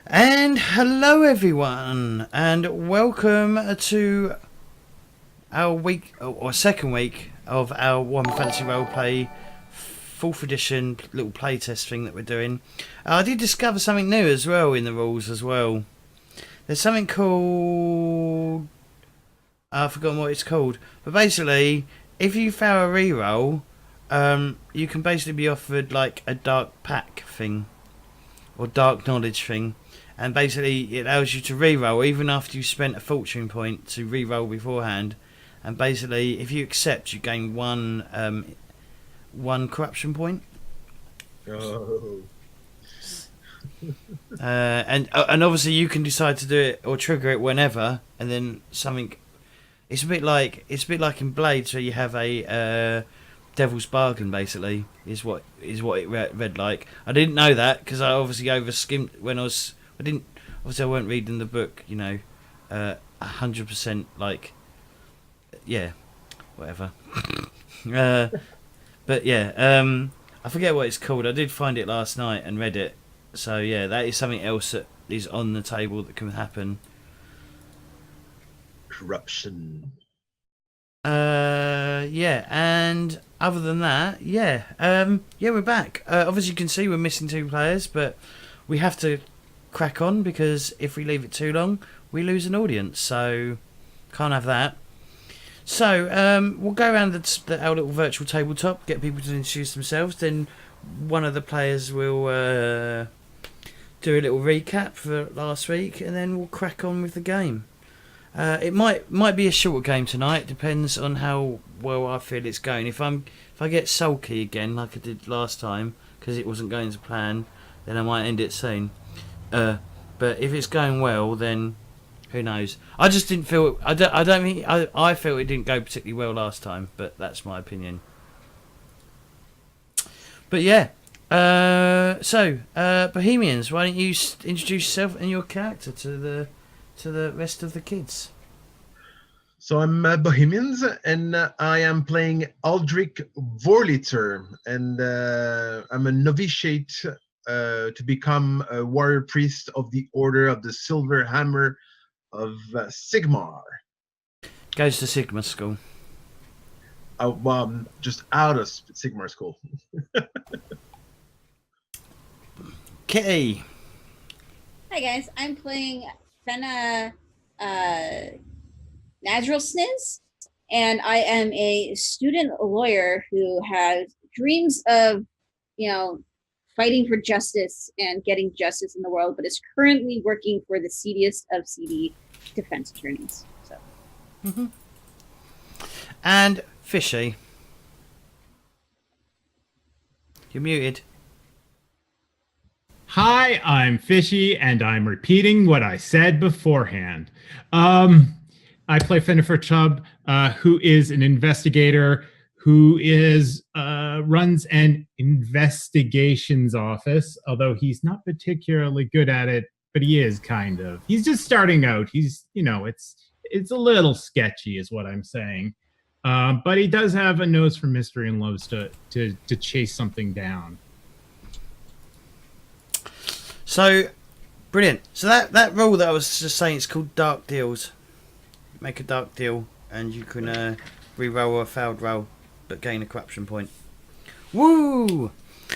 And hello, everyone, and welcome to our week or second week of our One Fantasy Roleplay fourth edition little playtest thing that we're doing. I did discover something new as well in the rules as well. There's something called I've forgotten what it's called, but basically, if you fail a reroll, you can basically be offered like a dark pack thing or dark knowledge thing. And basically, it allows you to re-roll even after you spent a fortune point to re-roll beforehand. And basically, if you accept, you gain one corruption point. Oh. And obviously, you can decide to do it or trigger it whenever. And then something. It's a bit like in Blades, where you have a devil's bargain. Basically, is what it read like. I didn't know that because I obviously over skimmed when I didn't. Obviously, I weren't reading the book. 100% like. Yeah, whatever. But yeah, I forget what it's called. I did find it last night and read it. So yeah, that is something else that is on the table that can happen. Corruption. Yeah, and other than that, yeah, we're back. Obviously, you can see we're missing 2 players, but we have to crack on because if we leave it too long, we lose an audience. So can't have that. So we'll go around our little virtual tabletop, get people to introduce themselves. Then one of the players will do a little recap for last week, and then we'll crack on with the game. It might be a shorter game tonight. Depends on how well I feel it's going. If I get sulky again like I did last time because it wasn't going to plan, then I might end it soon. But if it's going well, then who knows? I just didn't feel. I don't think. I felt it didn't go particularly well last time, but that's my opinion. But yeah. So Bohemians, why don't you introduce yourself and your character to the rest of the kids? So I'm Bohemians, and I am playing Aldric Worlitzer, and I'm a novitiate to become a warrior priest of the Order of the Silver Hammer of Sigmar. Goes to Sigma school. Just out of Sigmar school. Kitty. Hi guys, I'm playing Fenna Nazrilsniz, and I am a student lawyer who has dreams of, fighting for justice and getting justice in the world, but is currently working for the seediest of seedy defense attorneys. So. Mm-hmm. And Fishy. You're muted. Hi, I'm Fishy, and I'm repeating what I said beforehand. I play Fenna Chubb, who is an investigator who runs an investigations office, although he's not particularly good at it, but he is kind of. He's just starting out. He's, it's a little sketchy is what I'm saying. But he does have a nose for mystery and loves to chase something down. So, brilliant. So that rule that I was just saying, it's called dark deals. Make a dark deal, and you can re-roll a failed roll, but gain a corruption point. Woo!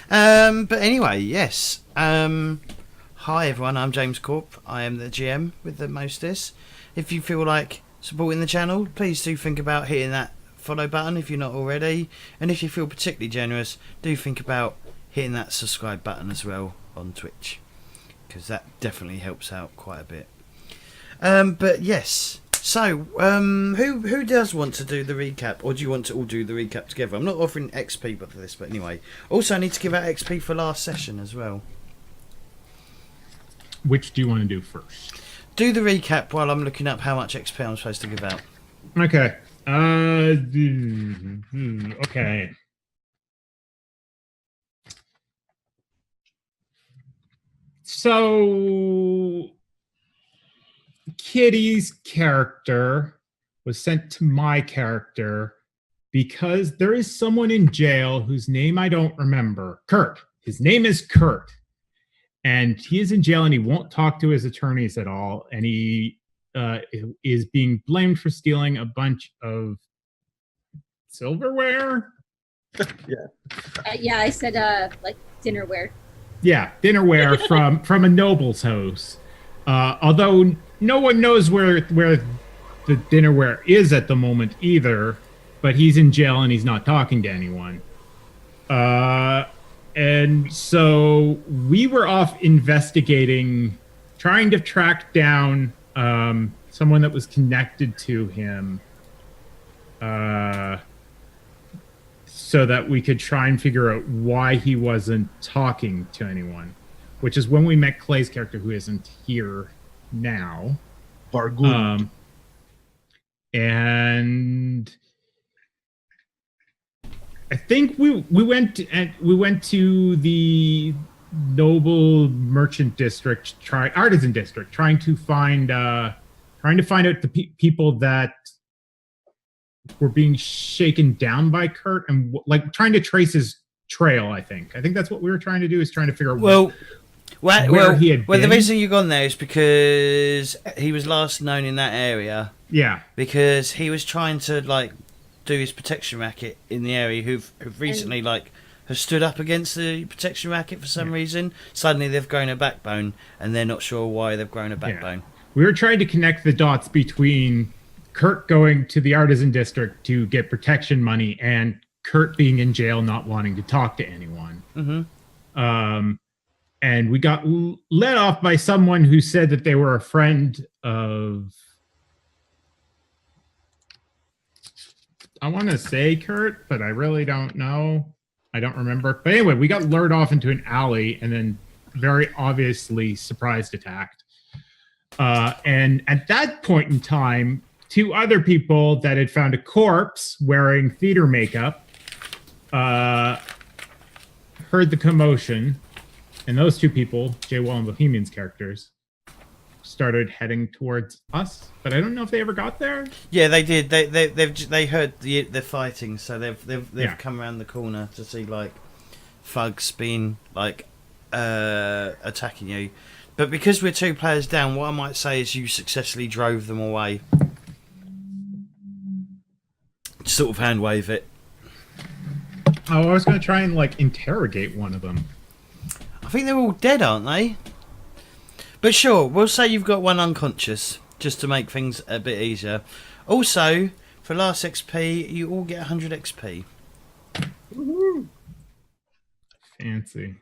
But anyway, yes. Hi everyone, I'm James Corp. I am the GM with the mostest. If you feel like supporting the channel, please do think about hitting that follow button if you're not already. And if you feel particularly generous, do think about hitting that subscribe button as well on Twitch, because that definitely helps out quite a bit. But yes, so who does want to do the recap, or do you want to all do the recap together? I'm not offering XP for this, but anyway. Also, I need to give out XP for last session as well. Which do you want to do first? Do the recap while I'm looking up how much XP I'm supposed to give out. Okay. Okay. So Kitty's character was sent to my character because there is someone in jail whose name I don't remember. Kurt. His name is Kurt. and he is in jail, and he won't talk to his attorneys at all, and he is being blamed for stealing a bunch of silverware. Yeah, I said like dinnerware. Yeah, dinnerware from a noble's house. Although no one knows where the dinnerware is at the moment either, but he's in jail and he's not talking to anyone. And so we were off investigating, trying to track down someone that was connected to him, so that we could try and figure out why he wasn't talking to anyone, which is when we met Clay's character, who isn't here now. Vargund. And I think we went to the noble merchant district, artisan district, trying to find out the people that were being shaken down by Kurt, and like trying to trace his trail. I think that's what we were trying to do, is trying to figure out where he had been. The reason you gone there is because he was last known in that area. Yeah, because he was trying to like do his protection racket in the area, who've recently have stood up against the protection racket for some reason. Suddenly they've grown a backbone, and they're not sure why they've grown a backbone. Yeah. We were trying to connect the dots between Kurt going to the artisan district to get protection money and Kurt being in jail, not wanting to talk to anyone. Mm-hmm. And we got let off by someone who said that they were a friend of, I want to say Kurt, but I really don't know. I don't remember. But anyway, we got lured off into an alley and then very obviously surprise attacked. And at that point in time, two other people that had found a corpse wearing theater makeup heard the commotion, and those two people, Jay Wall and Bohemians characters, started heading towards us. But I don't know if they ever got there. Yeah, they did. They heard the fighting, so they've come around the corner to see like thugs being like attacking you. But because we're 2 players down, what I might say is you successfully drove them away. Sort of hand wave it. Oh, I was going to try and like interrogate one of them. I think they're all dead, aren't they? But sure, we'll say you've got one unconscious, just to make things a bit easier. Also, for last XP, you all get 100 XP. Woo-hoo. Fancy.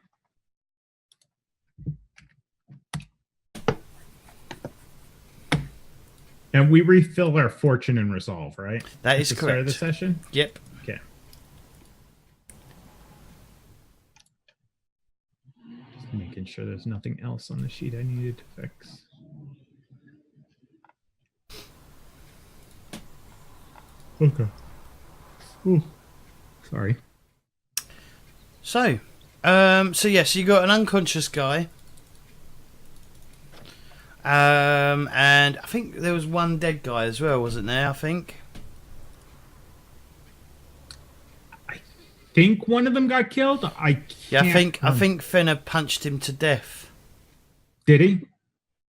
And we refill our fortune and resolve, right? That is correct. Start of the session? Yep. Okay. Just making sure there's nothing else on the sheet I needed to fix. Okay. Ooh. Sorry. So yes, you got an unconscious guy. And I think there was one dead guy as well, wasn't there? I think one of them got killed. I think Fenna punched him to death. Did he?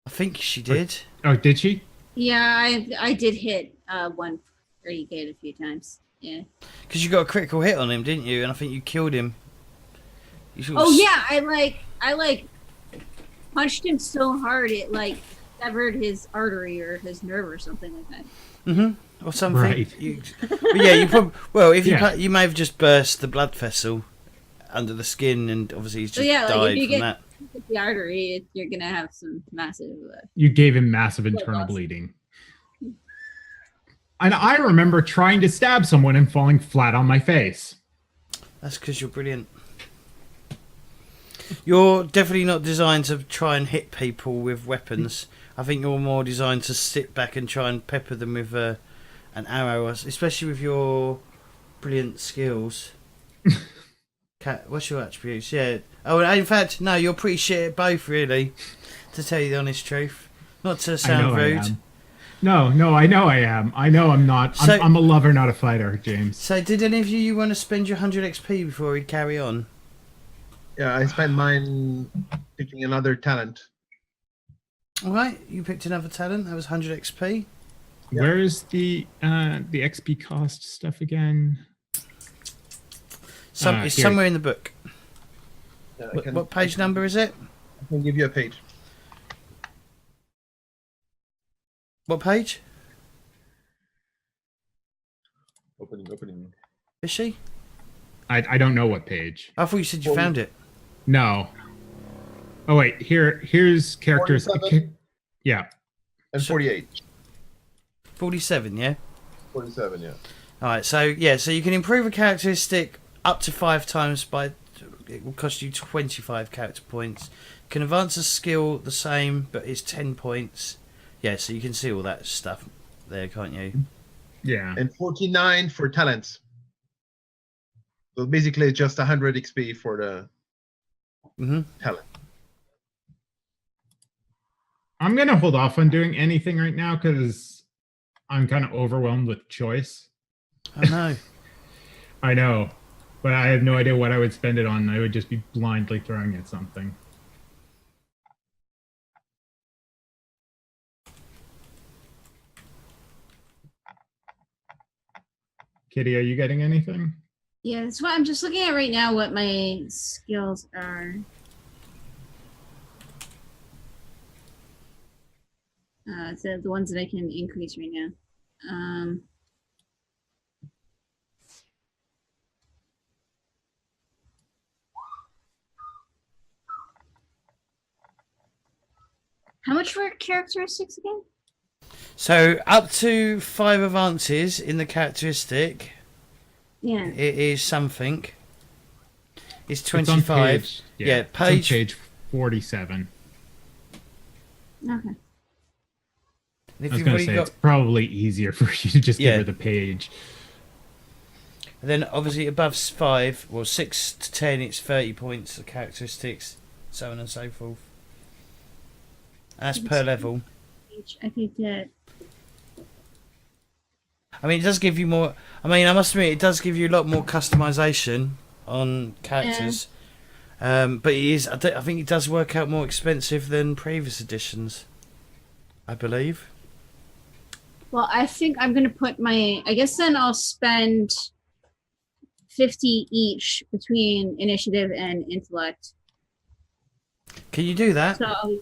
I think she did. Oh, did she? Yeah, I did hit one pretty good a few times. Yeah. Because you got a critical hit on him, didn't you? And I think you killed him. Yeah, I punched him so hard it like severed his artery or his nerve or something like that. Mm-hmm. Or something. Right. But yeah, you probably you may have just burst the blood vessel under the skin, and obviously he's just died from that. The artery, you're gonna have some massive. You gave him massive internal bleeding. And I remember trying to stab someone and falling flat on my face. That's because you're brilliant. You're definitely not designed to try and hit people with weapons. I think you're more designed to sit back and try and pepper them with an arrow, especially with your brilliant skills. What's your attributes? Yeah. Oh, in fact, no, you're pretty shit at both, really, to tell you the honest truth. Not to sound rude. No, I know I am. I know I'm not. I'm a lover, not a fighter, James. So did any of you want to spend your 100 XP before we carry on? Yeah, I spent mine picking another talent. All right, you picked another talent. That was 100 XP. Yeah. Where is the XP cost stuff again? It's Here. somewhere in the book. Yeah, What page number is it? I can give you a page. What page? Opening. Is she? I don't know what page. I thought you said you found it. No. Oh wait, here's characters. 47? Yeah. And 48. 47, yeah? 47, yeah. All right, so you can improve a characteristic up to 5 times by... It will cost you 25 character points. Can advance a skill the same, but it's 10 points. Yeah, so you can see all that stuff there, can't you? Yeah. And 49 for talents. So basically it's just 100 XP for the talent. I'm gonna hold off on doing anything right now because I'm kind of overwhelmed with choice. I know. I know, but I have no idea what I would spend it on. I would just be blindly throwing at something. Kitty, are you getting anything? Yeah, that's what I'm just looking at right now. What my skills are. So the ones that I can increase right now. How much were characteristics again? So up to 5 advances in the characteristic, Yeah. it is something. It's It's on 25. page, Yeah, it's on page... page 47. Okay. And if I was you've going to already say got... it's probably easier for you to just Yeah. give her the page. And then obviously above 5, well 6 to 10, it's 30 points of characteristics, so on and so forth. That's per level. I think that. I mean, it does give you more... I mean, I must admit, it does give you a lot more customization on characters. But it is... I think it does work out more expensive than previous editions, I believe. Well, I think I'm gonna put my. I guess then I'll spend 50 each between initiative and intellect. Can you do that? So,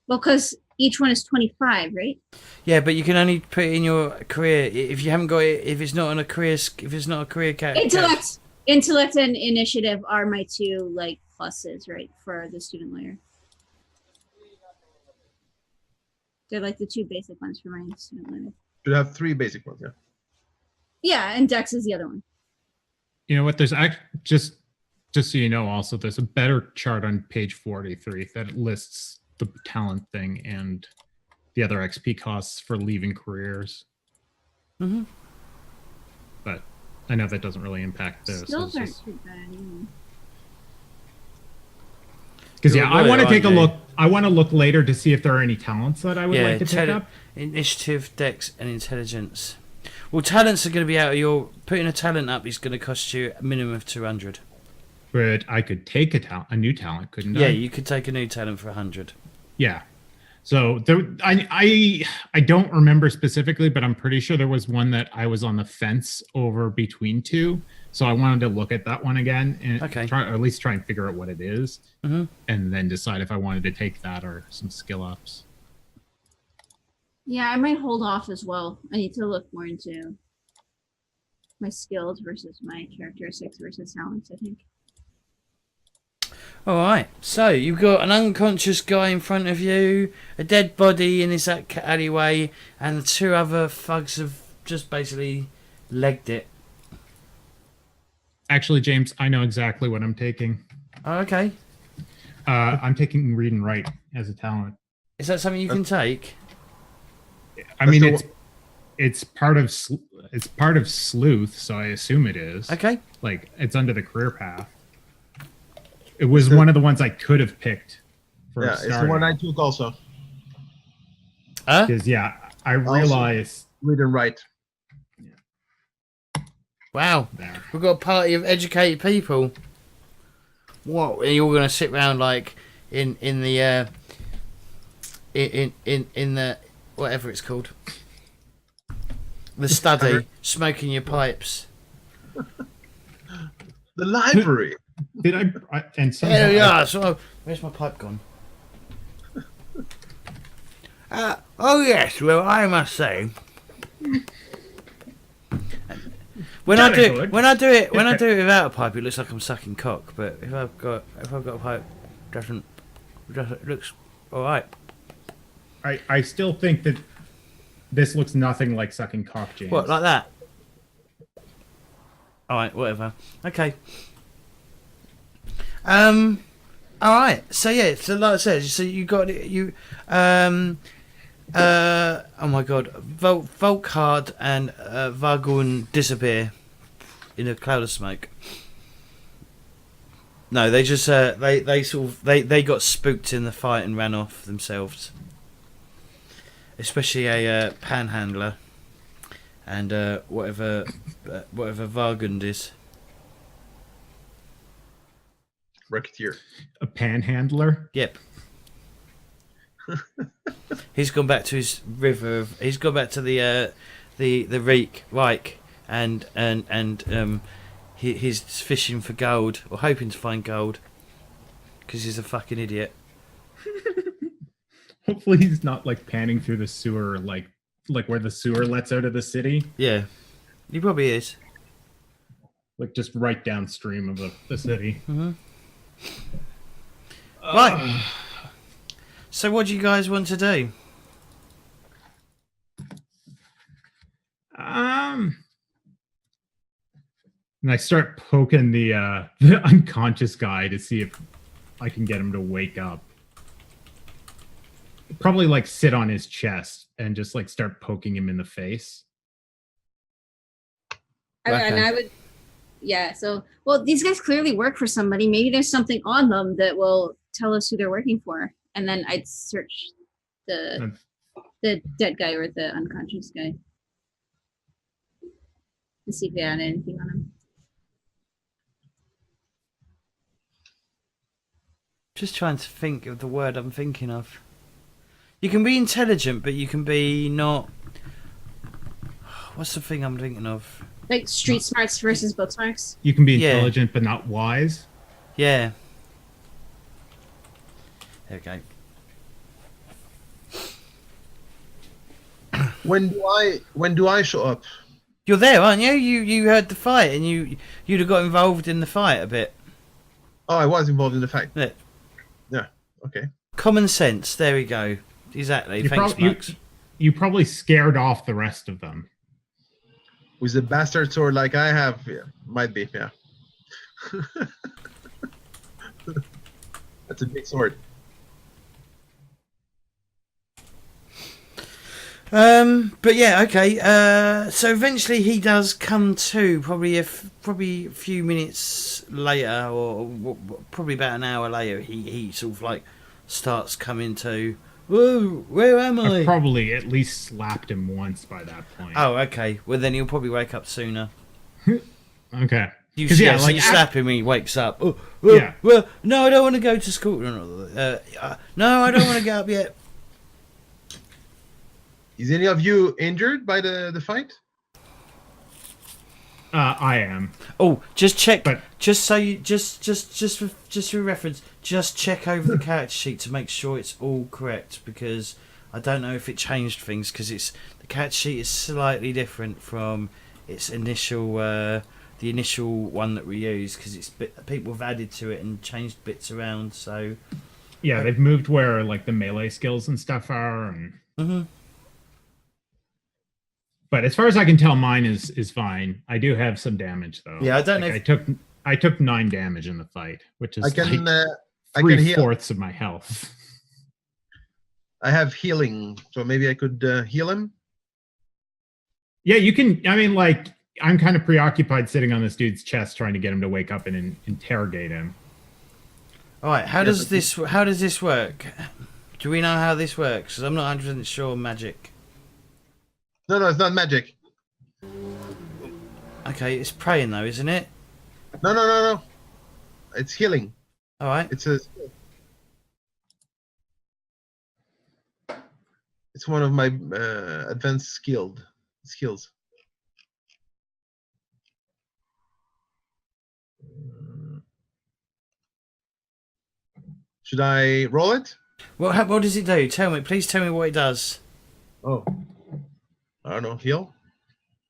well, because each one is 25, right? Yeah, but you can only put it in your career if you haven't got it. If it's not on a career, if it's not a career character. Intellect and initiative are my two like pluses, right, for the student lawyer. They're like the two basic ones for my student lawyer. Should have 3 basic ones, yeah. Yeah, and Dex is the other one. You know what? There's just so you know, also there's a better chart on page 43 that lists the talent thing and the other XP costs for leaving careers. Mm-hmm. But I know that doesn't really impact this. Skills aren't too bad either. Because You're yeah, a I lawyer, want to take a aren't you? look. I want to look later to see if there are any talents that I would like to pick up. Initiative, Dex, and Intelligence. Well, talents are going to be out of your... Putting a talent up is going to cost you a minimum of 200. But I could take a new talent, couldn't I? Yeah, you could take a new talent for 100. Yeah. So there, I don't remember specifically, but I'm pretty sure there was one that I was on the fence over between two. So I wanted to look at that one again and try, or at least try and figure out what it is, and then decide if I wanted to take that or some skill ups. Yeah, I might hold off as well. I need to look more into my skills versus my characteristics versus talents, I think. All right, so you've got an unconscious guy in front of you, a dead body in this alleyway, and the 2 other thugs have just basically legged it. Actually, James, I know exactly what I'm taking. Oh, okay. I'm taking read and write as a talent. Is that something you can take? I mean, it's part of sleuth, so I assume it is. Okay. Like it's under the career path. It was one of the ones I could have picked. Yeah, it's the one I took also. Because I realized read and write. Wow, we've got a party of educated people. what? Are you all gonna sit round like in the in the whatever it's called, the study, smoking your pipes? The library. Did I and somehow There we are. So, where's my pipe gone? Oh yes. Well, I must say, when I do it without a pipe, it looks like I'm sucking cock. But if I've got a pipe, it looks all right. I still think that this looks nothing like sucking cock, James. What, like that? All right, whatever. Okay. All right. So yeah. So like I said, so you got it. You oh my God, Volkhard and Vargund disappear in a cloud of smoke. No, they just they got spooked in the fight and ran off themselves. Especially a panhandler and whatever Vargund is. Racketeer. A panhandler? Yep. He's gone back to his river. He's gone back to the Reich, and he's fishing for gold or hoping to find gold because he's a fucking idiot. Hopefully he's not like panning through the sewer like where the sewer lets out of the city. Yeah, he probably is. Like just right downstream of the city. Mm-hmm. Right. So what do you guys want to do? And I start poking the unconscious guy to see if I can get him to wake up. Probably like sit on his chest and just like start poking him in the face. And I would, yeah. So, well, these guys clearly work for somebody. Maybe there's something on them that will tell us who they're working for. And then I'd search the dead guy or the unconscious guy to see if they had anything on him. Just trying to think of the word I'm thinking of. You can be intelligent, but you can be not. What's the thing I'm thinking of? Like street smarts versus book smarts. You can be intelligent but not wise. Yeah. There we go. When do I show up? You're there, aren't you? You heard the fight, and you'd have got involved in the fight a bit. Oh, I was involved in the fight. Yeah. Yeah. Okay. Common sense. There we go. Exactly. Thanks, Max. You probably scared off the rest of them. With a bastard sword like I have, yeah, might be, yeah. That's a big sword. But yeah, okay. So eventually he does come to, probably a few minutes later, or probably about an hour later. He sort of like starts coming to. Whoa, where am I? I've probably at least slapped him once by that point. Oh, okay. Well, then he'll probably wake up sooner. Okay. You slap him and he wakes up. Yeah. Well, no, I don't want to go to school. No, I don't want to get up yet. Is any of you injured by the fight? I am. Oh, just check. But just so you just for reference, just check over the character sheet to make sure it's all correct, because I don't know if it changed things, because the character sheet is slightly different from its initial the initial one that we used, because people have added to it and changed bits around. So yeah, they've moved where like the melee skills and stuff are, and. Mm-hmm. But as far as I can tell, mine is fine. I do have some damage though. Yeah, I don't know. I took 9 damage in the fight, which is I can 3/4 of my health. I have healing, so maybe I could heal him. Yeah, you can. I mean, like, I'm kind of preoccupied sitting on this dude's chest trying to get him to wake up and interrogate him. All right, how does this work? Do we know how this works? Because I'm not 100% sure magic. No, it's not magic. Okay, it's praying though, isn't it? No. It's healing. All right. It's one of my advanced skills. Should I roll it? What does it do? Tell me. Please tell me what it does. Oh, I don't know. Heal.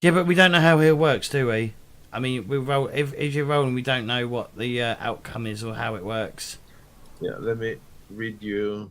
Yeah, but we don't know how heal works, do we? I mean, we roll. If you're rolling, we don't know what the outcome is or how it works. Yeah, let me read you.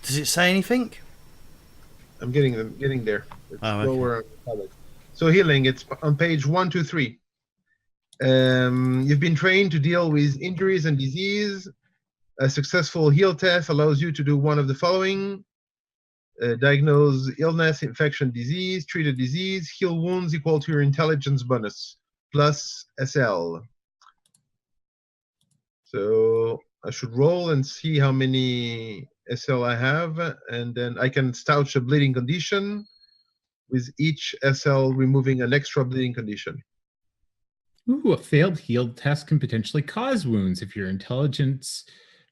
Does it say anything? I'm getting there. It's Oh, okay. lower on the palette. So healing, it's on page 123. You've been trained to deal with injuries and disease. A successful heal test allows you to do one of the following: diagnose illness, infection, disease, treat a disease, heal wounds equal to your intelligence bonus plus SL. So I should roll and see how many SL I have, and then I can stouch a bleeding condition with each SL removing an extra bleeding condition. Ooh, a failed heal test can potentially cause wounds if your intelligence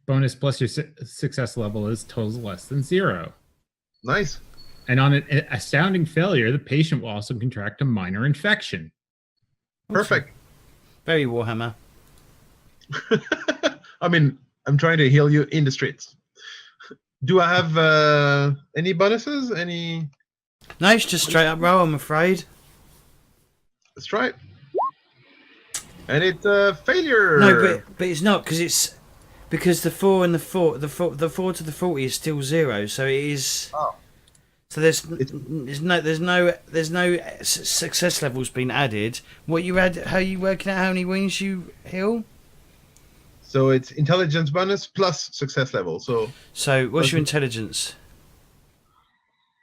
bonus plus your success level is totals less than 0. Nice. And on an astounding failure, the patient will also contract a minor infection. Perfect. Very Warhammer. I mean, I'm trying to heal you in the streets. Do I have any bonuses? Any? No, it's just straight up roll, I'm afraid. Let's try it. And it's a failure. No, but it's not because the 4 and the 4 to the 40 is still 0, so it is. Oh. So there's no success levels been added. What you add? How you working out how many wounds you heal? So it's intelligence bonus plus success level. So what's your intelligence?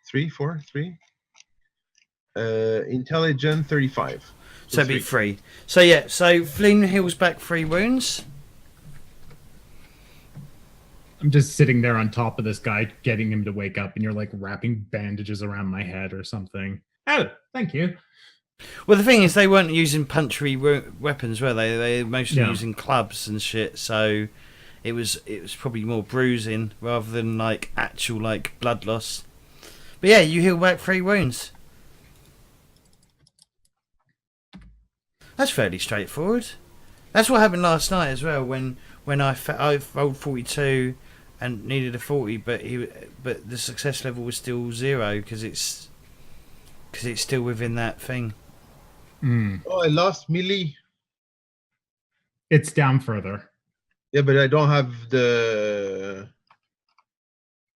3. Intelligence 35. So it'd be 3. So yeah, so Flynn heals back 3 wounds. I'm just sitting there on top of this guy, getting him to wake up, and you're like wrapping bandages around my head or something. Oh, thank you. Well, the thing is, they weren't using punchy weapons, were they? They were mostly No. using clubs and shit. So it was probably more bruising rather than like actual like blood loss. But yeah, you heal back 3 wounds. That's fairly straightforward. That's what happened last night as well. When I rolled 42 and needed a 40, but the success level was still 0 because it's still within that thing. Oh, I lost melee. It's down further. Yeah, but I don't have the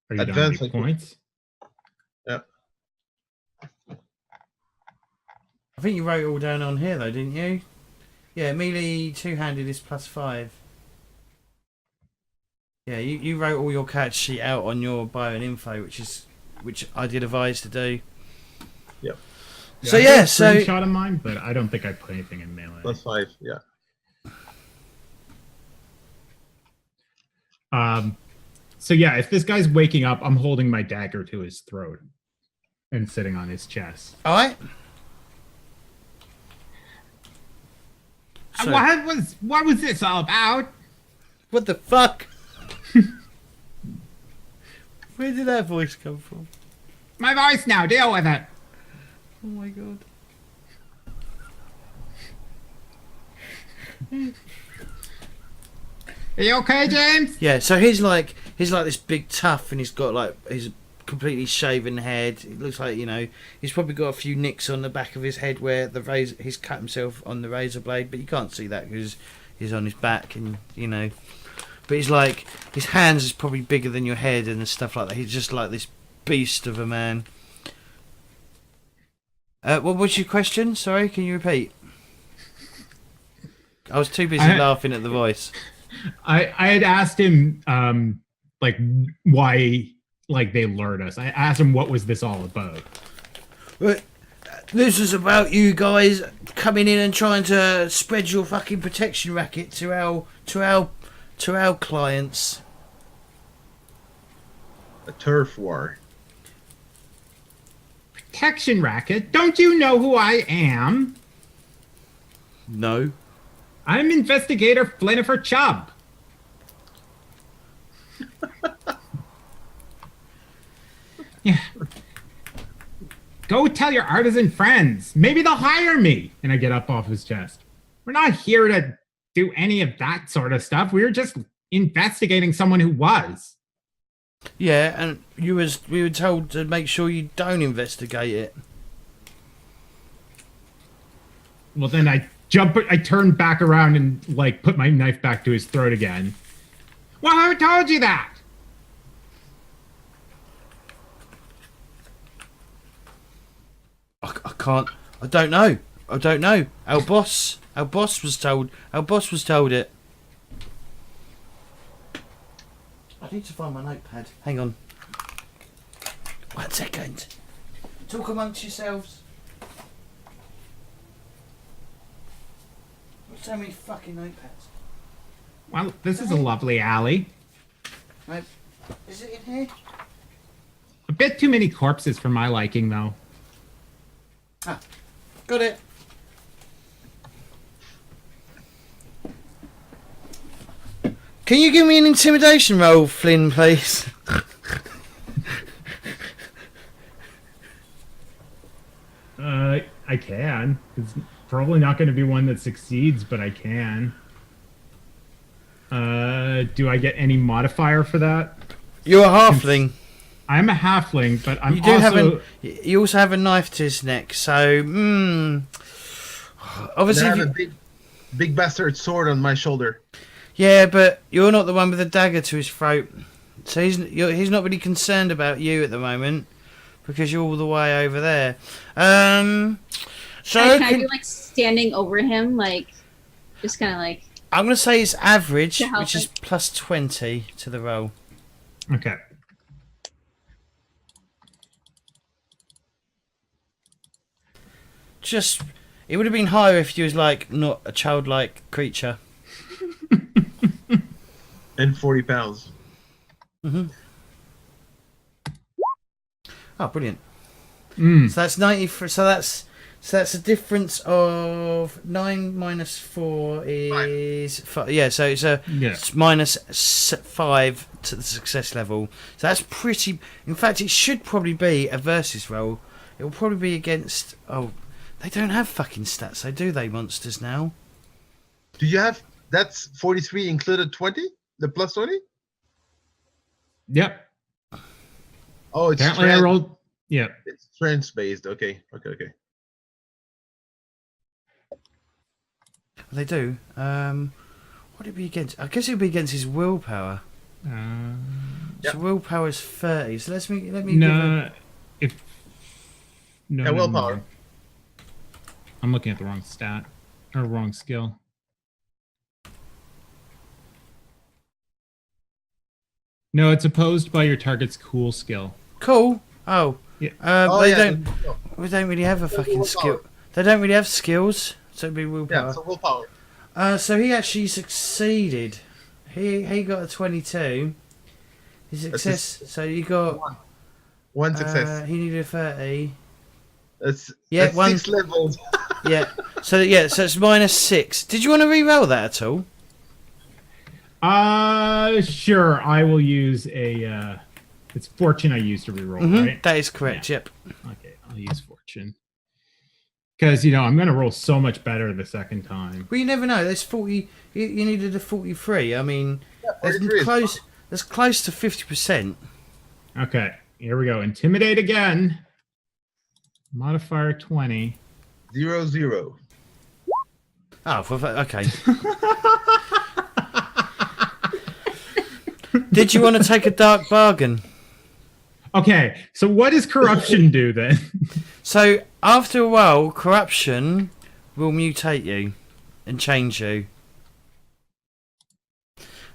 Are you advanced down 8 points? Yeah. I think you wrote it all down on here though, didn't you? Yeah, melee 2-handed is +5. Yeah, you wrote all your character sheet out on your bio and info, which I did advise to do. Yep. So I yeah, have a so screenshot of mine, but I don't think I put anything in melee. +5. Yeah. So yeah, if this guy's waking up, I'm holding my dagger to his throat and sitting on his chest. all right. So, What was this all about? what the fuck? Where did that voice come from? My voice now, deal with it. Oh my god. Are you okay, James? Yeah, so he's like this big tough, and he's got like his completely shaven head. It looks like, you know, he's probably got a few nicks on the back of his head where he's cut himself on the razor blade, but you can't see that because he's on his back, and you know. But he's like, his hands is probably bigger than your head and stuff like that. He's just like this beast of a man. What was your question? Sorry, can you repeat? I was too busy laughing at the voice. I had asked him like why like they lured us. I asked him what was this all about. This is about you guys coming in and trying to spread your fucking protection racket to our clients. A turf war. Protection racket? Don't you know who I am? No. I'm investigator Flynpher Chubb. Yeah. Go tell your artisan friends. Maybe they'll hire me. And I get up off his chest. We're not here to do any of that sort of stuff. We were just investigating someone who was. Yeah, and we were told to make sure you don't investigate it. Well, then I turn back around and like put my knife back to his throat again. Well, who told you that? I can't. I don't know. Our boss was told it. I need to find my notepad. Hang on. 1 second. Talk amongst yourselves. What's so many fucking notepads? Well, this is a lovely alley. Right. Is it in here? A bit too many corpses for my liking, though. Ah, got it. Can you give me an intimidation roll, Flynn, please? I can. It's probably not going to be one that succeeds, but I can. Do I get any modifier for that? You're a halfling. I'm a halfling, but I'm you also have a knife to his neck, so obviously I have a big bastard sword on my shoulder. Yeah, but you're not the one with the dagger to his throat, so he's not really concerned about you at the moment because you're all the way over there. So can I be like standing over him, like just kind of like? I'm gonna say it's average, which is plus 20 to the roll. Okay. Just, it would have been higher if you was like not a childlike creature. And 40 pounds. Mm-hmm. Oh, brilliant. Mm. So that's 90. So that's a difference of 9 minus 4 is 5. Yeah. So it's minus 5 to the success level. So that's pretty. In fact, it should probably be a versus roll. It will probably be against. Oh, they don't have fucking stats, so do they, monsters now? Do you have? That's 43 included 20. The plus 20. Yep. Oh, it's apparently I rolled. Yeah. It's strength based. Okay. They do. What would it be against? I guess it would be against his willpower. So willpower is 30. So let me. No. Willpower. I'm looking at the wrong stat or wrong skill. No, it's opposed by your target's cool skill. Cool. Oh. Yeah. We don't really have a fucking skill. They don't really have skills, so it'd be willpower. Yeah, so willpower. So he actually succeeded. He got a 22. His success. So you got one success. He needed a 30. That's 6 levels. Yeah. So it's minus 6. Did you want to re-roll that at all? Sure. I will use a. It's fortune I use to reroll, right? That is correct. Yeah. Yep. Okay, I'll use fortune because I'm going to roll so much better the second time. Well, you never know. There's 40. You needed a 43. I mean, that's close to 50%. Okay, here we go. Intimidate again. Modifier 20. 0. Oh, okay. Did you want to take a dark bargain? Okay, so what does corruption do then? So after a while, corruption will mutate you and change you.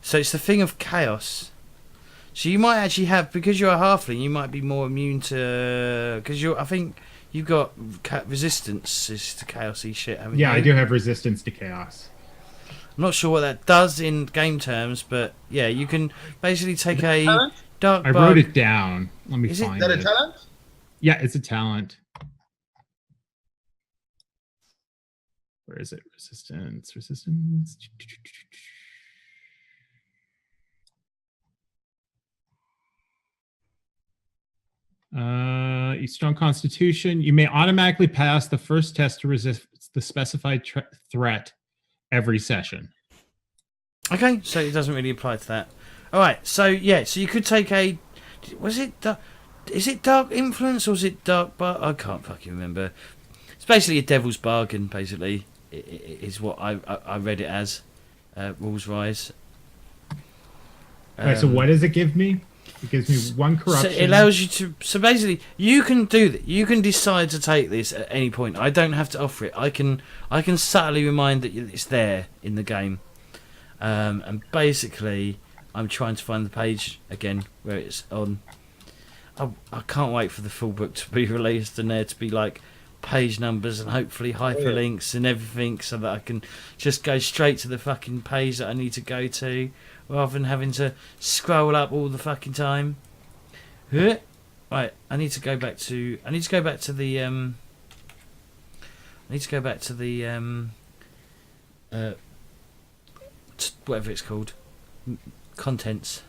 So it's the thing of chaos. So you might actually have, because you're a halfling, you might be more immune to, because I think you've got resistance to chaosy shit, haven't you? Yeah, I do have resistance to chaos. I'm not sure what that does in game terms, but yeah, you can basically take a Talent? dark I bug. wrote it down. Let me Is it- find Is it. that a talent? Yeah, it's a talent. Where is it? Resistance. A strong constitution. You may automatically pass the first test to resist the specified threat every session. Okay, so it doesn't really apply to that. All right, so yeah, so you could take a. Was it? Is it dark influence or is it dark? But I can't fucking remember. It's basically a devil's bargain. Basically, is what I read it as. Rules Rise. Okay, so what does it give me? It gives me one corruption. So it allows you to. So basically, you can do that. You can decide to take this at any point. I don't have to offer it. I can subtly remind that it's there in the game. And basically, I'm trying to find the page again where it's on. I can't wait for the full book to be released and there to be like page numbers and hopefully hyperlinks and everything, so that I can just go straight to the fucking page that I need to go to, rather than having to scroll up all the fucking time. Right, I need to go back to the whatever it's called, contents.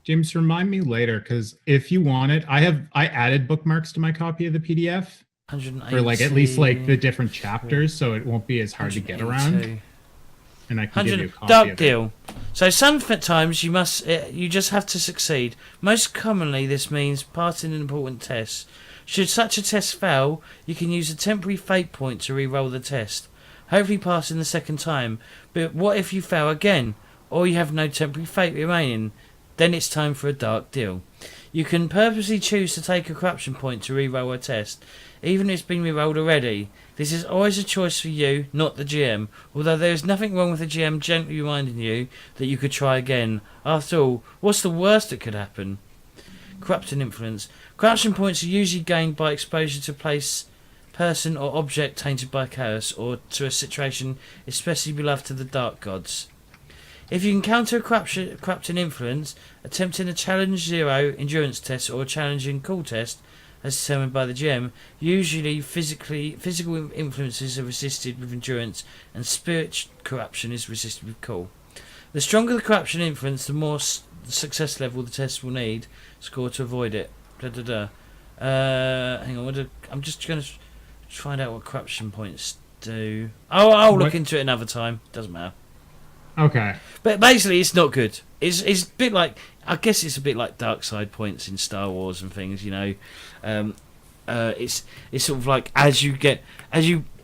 James, remind me later, because if you want it, I added bookmarks to my copy of the PDF for like at least like the different chapters, so it won't be as hard to get around. And I can give you a copy Dark of it. deal. So sometimes you just have to succeed. Most commonly, this means passing an important test. Should such a test fail, you can use a temporary fate point to re-roll the test, hopefully passing the second time. But what if you fail again, or you have no temporary fate remaining? Then it's time for a dark deal. You can purposely choose to take a corruption point to re-roll a test, even if it's been re-rolled already. This is always a choice for you, not the GM, although there is nothing wrong with the GM gently reminding you that you could try again. After all, what's the worst that could happen? Corrupting influence. Corruption points are usually gained by exposure to place, person or object tainted by chaos, or to a situation especially beloved to the dark gods. If you encounter a corrupting influence, attempting a challenge 0 endurance test or a challenging cool test, as determined by the GM, usually physical influences are resisted with endurance, and spirit corruption is resisted with cool. The stronger the corruption influence, the more success level the test will need score to avoid it. Hang on, I'm just going to find out what corruption points do. I'll look into it another time. Doesn't matter. Okay. But basically, it's not good. It's a bit like, I guess it's a bit like dark side points in Star Wars and things, you know. It's sort of like as you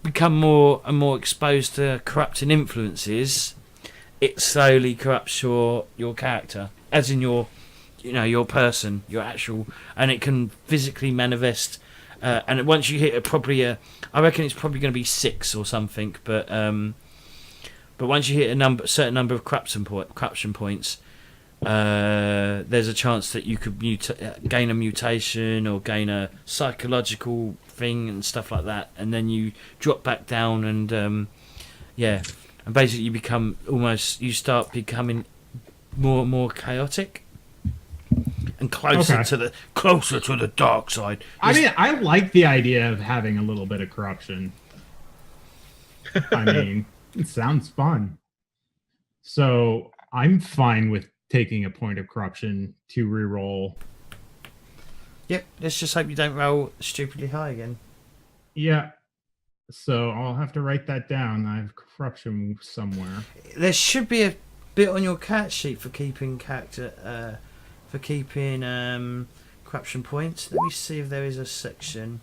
become more and more exposed to corrupting influences, it slowly corrupts your character, as in your person, your actual, and it can physically manifest. And once you hit I reckon it's probably going to be 6 or something, but once you hit a certain number of corruption points, there's a chance that you could gain a mutation or gain a psychological thing and stuff like that, and then you drop back down and and basically you start becoming more and more chaotic and closer to the dark side. I mean, I like the idea of having a little bit of corruption. I mean, it sounds fun. So I'm fine with taking a point of corruption to reroll. Yep, let's just hope you don't roll stupidly high again. Yeah. So I'll have to write that down. I have corruption somewhere. There should be a bit on your cat sheet for keeping corruption points. Let me see if there is a section.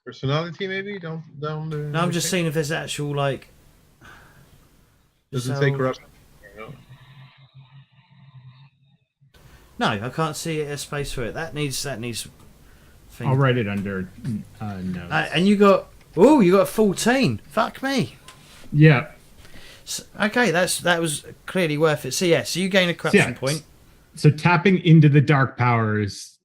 Personality, maybe down. No, I'm just seeing if there's actual like. Does it say corruption? No. No, I can't see a space for it. That needs. Thing. I'll write it under notes. And you got. Oh, you got a 14. Fuck me. Yeah. So, okay, that was clearly worth it. So yeah, so you gain a corruption point. So tapping into the dark powers,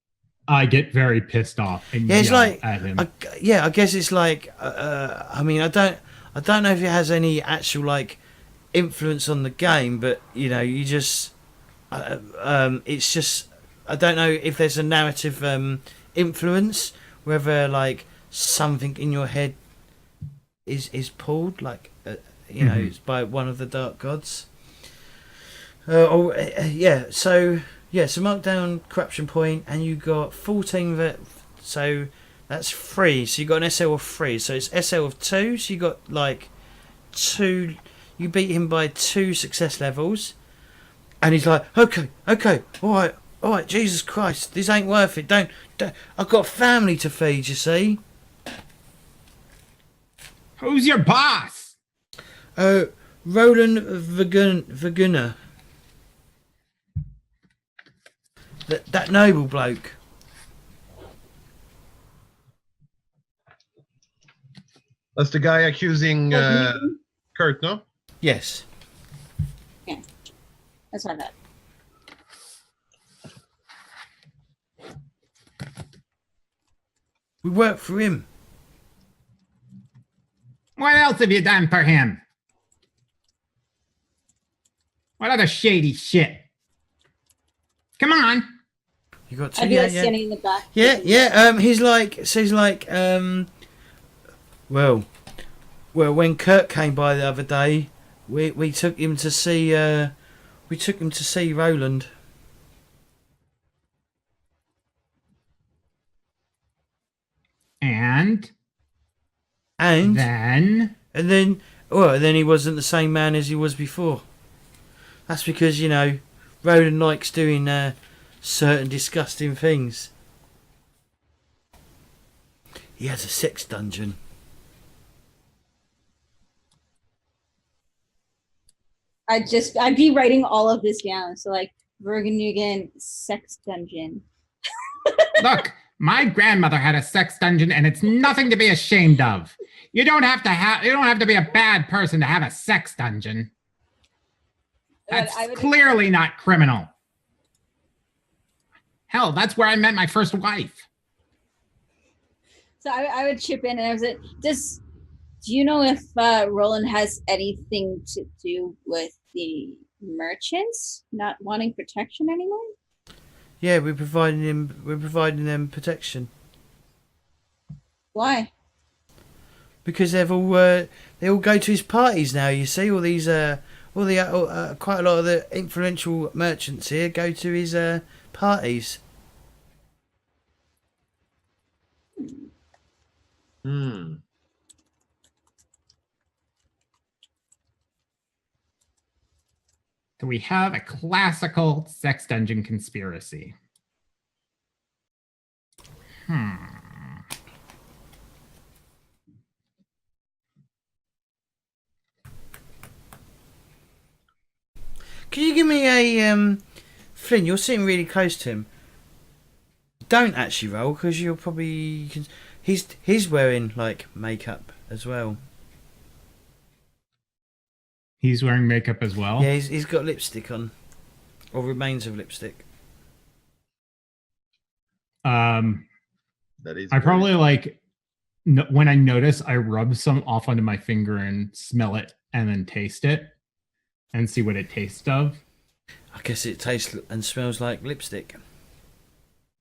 I get very pissed off and yeah, it's yell like at him. I guess it's like. I mean, I don't know if it has any actual like influence on the game, but you know, you just. It's just. I don't know if there's a narrative influence, whether like something in your head is pulled, like you know, it's by one of the dark gods. Yeah. So mark down corruption point, and you got 14. So that's 3. So you got an SL of 3. So it's SL of 2. So you got like 2. You beat him by 2 success levels, and he's like, okay, all right, Jesus Christ, this ain't worth it. Don't. I've got family to feed, you see. Who's your boss? Roland Vargund. That noble bloke. That's the guy accusing Kurt, no? Yes. Yeah, that's what I thought. We work for him. What else have you done for him? What other shady shit? Come on. You got 2. I'd be like standing in the back. Yeah. He's like, well, when Kurt came by the other day, we took him to see Roland. And then he wasn't the same man as he was before. That's because, you know, Roland likes doing certain disgusting things. He has a sex dungeon. I'd be writing all of this down. So like Vargund sex dungeon. Look, my grandmother had a sex dungeon, and it's nothing to be ashamed of. You don't have to be a bad person to have a sex dungeon. That's clearly not criminal. Hell, that's where I met my first wife. So I would chip in, and I was like, do you know if Roland has anything to do with the merchants not wanting protection anymore? Yeah, we're providing them protection. Why? Because they all go to his parties now. You see, all these quite a lot of the influential merchants here go to his parties. So we have a classical sex dungeon conspiracy. Can you give me a Flynn? You're sitting really close to him. Don't actually roll, because you'll probably. He's wearing like makeup as well. He's wearing makeup as well? Yeah, he's got lipstick on, or remains of lipstick. That is. I probably when I notice, I rub some off onto my finger and smell it, and then taste it, and see what it tastes of. I guess it tastes and smells like lipstick.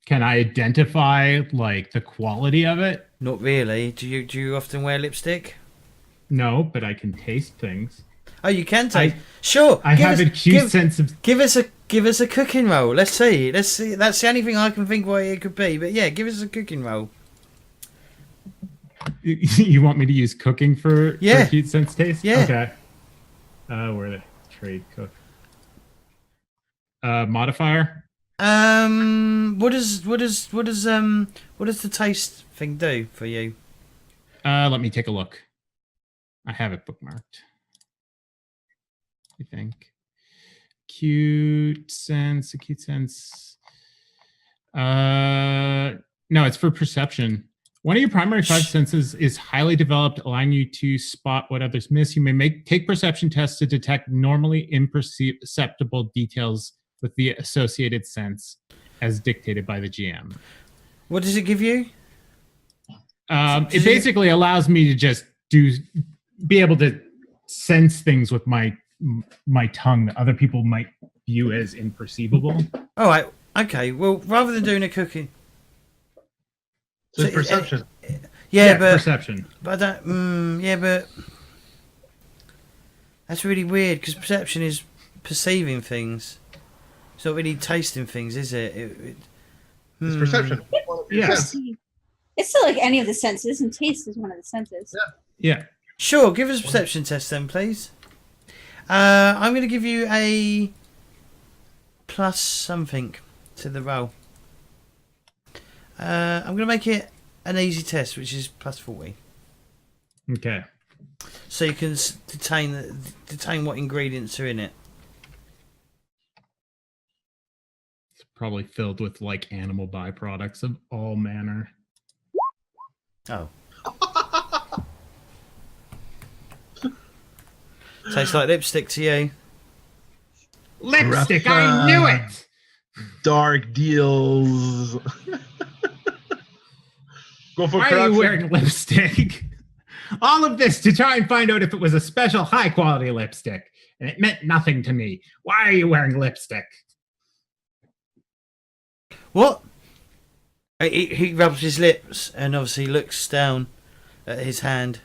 Can I identify like the quality of it? Not really. Do you often wear lipstick? No, but I can taste things. Oh, you can taste. Sure. I have a cute sense of. Give us a cooking roll. Let's see. That's the only thing I can think what it could be. But yeah, give us a cooking roll. You want me to use cooking for cute sense taste? Yeah. Okay. Where are they? Trade cook. Modifier. What does the taste thing do for you? Let me take a look. I have it bookmarked. I think. Acute sense. No, it's for perception. One of your primary five senses is highly developed, allowing you to spot what others miss. You may take perception tests to detect normally imperceptible details with the associated sense, as dictated by the GM. What does it give you? It basically allows me to just be able to sense things with my tongue that other people might view as imperceivable. All right. Okay. Well, rather than doing a cookie. So it's perception. Yeah, but perception. But that, yeah, but that's really weird because perception is perceiving things. It's not really tasting things, is it? It's perception. Yes. It's still like any of the senses, and taste is one of the senses. Yeah. Sure. Give us a perception test then, please. I'm going to give you a plus something to the roll. I'm going to make it an easy test, which is plus 40. Okay. So you can detain what ingredients are in it. It's probably filled with like animal byproducts of all manner. Oh. Tastes like lipstick to you. Lipstick, I knew it! Dark deals. Go for Why are you wearing lipstick? All of this to try and find out if it was a special high quality lipstick. And it meant nothing to me. Why are you wearing lipstick? What? He rubs his lips and obviously looks down at his hand.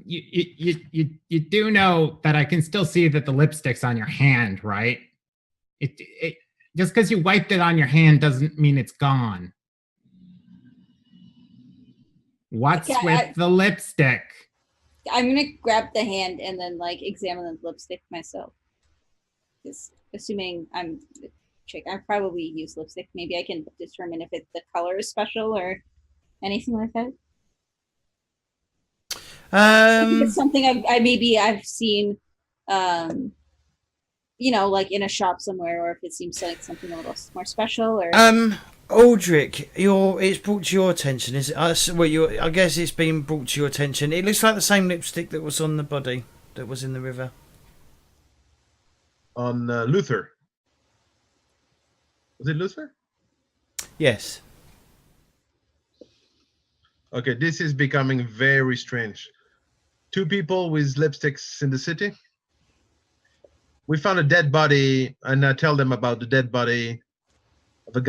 You do know that I can still see that the lipstick's on your hand, right? It just because you wiped it on your hand doesn't mean it's gone. What's with the lipstick? I'm gonna grab the hand and then like examine the lipstick myself. Just assuming I'm a chick, I probably use lipstick. Maybe I can determine if the color is special or anything like that. I think it's something I've seen, like in a shop somewhere, or if it seems like something a little more special, or. Aldric, it's brought to your attention, is it? I guess it's been brought to your attention. It looks like the same lipstick that was on the body that was in the river. On Luther. Was it Luther? Yes. Okay, this is becoming very strange. 2 people with lipsticks in the city. We found a dead body, and I tell them about the dead body of a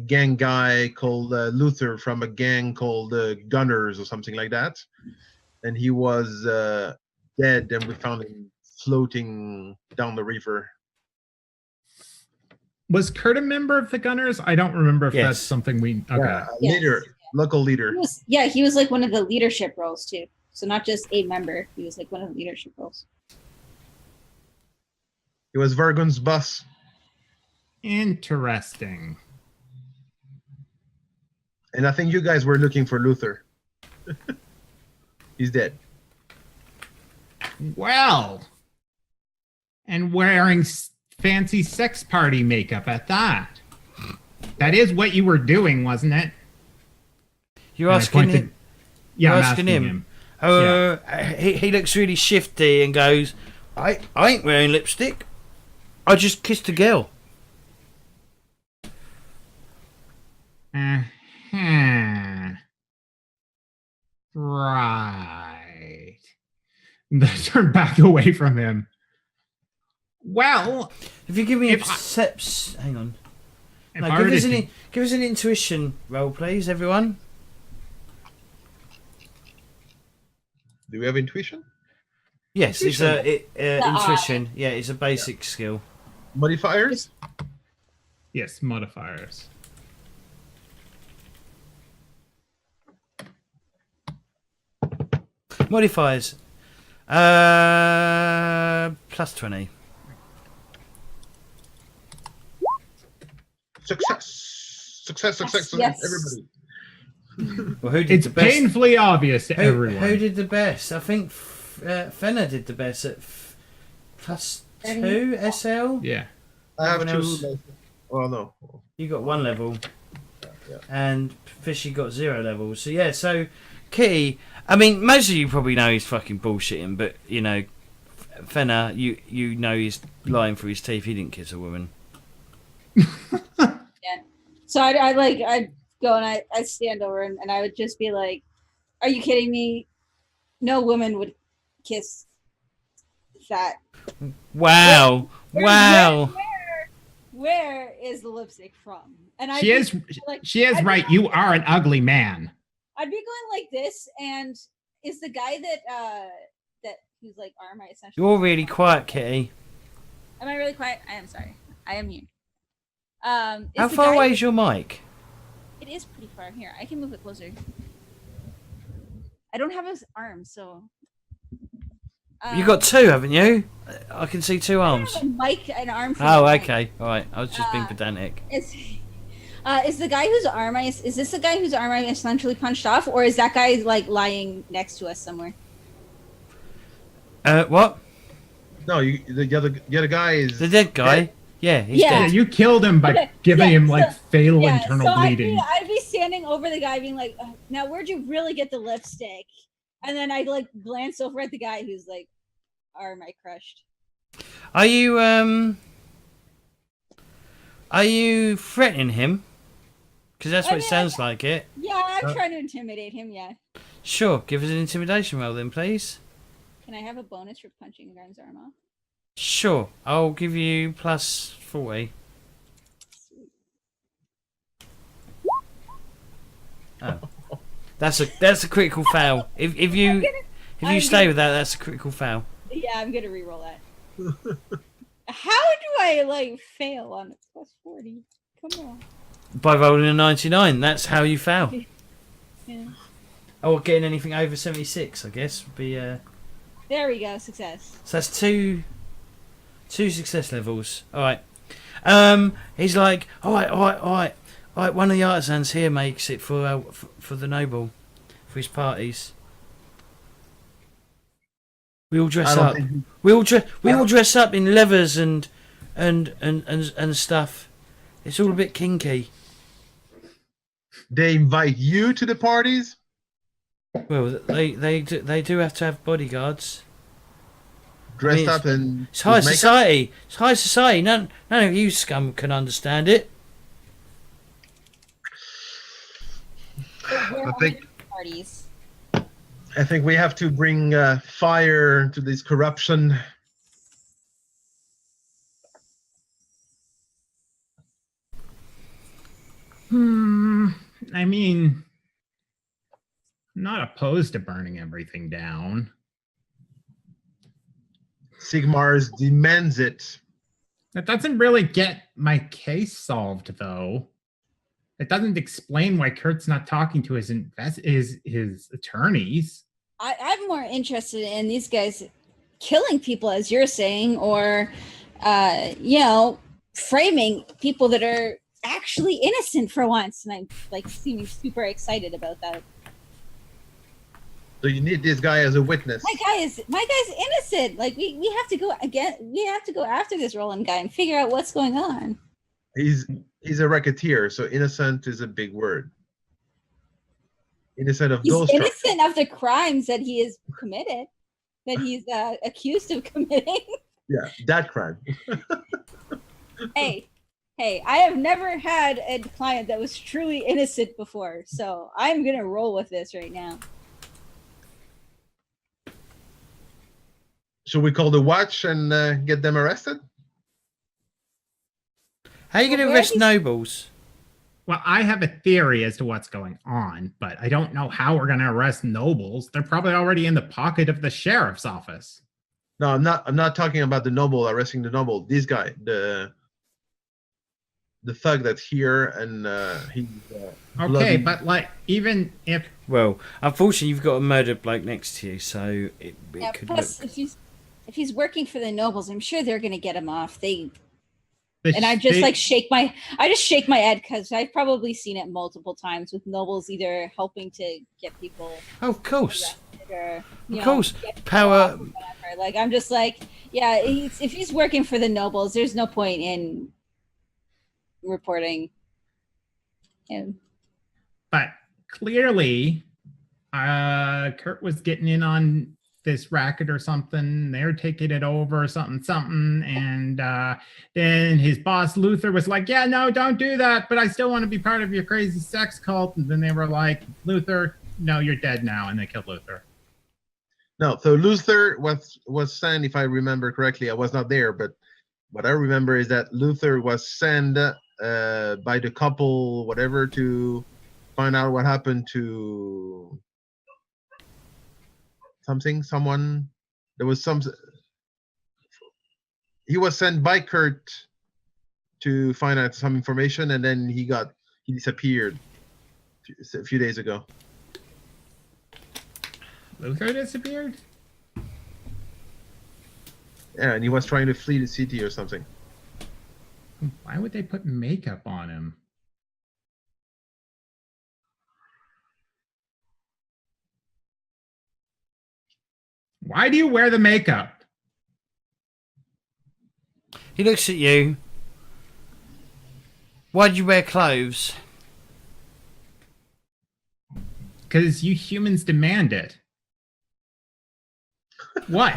gang guy called Luther from a gang called Gunners or something like that. And he was dead, and we found him floating down the river. Was Kurt a member of the Gunners? I don't remember if that's something we... Okay. Yeah, leader, local leader. He was like one of the leadership roles too. So not just a member, he was like one of the leadership roles. He was Vargund's boss. Interesting. And I think you guys were looking for Luther. He's dead. Well, and wearing fancy sex party makeup at that. That is what you were doing, wasn't it? You're asking him? Yeah, I'm I'm asking him. He looks really shifty and goes, I ain't wearing lipstick. I just kissed a girl. Right. They turn back away from him. Well, if you give me hang on. No, give us an intuition roll, please, everyone. Do we have intuition? Yes, it's intuition. Yeah, it's a basic skill. Modifiers? Yes, modifiers. Modifiers. Plus 20. Success, yes. Everybody. Well, who did It's the best? painfully obvious to everyone. Who did the best? I think Fenna did the best at plus 2 SL. Yeah. I have Everyone else- Well, no. You got 1 level, Yeah. and Fishy got 0 levels. So yeah, so Kitty. I mean, most of you probably know he's fucking bullshitting, but you know, Fenna, you know he's lying through his teeth. He didn't kiss a woman. Yeah. So I'd go and I'd stand over him and I would just be like, "Are you kidding me? No woman would kiss that." Wow! Wow! Where is the lipstick from? And She is right. You are an ugly man. I'd be going like this, and is the guy that who's like arm I essentially? You're really quiet, Kitty. Am I really quiet? I am sorry. I am mute. How far away is your mic? It is pretty far. Here, I can move it closer. I don't have his arms, so. You got 2, haven't you? I can see 2 arms. I have a mic and arm. For Oh, the mic. okay. All right. I was just being pedantic. Is the guy whose arm is this the guy whose arm I essentially punched off, or is that guy like lying next to us somewhere? What? No, the other guy is The dead guy? dead. Yeah, he's Yeah. Yeah, dead. you killed him by giving him like fatal Yeah, internal so bleeding. I'd be standing over the guy, being like, "Now, where'd you really get the lipstick?" And then I'd like glance over at the guy who's like, "Arm I crushed." Are you threatening him? Because that's what it sounds like it. Yeah, I'm trying to intimidate him. Yeah. Sure. Give us an intimidation roll then, please. Can I have a bonus for punching a guy's arm off? Sure. I'll give you plus 40. Oh. That's a critical fail. If you stay with that, that's a critical fail. Yeah, I'm gonna re-roll that. How do I like fail on a plus 40? Come on. By rolling a 99, that's how you fail. Yeah. Or getting anything over 76, I guess, would be There we go, success. So that's two success levels. Alright. He's like, alright. One of the artisans here makes it for the noble, for his parties. We all dress up. We all dress up in leathers and stuff. It's all a bit kinky. They invite you to the parties? Well, they do have to have bodyguards. Dressed up and It's high society. It's high society. None of you scum can understand it. I think Parties. I think we have to bring fire to this corruption. I mean, I'm not opposed to burning everything down. Sigmar's demands it. That doesn't really get my case solved, though. It doesn't explain why Kurt's not talking to his attorneys. I'm more interested in these guys killing people, as you're saying, or framing people that are actually innocent for once. And I'm like seeming super excited about that. So you need this guy as a witness. My guy's innocent. Like we have to go again. We have to go after this Roland guy and figure out what's going on. He's a racketeer, so innocent is a big word. Innocent of He's those innocent of the crimes that he has committed, that he's accused of committing. Yeah, that crime. Hey, I have never had a client that was truly innocent before, so I'm gonna roll with this right now. Should we call the watch and get them arrested? How are you going to arrest nobles? Well, I have a theory as to what's going on, but I don't know how we're going to arrest nobles. They're probably already in the pocket of the sheriff's office. No, I'm not talking about the noble arresting the noble. This guy, the thug that's here, and he's okay, bloody. but like even if Well, unfortunately, you've got a murdered bloke next to you, so it could plus, look... if he's working for the nobles, I'm sure they're gonna get him off. I they- shake my head because I've probably seen it multiple times with nobles either helping to get people Oh, of course. arrested or Of course. Power... whatever. Like I'm just like, yeah, if he's working for the nobles, there's no point in reporting him. But clearly, Kurt was getting in on this racket or something. They're taking it over, something. And then his boss, Luther, was like, yeah, no, don't do that. But I still want to be part of your crazy sex cult. And then they were like, Luther, no, you're dead now. And they killed Luther. No, so Luther was sent, if I remember correctly. I was not there, but what I remember is that Luther was sent by the couple, whatever, to find out what happened to someone. There was some. He was sent by Kurt to find out some information, and then he disappeared a few days ago. Luther disappeared? Yeah, and he was trying to flee the city or something. Why would they put makeup on him? Why do you wear the makeup? He looks at you. Why do you wear clothes? Because you humans demand it. What?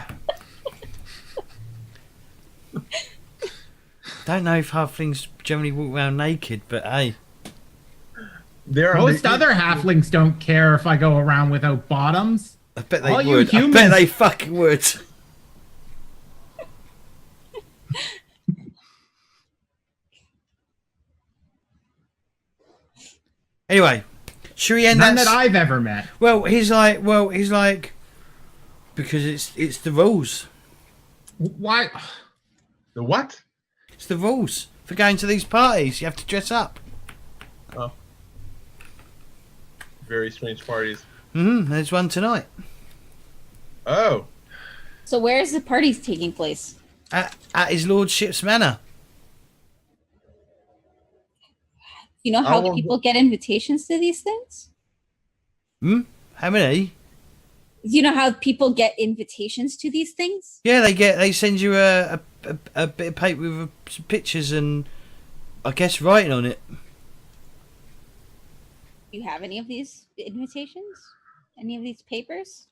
Don't know if halflings generally walk around naked, but hey. Most other halflings don't care if I go around without bottoms. I bet they All you would. humans- I bet they fucking would. Anyway, should we end None that? that I've ever met. Well, he's like, because it's the rules. Why? The what? It's the rules for going to these parties. You have to dress up. Oh. Very strange parties. There's one tonight. Oh. So where is the party taking place? At his lordship's manor. You know how people get invitations to these things? How many? You know how people get invitations to these things? Yeah, they send you a bit of paper with some pictures and I guess writing on it. Do you have any of these invitations? Any of these papers?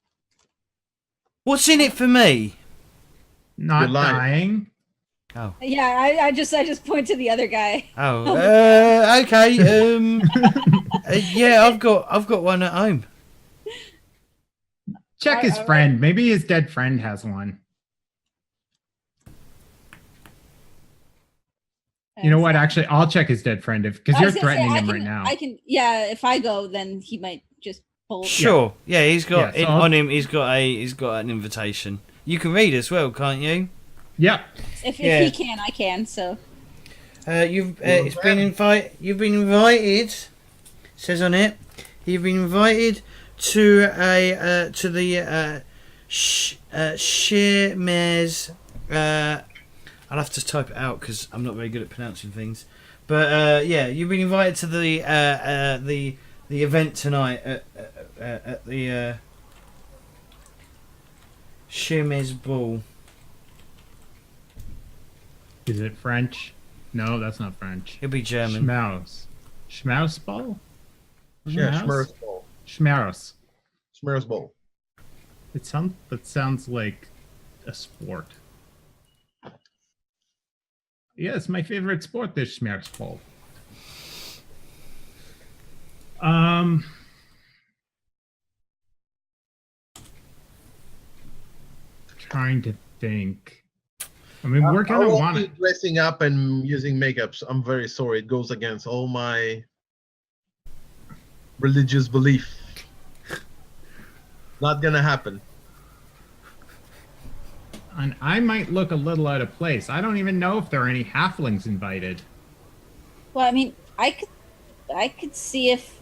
What's in it for me? Not You're lying. dying. Oh. Yeah, I just point to the other guy. Oh. Okay. Yeah, I've got one at home. Check his friend. Maybe his dead friend has one. You know what? Actually, I'll check his dead friend because you're threatening him right now. I can. Yeah, if I go, then he might just pull. Sure. Yeah, he's got Yeah, so on him. He's got an invitation. You can read as well, can't you? Yep. If he can, I can. So. You've been invited. You've been invited. Says on it. You've been invited to the Shearmez. I'll have to type it out because I'm not very good at pronouncing things. But yeah, you've been invited to the event tonight at the Shearmez Ball. Is it French? No, that's not French. It'll be German. Schmaus ball? Yeah, Schmerz Bowl. Schmaus. Schmerz Bowl. That sounds like a sport. Yeah, it's my favorite sport, this Schmerz Bowl. Trying to think. I mean, we're gonna want it. Dressing up and using makeup. So I'm very sorry. It goes against all my religious belief. Not gonna happen. And I might look a little out of place. I don't even know if there are any halflings invited. Well, I mean, I could see if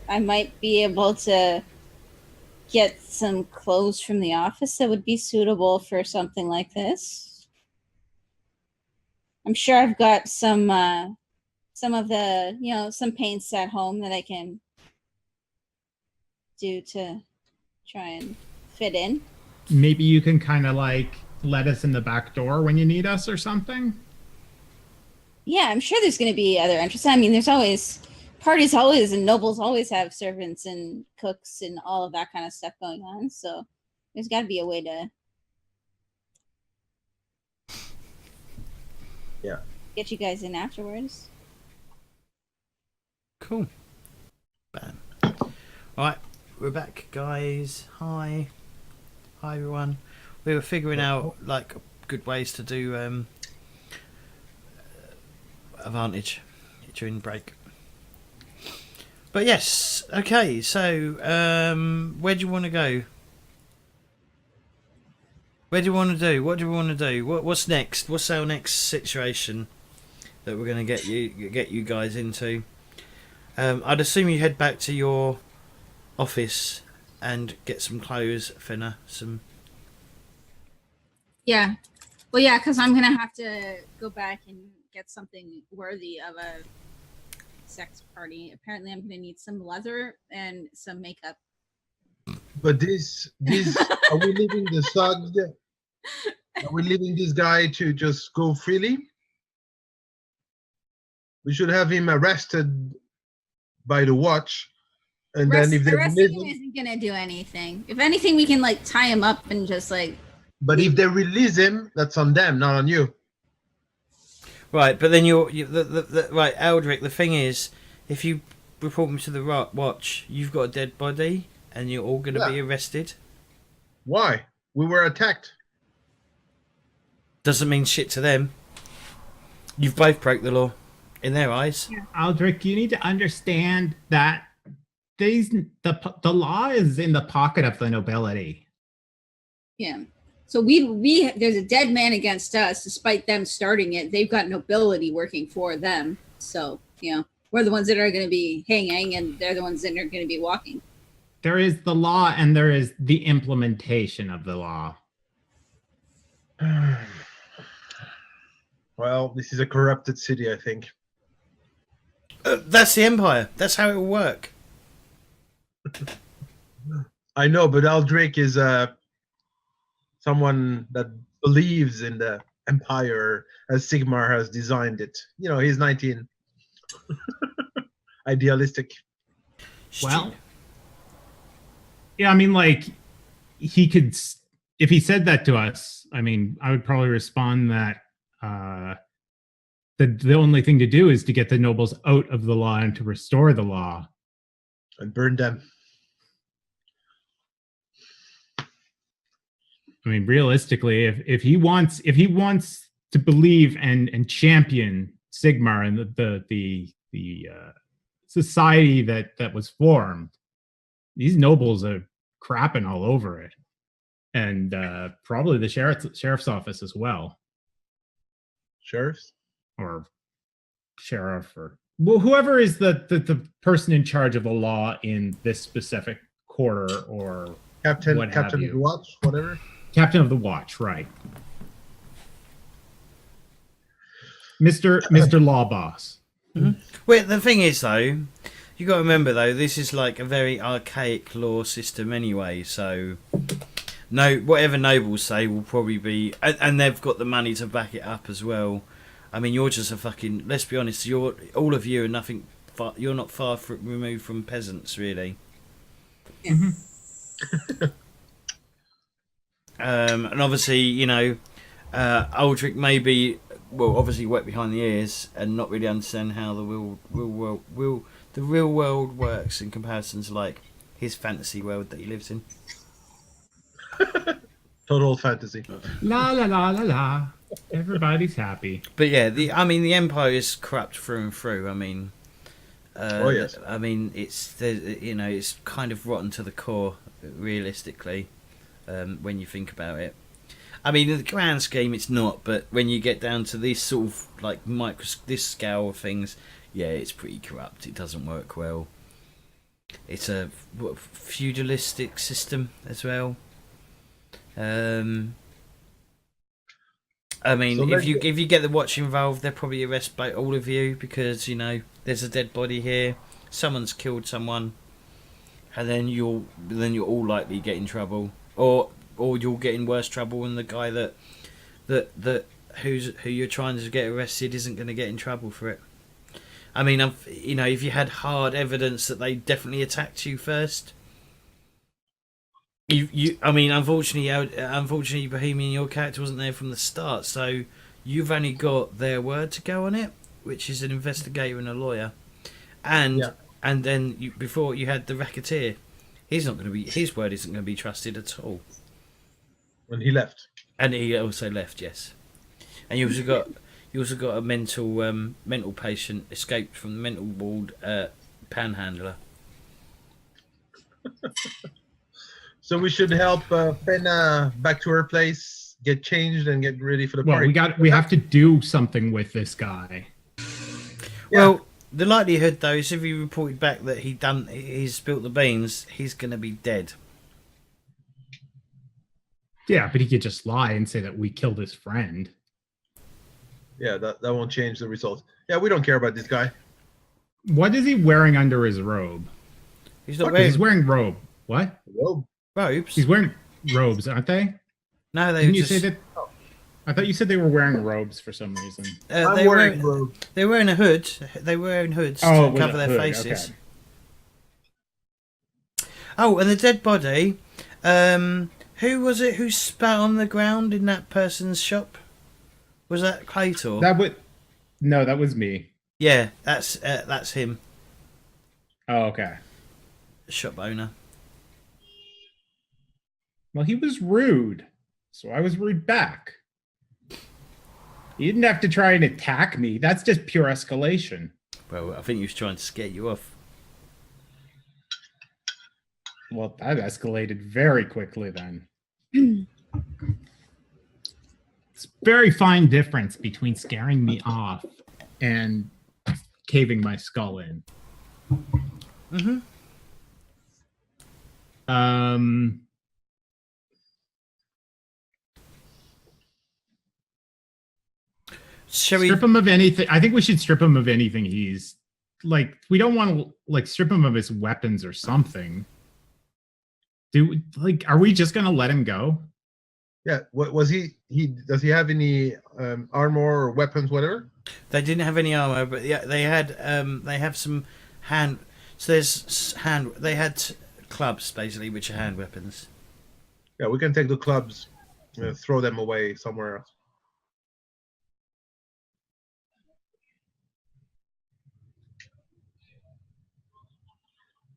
I might be able to get some clothes from the office that would be suitable for something like this. I'm sure I've got some of the, some paints at home that I can do to try and fit in. Maybe you can kind of like let us in the back door when you need us or something. Yeah, I'm sure there's going to be other interests. I mean, there's always parties, always, and nobles always have servants and cooks and all of that kind of stuff going on. So there's got to be a way to get you guys in afterwards. Cool. Bam. Alright, we're back, guys. Hi. Hi, everyone. We were figuring out, like, good ways to do advantage during break. But yes, okay, so, where do you want to go? Where do you want to do? What do we want to do? What's next? What's our next situation that we're going to get you guys into? I'd assume you head back to your office and get some clothes, Fenna. Yeah. Well, yeah, because I'm going to have to go back and get something worthy of a sex party. Apparently, I'm going to need some leather and some makeup. But this, are we leaving the thug? Are we leaving this guy to just go freely? We should have him arrested by the watch, and then if they arresting him isn't going to do anything. If anything, we can like tie him up and just like. But if they release him, that's on them, not on you. Right, but then right, Aldric. The thing is, if you report him to the watch, you've got a dead body, and you're all going to be arrested. Why? We were attacked. Doesn't mean shit to them. You've both broke the law, in their eyes. Yeah. Aldric, you need to understand that the law is in the pocket of the nobility. Yeah. So we there's a dead man against us, despite them starting it. They've got nobility working for them. So, we're the ones that are going to be hanging, and they're the ones that are going to be walking. There is the law, and there is the implementation of the law. Well, this is a corrupted city, I think. That's the Empire. That's how it will work. I know, but Aldric is someone that believes in the Empire as Sigmar has designed it. He's 19. Idealistic. Well, yeah, I mean, like, he could, if he said that to us, I mean, I would probably respond that the only thing to do is to get the nobles out of the law and to restore the law. And burn them. I mean, realistically, if he wants to believe and champion Sigmar and the society that was formed, these nobles are crapping all over it, and probably the sheriff's office as well. Sheriffs or sheriff or whoever is the person in charge of the law in this specific quarter, or captain of the watch, whatever. Captain of the watch, right? Mr. Law Boss. Mm-hmm. Well, the thing is, though, you got to remember, though, this is like a very archaic law system anyway. So, whatever nobles say will probably be, and they've got the money to back it up as well. I mean, you're just a fucking. Let's be honest. All of you are nothing. You're not far removed from peasants, really. Mm-hmm. And obviously, Aldric may be, obviously wet behind the ears and not really understand how the real world works in comparison to like his fantasy world that he lives in. Total fantasy. La la la la la. Everybody's happy. But yeah, the Empire is corrupt through and through. I mean, yes. I mean, it's kind of rotten to the core, realistically. When you think about it, I mean, in the grand scheme, it's not. But when you get down to this sort of like this scale of things, yeah, it's pretty corrupt. It doesn't work well. It's a feudalistic system as well. I mean, so if you get the watch involved, they'll probably arrest all of you because there's a dead body here. Someone's killed someone, and then you'll all likely get in trouble. Or you'll get in worse trouble than the guy that who you're trying to get arrested isn't going to get in trouble for it. I mean, if you had hard evidence that they definitely attacked you first, I mean, unfortunately, Bohemian, your character wasn't there from the start, so you've only got their word to go on it, which is an investigator and a lawyer, and then before you had the racketeer. His word isn't going to be trusted at all. When he left. And he also left, yes. And you also got a mental patient escaped from the mental ward panhandler. So we should help Fenna back to her place, get changed, and get ready for the party. We have to do something with this guy. Well, the likelihood though is if he reported back that he's spilt the beans, he's going to be dead. Yeah, but he could just lie and say that we killed his friend. Yeah, that won't change the result. Yeah, we don't care about this guy. What is he wearing under his robe? He's not wearing. He's wearing robe. What? Robe. Robes. He's wearing robes, aren't they? No, they Didn't just. you say that? I thought you said they were wearing robes for some reason. I'm wearing robe. They're wearing a hood. They're wearing hoods to cover their faces. Okay. Oh, and the dead body. Who was it who spat on the ground in that person's shop? Was that Claytor? That was me. Yeah, that's him. Oh, okay. Shop owner. Well, he was rude, so I was rude back. He didn't have to try and attack me. That's just pure escalation. Well, I think he was trying to scare you off. Well, that escalated very quickly then. It's a very fine difference between scaring me off and caving my skull in. Mm-hmm. Strip him of anything. I think we should strip him of anything he's like. We don't want to strip him of his weapons or something. Are we just gonna let him go? Yeah. What was he? Does he have any armor or weapons, whatever? They didn't have any armor, but yeah, they had. They have some hand. So there's hand. They had clubs basically, which are hand weapons. Yeah, we can take the clubs, throw them away somewhere else.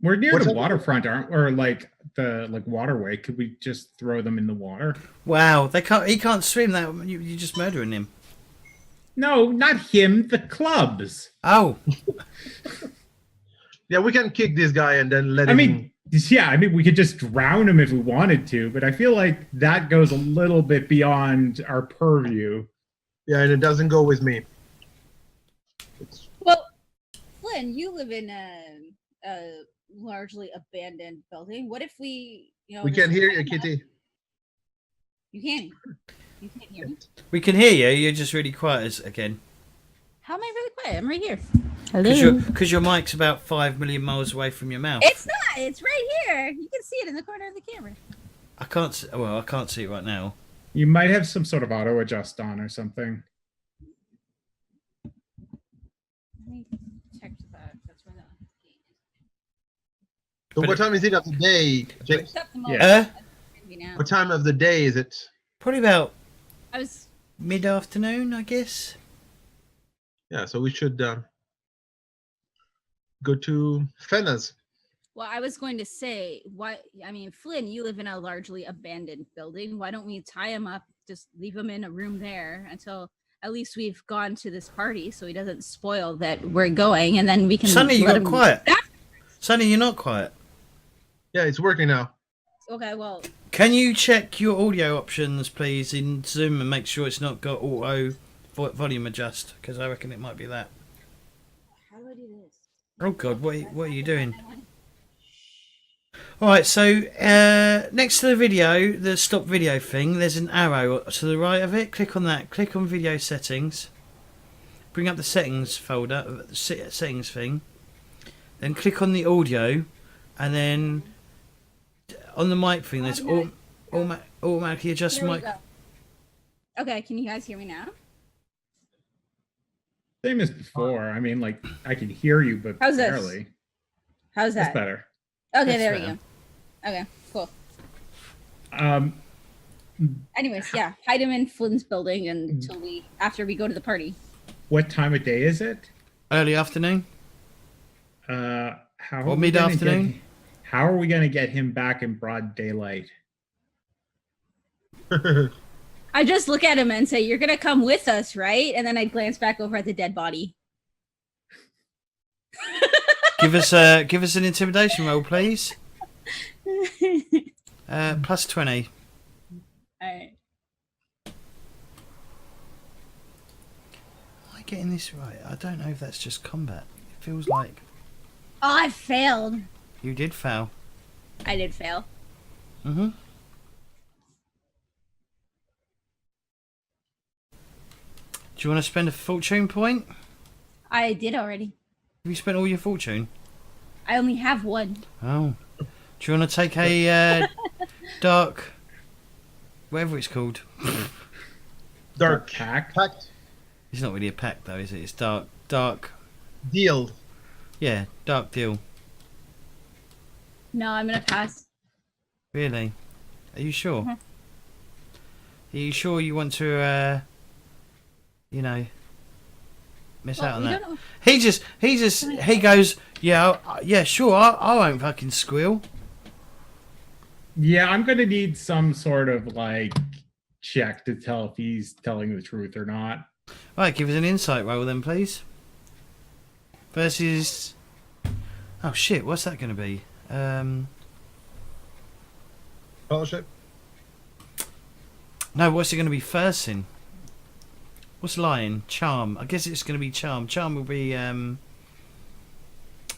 We're near the waterfront, aren't we? Or the waterway. Could we just throw them in the water? Wow, they can't. He can't swim. That you're just murdering him. No, not him. The clubs. Oh. Yeah, we can kick this guy and then let him. I mean, we could just drown him if we wanted to, but I feel like that goes a little bit beyond our purview. Yeah, and it doesn't go with me. Well, Flynn, you live in a largely abandoned building. What if we, we can't hear you, Kitty. You can't hear me. We can hear you. You're just really quiet again. How am I really quiet? I'm right here. Hello. Because your mic's about 5 million miles away from your mouth. It's not. It's right here. You can see it in the corner of the camera. I can't see it right now. You might have some sort of auto adjust on or something. Let me check that. That's where the gate is. So what time is it of the day, James? Yeah. What time of the day is it? Probably about was mid-afternoon, I guess. Yeah, so we should go to Fenna's. Well, I was going to say, Flynn, you live in a largely abandoned building. Why don't we tie him up, just leave him in a room there until at least we've gone to this party so he doesn't spoil that we're going, and then we can Sonny, you got quiet. Sonny, you're not quiet. Yeah, it's working now. Okay, well. Can you check your audio options, please, in Zoom and make sure it's not got auto volume adjust? Because I reckon it might be that. How do I do this? Oh, God, what are you doing? All right, so next to the video, the stop video thing, there's an arrow to the right of it. Click on that. Click on video settings. Bring up the settings folder, settings thing. Then click on the audio, and then on the mic thing, there's automatically adjust mic. Okay, can you guys hear me now? Same as before. I mean, like, I can hear you, but How's this? barely. How's That's that? better. Okay, That's there we better. go. Okay, cool. Anyways, yeah, hide him in Flyn's building until after we go to the party. What time of day is it? Early afternoon. How Or are we gonna mid-afternoon? get- How are we going to get him back in broad daylight? I just look at him and say, "You're gonna come with us, right?" And then I glance back over at the dead body. Give us an intimidation roll, please. Plus 20. Alright. Am I getting this right? I don't know if that's just combat. It feels like Oh, I failed. you did fail. I did fail. Mm-hmm. Do you want to spend a fortune point? I did already. Have you spent all your fortune? I only have one. Oh. Do you want to take a dark... whatever it's called. Dark Pack? pact It's not really a pack though, is it? It's dark... deal. Yeah, dark deal. No, I'm gonna pass. Really? Are you sure? Mhm. Are you sure you want to, miss out on we that? don't know. He goes, yeah, sure, I won't fucking squeal. Yeah, I'm going to need some sort of like check to tell if he's telling the truth or not. Right, give us an insight roll then, please. Versus... oh shit, what's that going to be? Fellowship. No, what's it going to be first in? What's lying? Charm. I guess it's going to be charm. Charm will be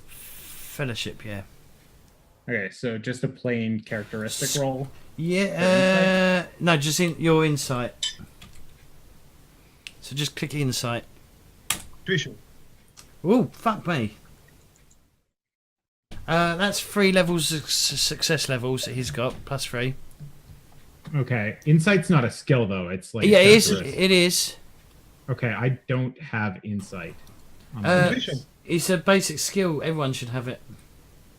fellowship, yeah. Okay, so just a plain characteristic roll. Yeah, no, just in your insight. So just click insight. Tuition. Ooh, fuck me. That's 3 levels of success levels that he's got, plus 3. Okay, insight's not a skill though. It's like Yeah, a it is. characteristic. It is. Okay, I don't have insight. Intuition. It's a basic skill. Everyone should have it.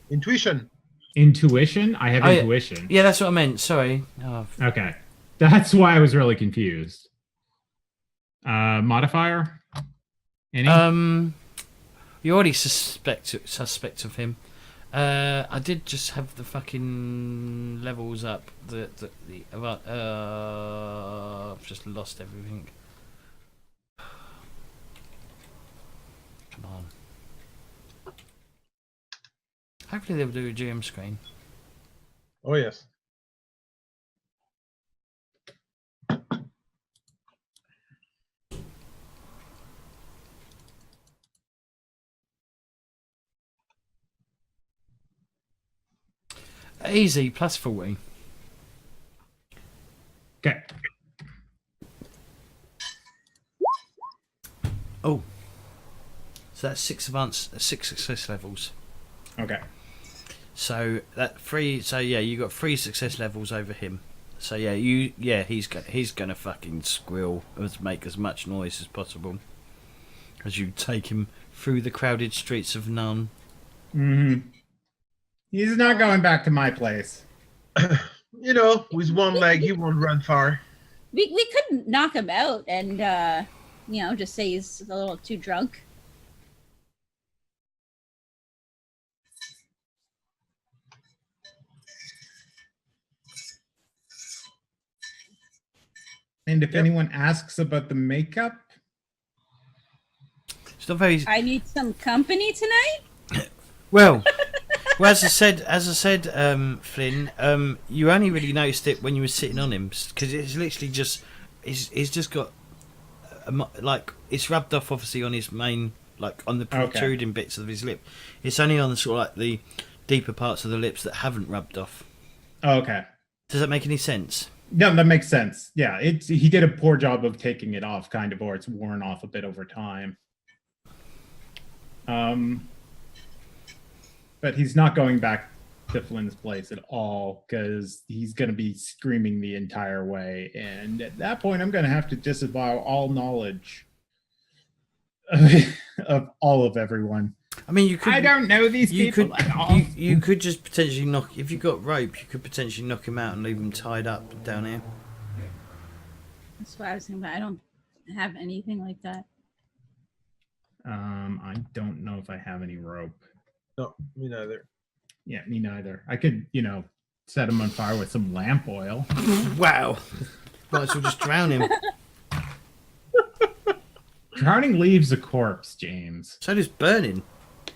Intuition. Intuition? I have Oh, yeah. intuition. Yeah, that's what I meant. Sorry. Oh, Okay, that's why I was really confused. Modifier? Any? you already suspect of him. I did just have the fucking levels up. I've just lost everything. Come on. Hopefully they'll do a GM screen. Oh yes. Easy, plus 40. Okay. Oh. So that's 6 success levels. Okay. So that 3. So yeah, you got 3 success levels over him. So yeah, he's gonna fucking squeal and make as much noise as possible as you take him through the crowded streets of Nunn. Mm-hmm. He's not going back to my place. You know, with one leg, he won't run far. We could knock him out and just say he's a little too drunk. And if Yep. anyone asks about the makeup, It's not very I need some company tonight. well. Well, as I said, Flynn, you only really noticed it when you were sitting on him because it's literally just, he's just got, like, it's rubbed off obviously on his main, like on the protruding bits of his lip. It's only on the sort of like the deeper parts of the lips that haven't rubbed off. oh, okay. Does that make any sense? No, that makes sense. Yeah, he did a poor job of taking it off, kind of, or it's worn off a bit over time. But he's not going back to Flynn's place at all because he's going to be screaming the entire way, and at that point, I'm going to have to disavow all knowledge of all of everyone. I mean, you could. I don't know these You people could. at all. You could just potentially knock. If you got rope, you could potentially knock him out and leave him tied up down here. That's what I was thinking about. I don't have anything like that. I don't know if I have any rope. No, me neither. Yeah, me neither. I could, set him on fire with some lamp oil. Wow. Might as well just drown him. Drowning leaves a corpse, James. So does burning.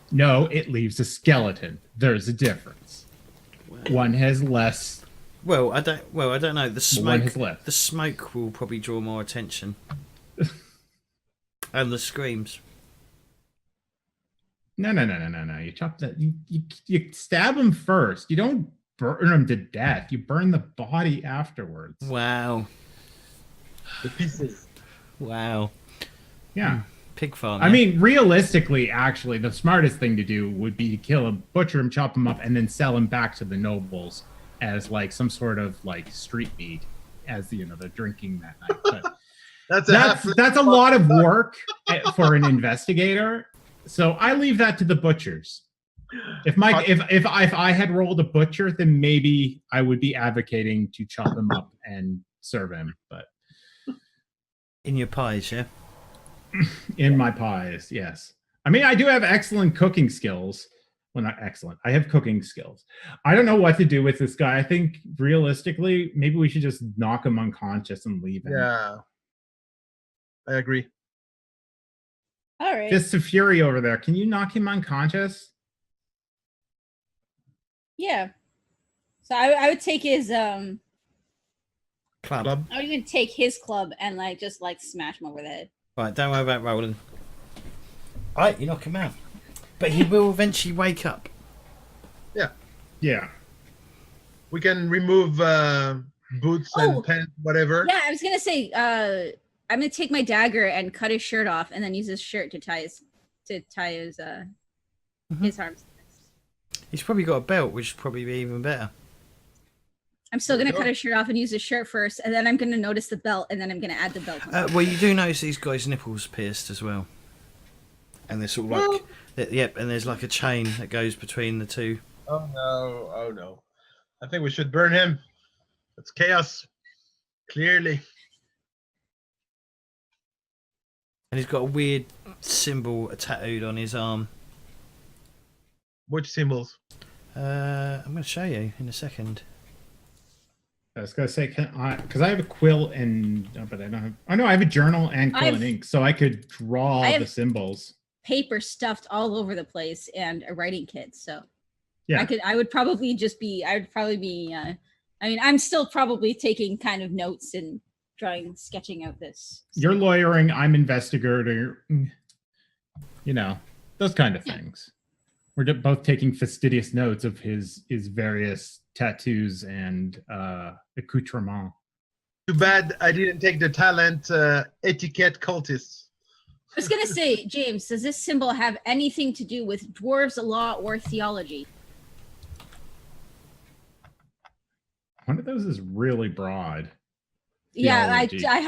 No, it leaves a skeleton. There's a difference. One has less. Well, I don't know. The One smoke. has left. The smoke will probably draw more attention. And the screams. No. You chop that. You stab him first. You don't burn him to death. You burn the body afterwards. Wow. The pieces. Wow. Yeah. Pig farm. I yeah? mean, realistically, actually, the smartest thing to do would be to kill him, butcher him, chop him up, and then sell him back to the nobles as like some sort of like street meat, as they're drinking that night. But that's a lot of work for an investigator. So I leave that to the butchers. If I had rolled a butcher, then maybe I would be advocating to chop him up and serve him. But in your pies, yeah. in my pies, yes. I mean, I do have excellent cooking skills. Well, not excellent. I have cooking skills. I don't know what to do with this guy. I think realistically, maybe we should just knock him unconscious and leave him. Yeah, I agree. All right. Fists of Fury over there. Can you knock him unconscious? Yeah. So I would take his Club. I would even take his club and just smash him over the head. Right, don't worry about rolling. Alright, you knock him out. But he will eventually wake up. Yeah. We can remove boots and pants, whatever. Yeah, I was gonna say I'm gonna take my dagger and cut his shirt off and then use his shirt to tie his his arms. He's probably got a belt, which would probably be even better. I'm still gonna cut his shirt off and use his shirt first, and then I'm gonna notice the belt, and then I'm gonna add the belt. Well, you do notice these guys' nipples pierced as well. And they're sort of like, yep, and there's like a chain that goes between the two. Oh no. I think we should burn him. It's chaos. Clearly. And he's got a weird symbol tattooed on his arm. Which symbols? I'm going to show you in a second. I was gonna say, because I have a quill and, but I don't have. Oh no, I have a journal and quill and ink, so I could draw the symbols. Paper stuffed all over the place and a writing kit. So yeah, I would probably be. I mean, I'm still probably taking kind of notes and sketching out this. You're lawyering. I'm investigator. Those kind of things. We're both taking fastidious notes of his various tattoos and accoutrements. Too bad I didn't take the talent etiquette cultists. I was gonna say, James, does this symbol have anything to do with dwarves, law, or theology? One of those is really broad. Yeah, Theology. I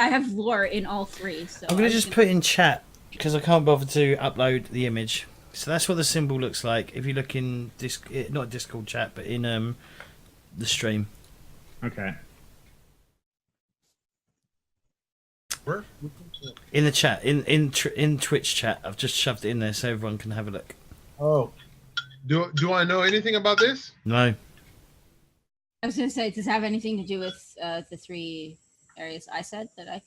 have lore in all three. So I'm going to just put in chat because I can't bother to upload the image. So that's what the symbol looks like if you look in not Discord chat, but in the stream. Okay. Where? In the chat, in Twitch chat, I've just shoved it in there so everyone can have a look. Oh, do I know anything about this? No. I was gonna say, does it have anything to do with the three areas I said that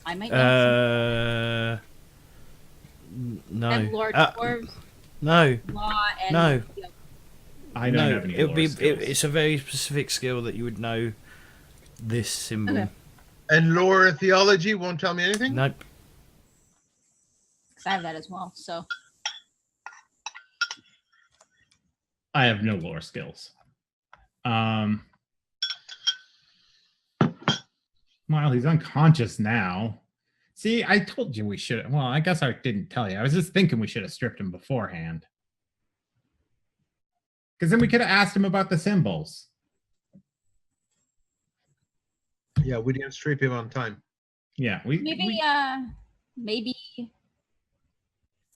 I might know? No. And Lord Dwarves, no. law, and No. I don't have any. It's a very specific skill that you would know this symbol. Okay. And lore theology won't tell me anything? Nope. Because I have that as well. So I have no lore skills. Well, he's unconscious now. See, I told you we should. Well, I guess I didn't tell you. I was just thinking we should have stripped him beforehand. Because then we could have asked him about the symbols. Yeah, we didn't strip him on time. Yeah, maybe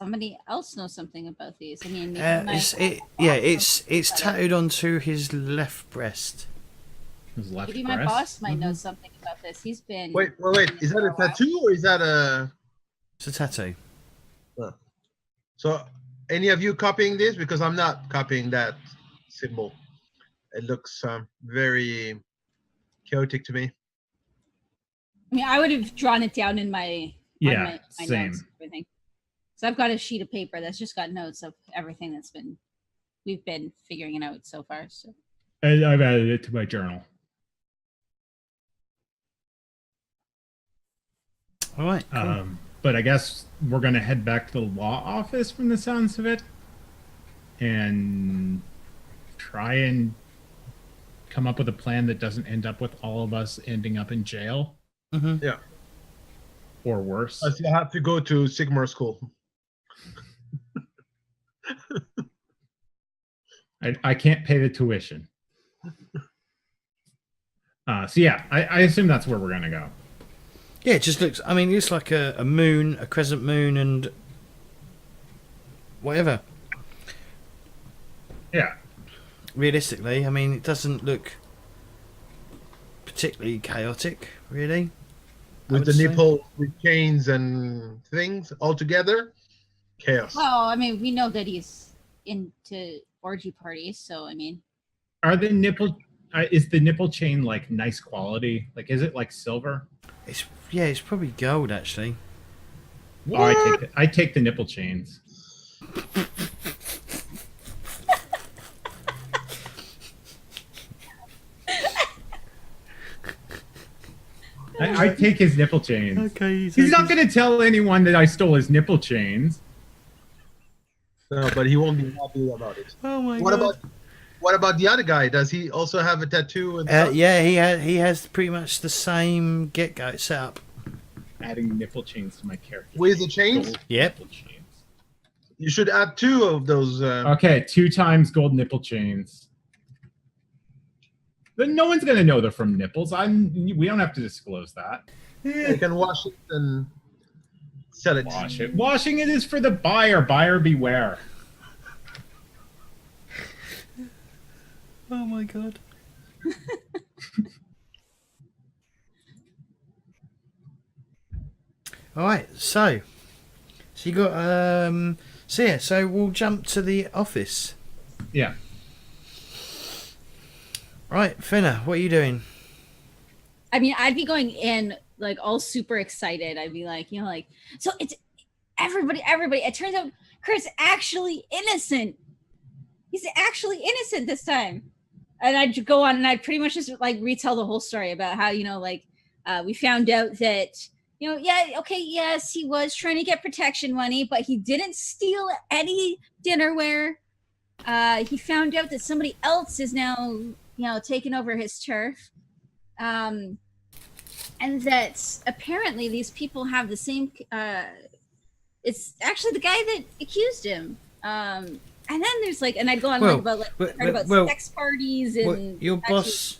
somebody else knows something about these. I mean, maybe it's tattooed onto his left breast. His left maybe my breast? boss might know something about this. He's been Wait. Is that a tattoo or is that a? It's a tattoo. So, any of you copying this? Because I'm not copying that symbol. It looks very chaotic to me. I mean, I would have drawn it down in my my same. notes and everything. So I've got a sheet of paper that's just got notes of everything we've been figuring it out so far. So I've added it to my journal. All right. Cool. But I guess we're going to head back to the law office from the sounds of it and try and come up with a plan that doesn't end up with all of us ending up in jail. Mm-hmm. Yeah. Or worse. As you have to go to Sigmar school. I can't pay the tuition. So yeah, I assume that's where we're going to go. Yeah, it just looks. I mean, it's like a moon, a crescent moon, and whatever. Yeah. Realistically, I mean, it doesn't look particularly chaotic, really. With the nipple, with chains and things all together, chaos. well, I mean, we know that he's into orgy parties, so I mean, Are the nipple is the nipple chain like nice quality? Like, is it like silver? It's probably gold actually. Oh, I take the nipple chains. I take his nipple chains. Okay, He's not going to tell anyone that I stole his nipple chains. No, but he won't be happy about it. Oh my god. What about the other guy? Does he also have a tattoo? And Yeah, he has pretty much the same get-go setup. Adding nipple chains to my character. With the chains? Gold Yep. nipple chains. You should add 2 of those. Okay, 2 times gold nipple chains. But no one's gonna know they're from nipples. We don't have to disclose that. You can wash it and sell it. Wash it. Washing it is for the buyer. Buyer beware. Oh my god. All right, so you got so we'll jump to the office. Yeah. Right, Fenna, what are you doing? I mean, I'd be going in like all super excited. I'd be like, so it's everybody. It turns out Kurt's actually innocent. He's actually innocent this time. And I'd go on and I'd pretty much just like retell the whole story about how, we found out that, yes, he was trying to get protection money, but he didn't steal any dinnerware. He found out that somebody else is now, taking over his turf. And that apparently these people have the same, it's actually the guy that accused him. And then there's and I'd go on about sex parties and your boss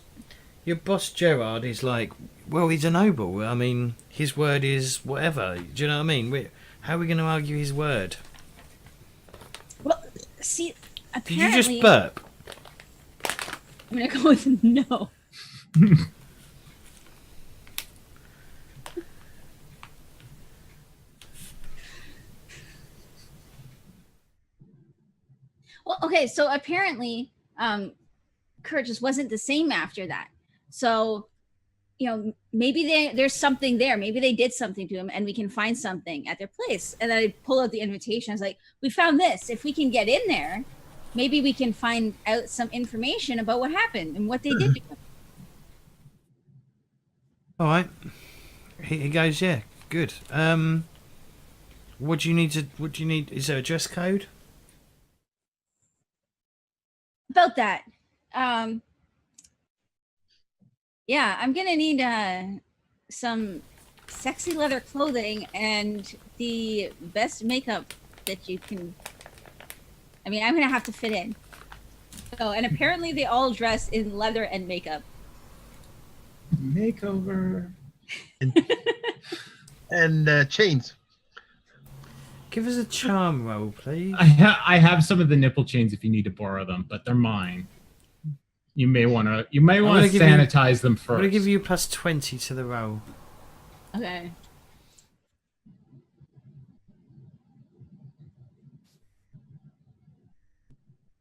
Gerard is like, well, he's a noble. I mean, his word is whatever. Do you know what I mean? How are we going to argue his word? Well, see, apparently, did you just burp? I'm gonna go with no. Well, okay, so apparently Kurt just wasn't the same after that. So, maybe there's something there. Maybe they did something to him and we can find something at their place. And then I pull out the invitation. I was like, we found this. If we can get in there, maybe we can find out some information about what happened and what they did to him. All right. He goes, yeah, good. What do you need? Is there a dress code? About that. Yeah, I'm gonna need some sexy leather clothing and the best makeup that you can. I mean, I'm gonna have to fit in. So, and apparently they all dress in leather and makeup. Makeover. And chains. Give us a charm roll, please. I have some of the nipple chains if you need to borrow them, but they're mine. You may want to sanitize them first. I'm gonna give you plus 20 to the roll. Okay.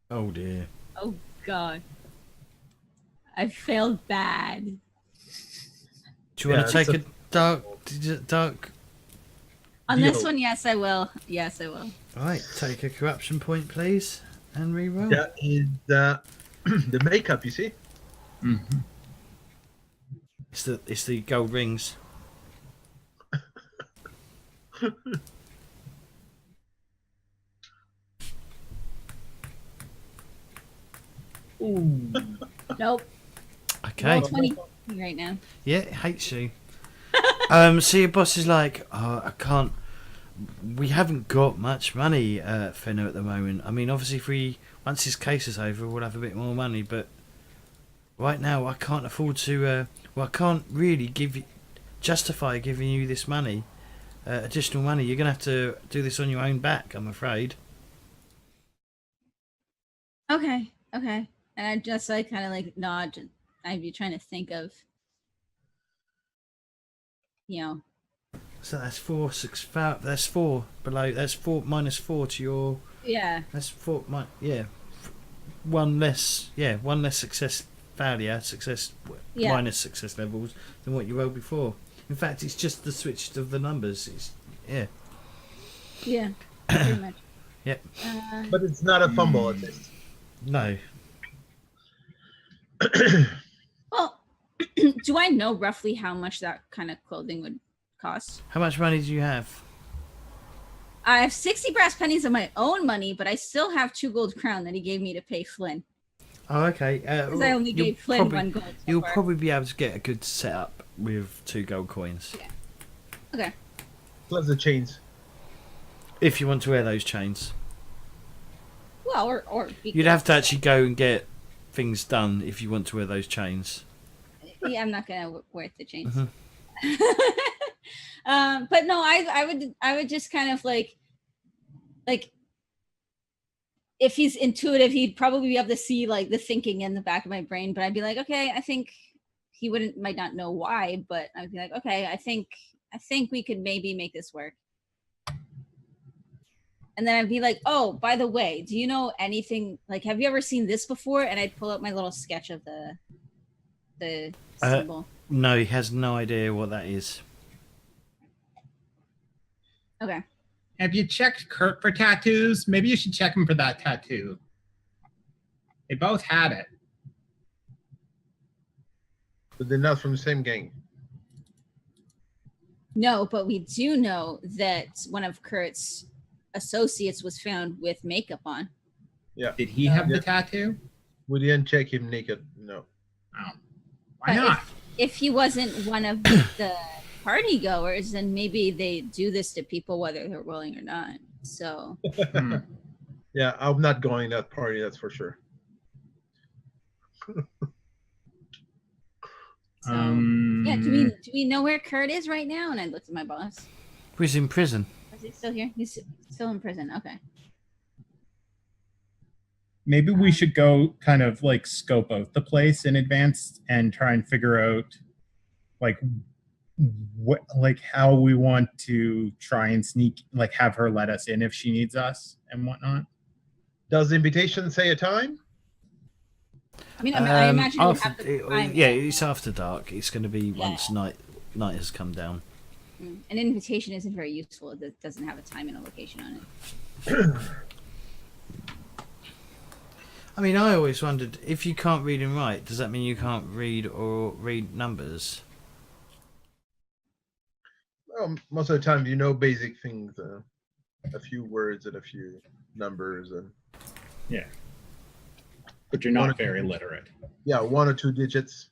Oh dear. Oh god. I failed bad. Do you want to take a dark? On this Deal. one, yes, I will. Yes, I will. Right, take a corruption point, please, and re-roll. That is the makeup, you see? Mm-hmm. It's the gold rings. Ooh. Nope. Okay. Roll 20 right now. Yeah, it hates you. So your boss is like, oh, I can't. We haven't got much money, Fenna, at the moment. I mean, obviously, once this case is over, we'll have a bit more money. But right now, I can't afford to. I can't really justify giving you this money, additional money. You're gonna have to do this on your own back, I'm afraid. Okay. And I just like kind of like nod. I'd be trying to think of, So that's 4, 6, 5. That's 4 below. That's 4 minus 4 to your. Yeah. That's 4. One less. Yeah, one less success minus success levels than what you rolled before. In fact, it's just the switch of the numbers. Yeah, pretty much. Yep. But it's not a fumble at least. No. Well, do I know roughly how much that kind of clothing would cost? How much money do you have? I have 60 brass pennies of my own money, but I still have 2 gold crown that he gave me to pay Flynn. Oh, okay. Because I only gave Flynn 1 gold. So You'll far. probably be able to get a good setup with 2 gold coins. Yeah. Okay. Plus the chains. If you want to wear those chains. Well, or You'd have to actually go and get things done if you want to wear those chains. Yeah, I'm not gonna wear the chains. Mm-hmm. But no, I would just kind of like if he's intuitive, he'd probably be able to see like the thinking in the back of my brain. But I'd be like, okay, I think he might not know why, but I'd be like, okay, I think we could maybe make this work. And then I'd be like, oh, by the way, do you know anything? Like, have you ever seen this before? And I'd pull up my little sketch of the symbol. No, he has no idea what that is. Okay. Have you checked Kurt for tattoos? Maybe you should check him for that tattoo. They both had it. But they're not from the same gang. No, but we do know that one of Kurt's associates was found with makeup on. Yeah. Did he have the tattoo? We didn't check him naked. No. Oh. Why But not? If he wasn't one of the party goers, then maybe they do this to people whether they're willing or not. So Hmm. Yeah, I'm not going to that party, that's for sure. yeah, do we know where Kurt is right now? And I looked at my boss. He's in prison. Is he still here? He's still in prison. Okay. Maybe we should go kind of like scope out the place in advance and try and figure out like what, like how we want to try and sneak, like have her let us in if she needs us and whatnot. Does the invitation say a time? I mean, I imagine we'll have the time. Yeah, it's after dark. It's going to be once night has come down. An invitation isn't very useful. It doesn't have a time and a location on it. I mean, I always wondered, if you can't read and write, does that mean you can't read numbers? Well, most of the time, you know basic things, a few words and a few numbers, and Yeah. But you're not very literate. yeah, 1 or 2 digits.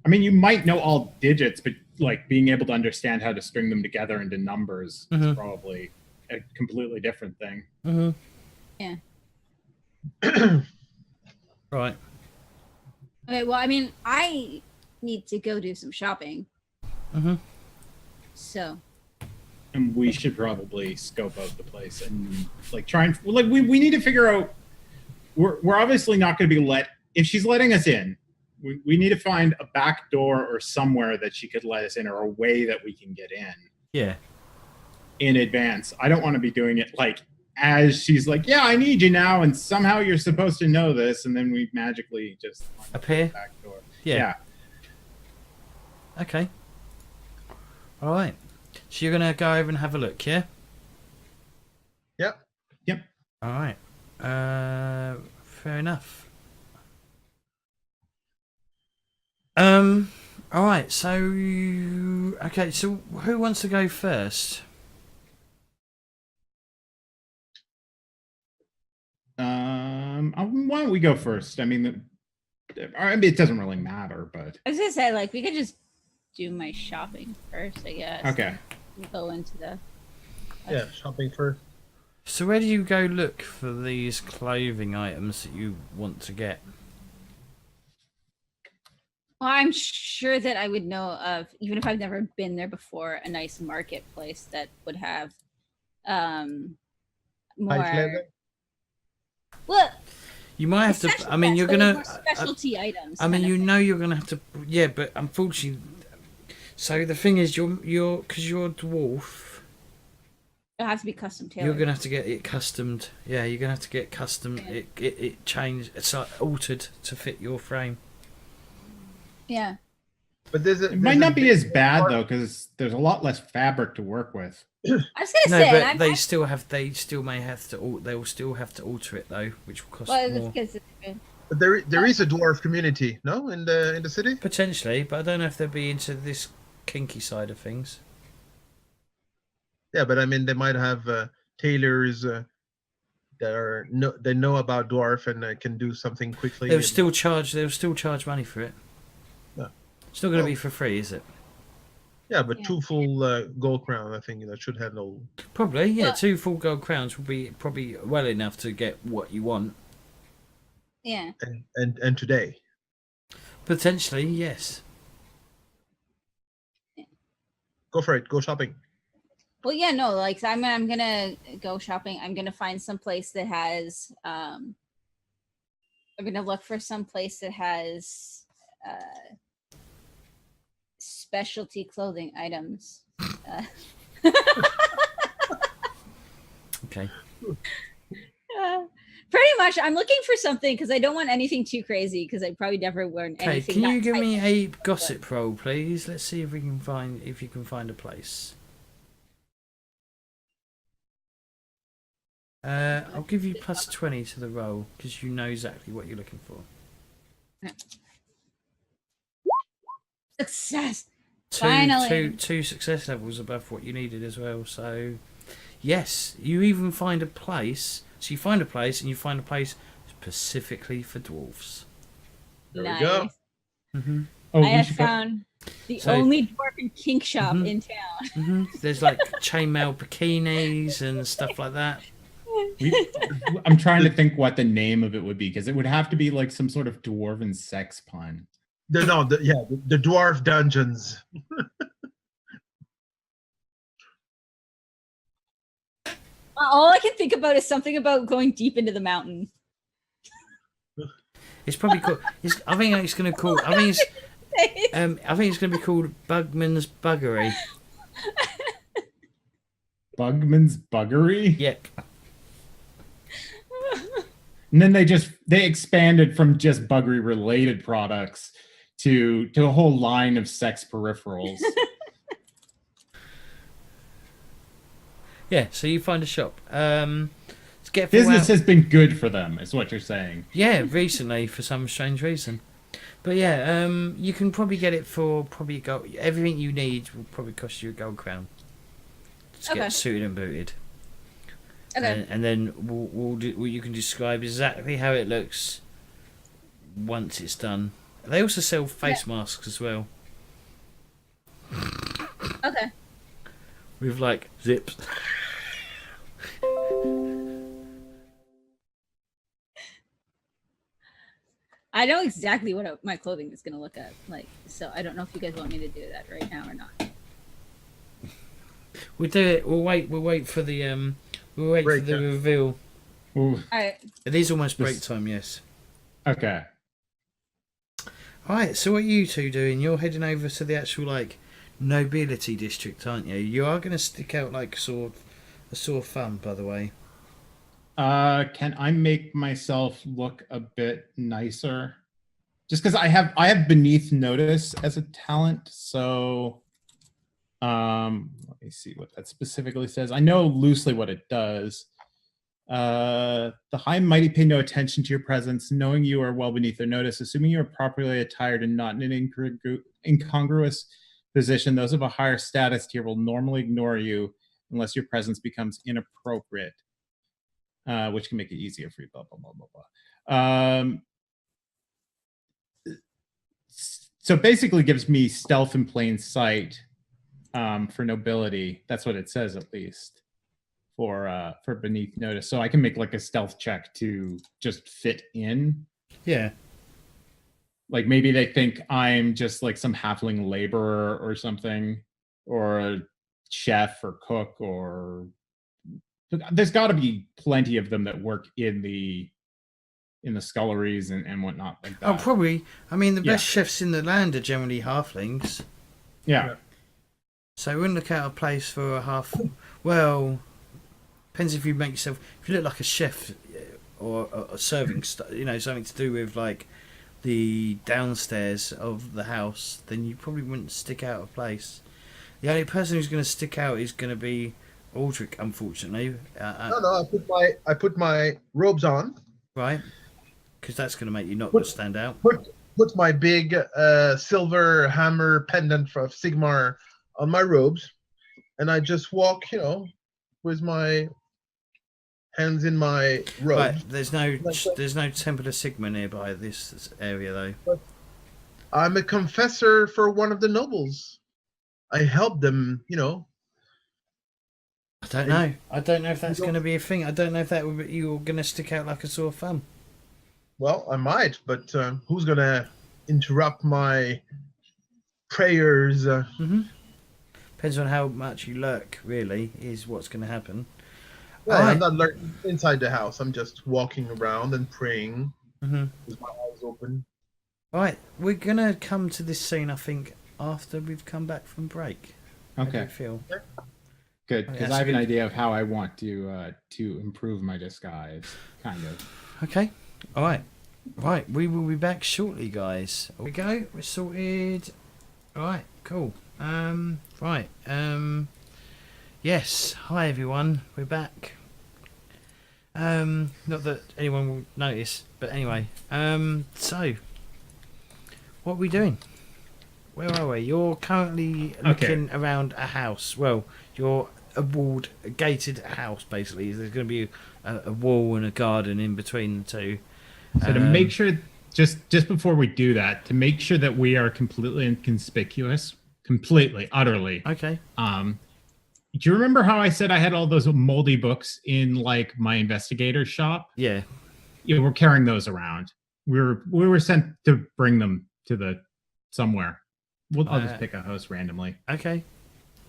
I mean, you might know all digits, but like being able to understand how to string them together into numbers is probably a completely different thing. Mm-hmm. Yeah. Right. Okay. Well, I mean, I need to go do some shopping. Mm-hmm. So And we should probably scope out the place and like try and like we need to figure out. We're obviously not going to be if she's letting us in. We need to find a back door or somewhere that she could let us in, or a way that we can get in. Yeah. In advance. I don't want to be doing it like as she's like, yeah, I need you now, and somehow you're supposed to know this, and then we magically just appear. Back door. Yeah. Okay. All right. So you're gonna go over and have a look, yeah? Yep. Yep. All right. Fair enough. All right. So okay. So who wants to go first? Why don't we go first? I mean, it doesn't really matter, but I was gonna say, like, we could just do my shopping first, I guess. okay. We go into the. Yeah, shopping first. So where do you go look for these clothing items that you want to get? Well, I'm sure that I would know of, even if I've never been there before, a nice marketplace that would have more. leather? Well, You might have to. essentially, I mean, yes, you're but gonna. more specialty items. I mean, kind of you thing. know, you're gonna have to. Yeah, but unfortunately, so the thing is, because you're a dwarf. It'll have to be custom tailored. You're gonna have to get it customed. Yeah, you're gonna have to get custom. Yeah. It changed. It's like altered to fit your frame. Yeah. But It might not be as bad though, because there's a lot less fabric to work with. I was No, gonna say, but I'm, they still have. They still may have to. They will still have to alter it though, which will cost well, more. because But there is a dwarf community, no, in the city. Potentially, but I don't know if they'll be into this kinky side of things. Yeah, but I mean, they might have tailors that they know about dwarf and can do something quickly. They'll and- still charge. They'll still charge money for it. Yeah. It's not going to Oh. be for free, is it? Yeah, but Yeah. 2 full gold crown, I think that should handle. Probably, yeah. Well- 2 full gold crowns will be probably well enough to get what you want. yeah. And today. Potentially, yes. Go for it. Go shopping. Well, yeah, no, like so I'm gonna go shopping. I'm gonna find some place that has I'm gonna look for some place that has specialty clothing items. Okay. Pretty much, I'm looking for something because I don't want anything too crazy because I probably never learn Okay, anything. can you that give me type a of- gossip roll, please? Let's see if you can find a place. I'll give you plus 20 to the roll because you know exactly what you're looking for. Success. Two, Finally. two success levels above what you needed as well. So, yes, you even find a place. So you find a place, and you find a place specifically for dwarves. There Nice. we go. Mm-hmm. Oh, I we have should go- found the So- only dwarven kink shop Mhm. in town. Mm-hmm. There's like chainmail bikinis and stuff like that. I'm trying to think what the name of it would be, because it would have to be like some sort of dwarven sex pun. The dwarf dungeons. All I can think about is something about going deep into the mountain. It's probably called. I think it's going to call. I think it's going to be called Bugman's Buggery. Bugman's Buggery? Yep. And then they expanded from just buggery related products to a whole line of sex peripherals. Yeah. So you find a shop. Let's get Business has been good for them, is what you're saying. Yeah, recently for some strange reason. But yeah, you can probably get it for probably gold. Everything you need will probably cost you a gold crown. To Okay. get suited and booted. Okay. And then you can describe exactly how it looks once it's done. They also sell face masks as well Okay. with like zips. I know exactly what my clothing is going to look like. So I don't know if you guys want me to do that right now or not. We'll do it. We'll wait. We'll wait for the Break, yeah. reveal. Ooh, I It is almost break This- time. Yes. okay. All right. So what are you two doing? You're heading over to the actual like nobility district, aren't you? You are going to stick out like a sore thumb, by the way. Can I make myself look a bit nicer? Just because I have beneath notice as a talent, so let me see what that specifically says. I know loosely what it does. The high and mighty pay no attention to your presence, knowing you are well beneath their notice, assuming you are properly attired and not in an incongruous position. Those of a higher status tier will normally ignore you unless your presence becomes inappropriate. Which can make it easier for you, blah, blah, blah, blah, blah. So basically gives me stealth in plain sight for nobility. That's what it says, at least, for beneath notice. So I can make like a stealth check to just fit in. Yeah. Like maybe they think I'm just like some halfling laborer or something, or a chef or cook, or... There's got to be plenty of them that work in the sculleries and whatnot like that. Oh, probably. I mean, the Yeah. best chefs in the land are generally halflings. Yeah. So we wouldn't look out of place for a half. Well, depends if you make yourself. If you look like a chef or a serving, something to do with like the downstairs of the house, then you probably wouldn't stick out of place. The only person who's going to stick out is going to be Aldric, unfortunately. No. I put my robes on. Right? Because that's going to make you not Put- stand out. Put my big silver hammer pendant from Sigmar on my robes, and I just walk, with my hands in my robes. Right, there's no Temple of Sigma nearby this area though. I'm a confessor for one of the nobles. I help them, I don't know. I don't know if that's going to be a thing. I don't know if you're going to stick out like a sore thumb. Well, I might, but who's gonna interrupt my prayers? Depends on how much you lurk. Really, is what's going to happen. Well, Alright. I'm not lurking inside the house. I'm just walking around and praying Mm-hmm. with my eyes open. Right, we're going to come to this scene. I think after we've come back from break. How do you Okay. feel? Good, Oh, because that's I have an good. idea of how I want to improve my disguise, kind of. Okay. All right. Right, we will be back shortly, guys. Here we go. We're sorted. All right. Cool. Right. Yes. Hi, everyone. We're back. Not that anyone will notice, but anyway. So, what are we doing? Where are we? You're currently looking around a house. Well, you're a gated house, basically. There's going to be a wall and a garden in between the two. So to make sure, just before we do that, to make sure that we are completely inconspicuous, completely, utterly. Okay. Do you remember how I said I had all those moldy books in like my investigator shop? Yeah. Yeah, we're carrying those around. We were sent to bring them to somewhere. I'll just pick a house randomly. Okay.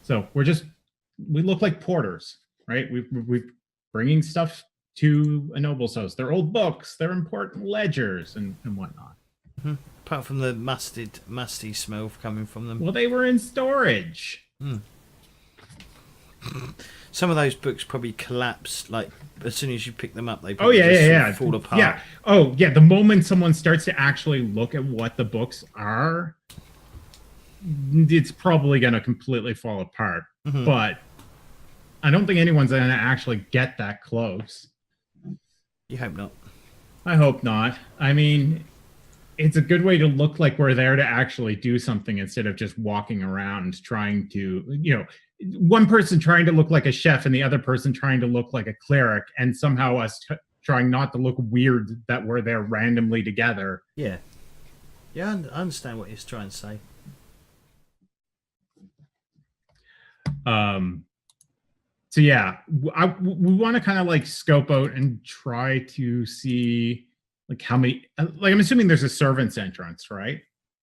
So we look like porters, right? We're bringing stuff to a noble's house. They're old books, they're important ledgers and whatnot. Mm-hmm. Apart from the musty smell coming from them. Well, they were in storage. Some of those books probably collapse, like as soon as you pick them up, they Oh probably yeah, just yeah, sort yeah. of fall apart. Yeah. Oh yeah. The moment someone starts to actually look at what the books are, it's probably going to completely fall apart. Mhm. But I don't think anyone's going to actually get that close. You hope not. I hope not. I mean, it's a good way to look like we're there to actually do something instead of just walking around trying to, one person trying to look like a chef and the other person trying to look like a cleric, and somehow us trying not to look weird that we're there randomly together. Yeah. Yeah, I understand what you're trying to say. So yeah, we want to kind of like scope out and try to see like how many, like I'm assuming there's a servant's entrance, right?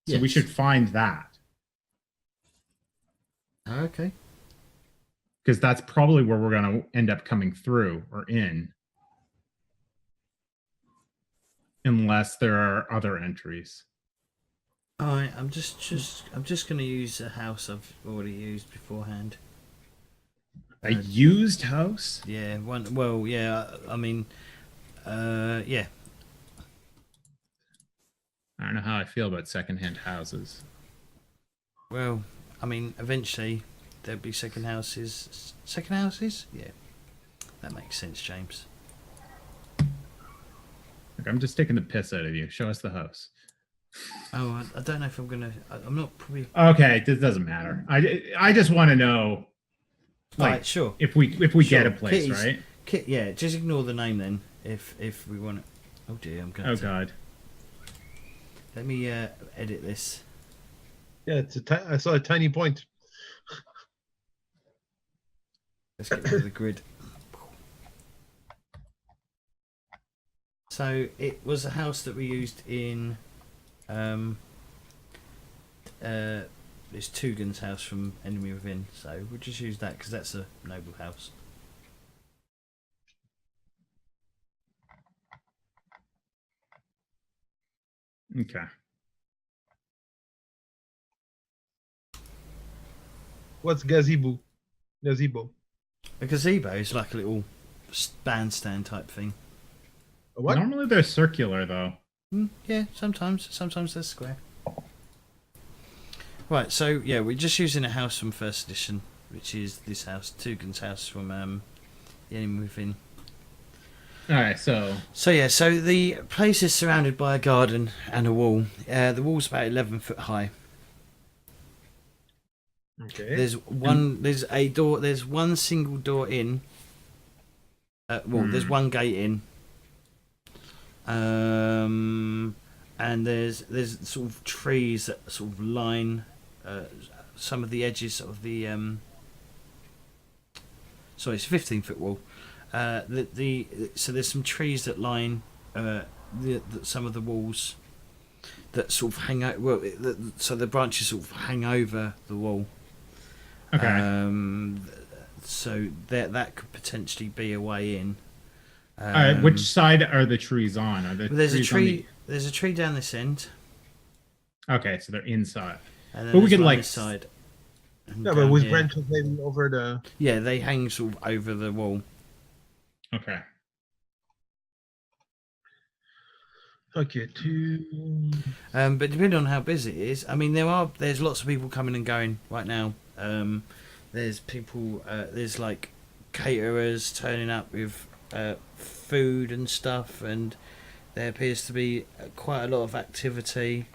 So we Yes. should find that. Okay. because that's probably where we're going to end up coming through or in, unless there are other entries. All right, I'm just gonna use a house I've already used beforehand. A used house? Yeah, one. Well, yeah. I mean, yeah. I don't know how I feel about secondhand houses. Well, I mean, eventually there'll be second houses. Second houses? Yeah, that makes sense, James. Look, I'm just taking the piss out of you. Show us the house. Oh, I don't know if I'm gonna. I'm not probably. Okay, this doesn't matter. I just want to know, like, Right, sure. if we Sure. get a place, Kitty's- right? Yeah, just ignore the name then. If we want to. Oh dear, I'm going. Oh God. Let me edit this. Yeah, I saw a tiny point. Let's get rid of the grid. So it was a house that we used in it's Tugan's house from Enemy Within, so we'll just use that because that's a noble house. Okay. What's gazebo? Gazebo. A gazebo is like a little bandstand type thing. A what? Normally they're circular though. Yeah, sometimes they're square. Right, so yeah, we're just using a house from first edition, which is this house, Tugan's house from the Enemy Within. All right, so So the place is surrounded by a garden and a wall. The wall's about 11 foot high. Okay. There's a door. There's one single door in. There's one gate in. And there's sort of trees that sort of line some of the edges of the. Sorry, it's a 15-foot wall. So there's some trees that line some of the walls that sort of hang out. Well, so the branches sort of hang over the wall. okay. So that could potentially be a way in. All right, which side are the trees on? Are the There's a trees tree. There's a tree down this end. Okay, so they're inside. And then But we there's could, one like, this side. And Yeah, but down with here. branches maybe over the. Yeah, they hang sort of over the wall. Okay. Okay, two. But depending on how busy it is, I mean, there's lots of people coming and going right now. There's people. There's like caterers turning up with food and stuff, and there appears to be quite a lot of activity.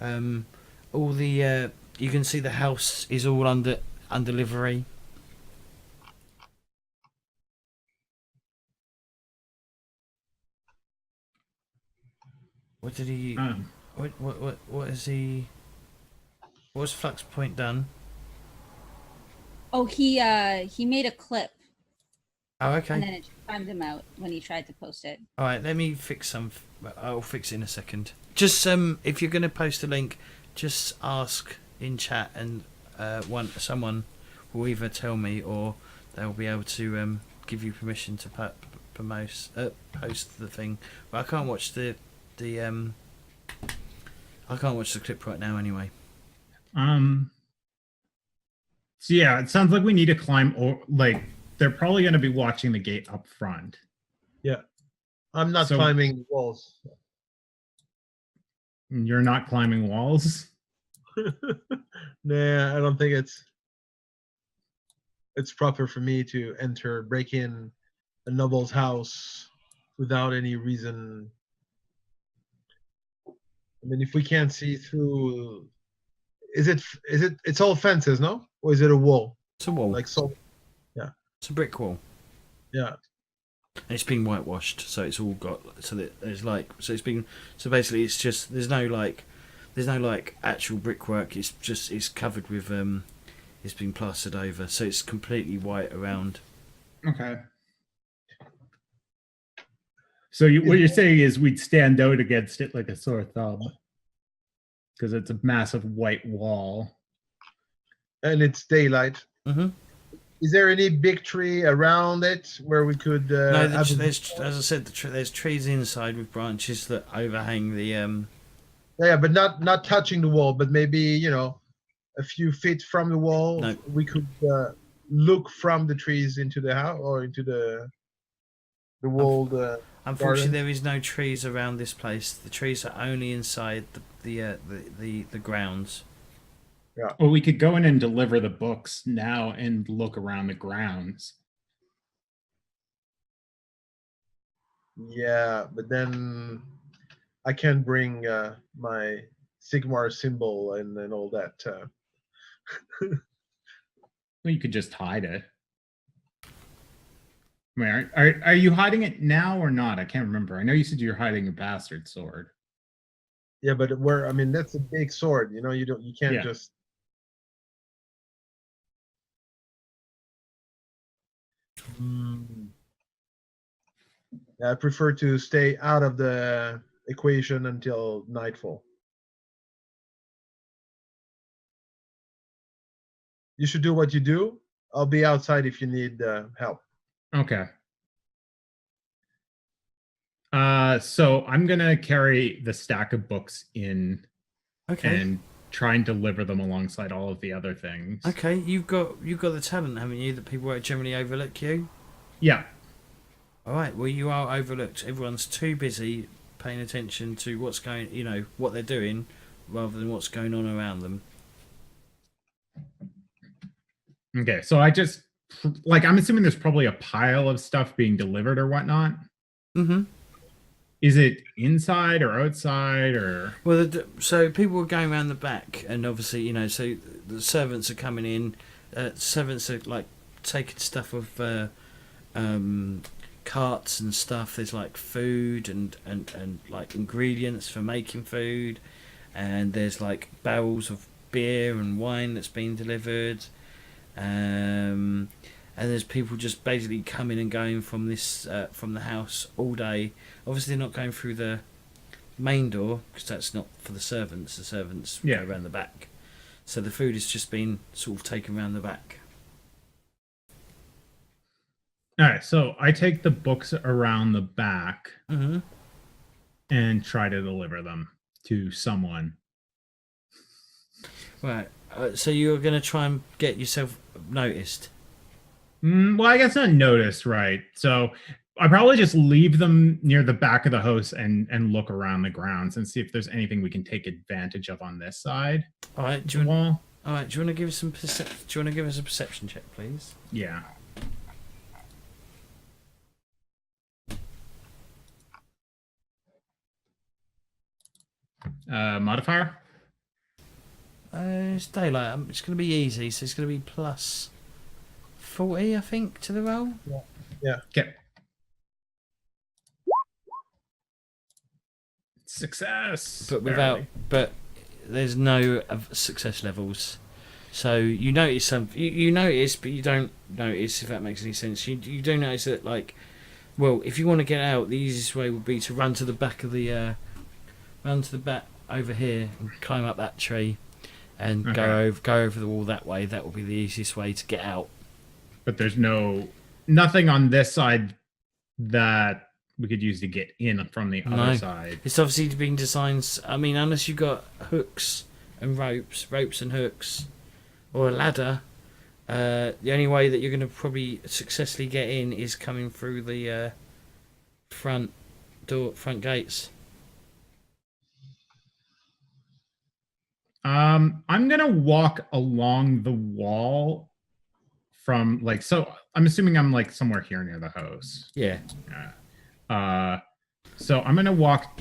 All the you can see the house is all under livery. What did he? What is he? What's Flux Point done? Oh, he made a clip Oh, and okay. then it timed him out when he tried to post it. All right, let me fix some. I'll fix it in a second. Just if you're going to post a link, just ask in chat, and someone will either tell me or they'll be able to give you permission to post the thing. But I can't watch the I can't watch the clip right now anyway. So yeah, it sounds like we need to climb, or like they're probably going to be watching the gate up front. Yeah, I'm not So- climbing walls. You're not climbing walls. Nah, I don't think it's proper for me to break in a noble's house without any reason. I mean, if we can't see through, it's all fences, no? Or is it a wall? It's a wall. Like so, It's a brick wall. yeah. And it's been whitewashed, so it's all got so that there's like so basically it's just there's no actual brickwork. It's covered with it's been plastered over, so it's completely white around. Okay. So what you're saying is we'd stand out against it like a sore thumb because it's a massive white wall. And it's daylight. Mm-hmm. Is there any big tree around it where we could? No, have there's, as I said, there's trees inside with branches that overhang the. yeah, but not touching the wall, but maybe a few feet from the wall. No. We could look from the trees into the house or into the walled. Unfortunately, garden. there is no trees around this place. The trees are only inside the grounds. Or we could go in and deliver the books now and look around the grounds. Yeah, but then I can bring my Sigmar symbol and all that. Well, you could just hide it. I mean, are you hiding it now or not? I can't remember. I know you said you're hiding a bastard sword. Yeah, but I mean, that's a big sword. You can't Yeah. just. I prefer to stay out of the equation until nightfall. You should do what you do. I'll be outside if you need help. Okay. So I'm gonna carry the stack of books in Okay. and try and deliver them alongside all of the other things. Okay, you've got the talent, haven't you? That people won't generally overlook you. Yeah. All right. Well, you are overlooked. Everyone's too busy paying attention to what's going, what they're doing, rather than what's going on around them. Okay. So I just I'm assuming there's probably a pile of stuff being delivered or whatnot. Mm-hmm. Is it inside or outside or? Well, so people are going around the back, and obviously, so the servants are coming in. Servants are like taking stuff of carts and stuff. There's like food and like ingredients for making food, and there's like barrels of beer and wine that's been delivered. And there's people just basically coming and going from the house all day. Obviously, they're not going through the main door because that's not for the servants. The servants go around the back, so the food has just been sort of taken around the back. All right, so I take the books around the back Mm-hmm. and try to deliver them to someone. Right. So you're going to try and get yourself noticed. Well, I guess not noticed, right? So I probably just leave them near the back of the house and look around the grounds and see if there's anything we can take advantage of on this side. All right. Do you want to give us a perception check, please? Yeah. Modifier? It's daylight. It's going to be easy, so it's going to be plus 40, I think, to the roll. Yeah. Okay. Success. But there's no success levels. So you notice something. You notice, but you don't notice, if that makes any sense. You do notice that, if you want to get out, the easiest way would be to run to the back of the over here and climb up that tree, and go over the wall that way. That will be the easiest way to get out. But there's nothing on this side that we could use to get in from the other side. It's obviously been designed. I mean, unless you've got hooks and ropes and hooks, or a ladder, the only way that you're going to probably successfully get in is coming through the front gates. I'm gonna walk along the wall from so I'm assuming I'm somewhere here near the house. Yeah. So I'm gonna walk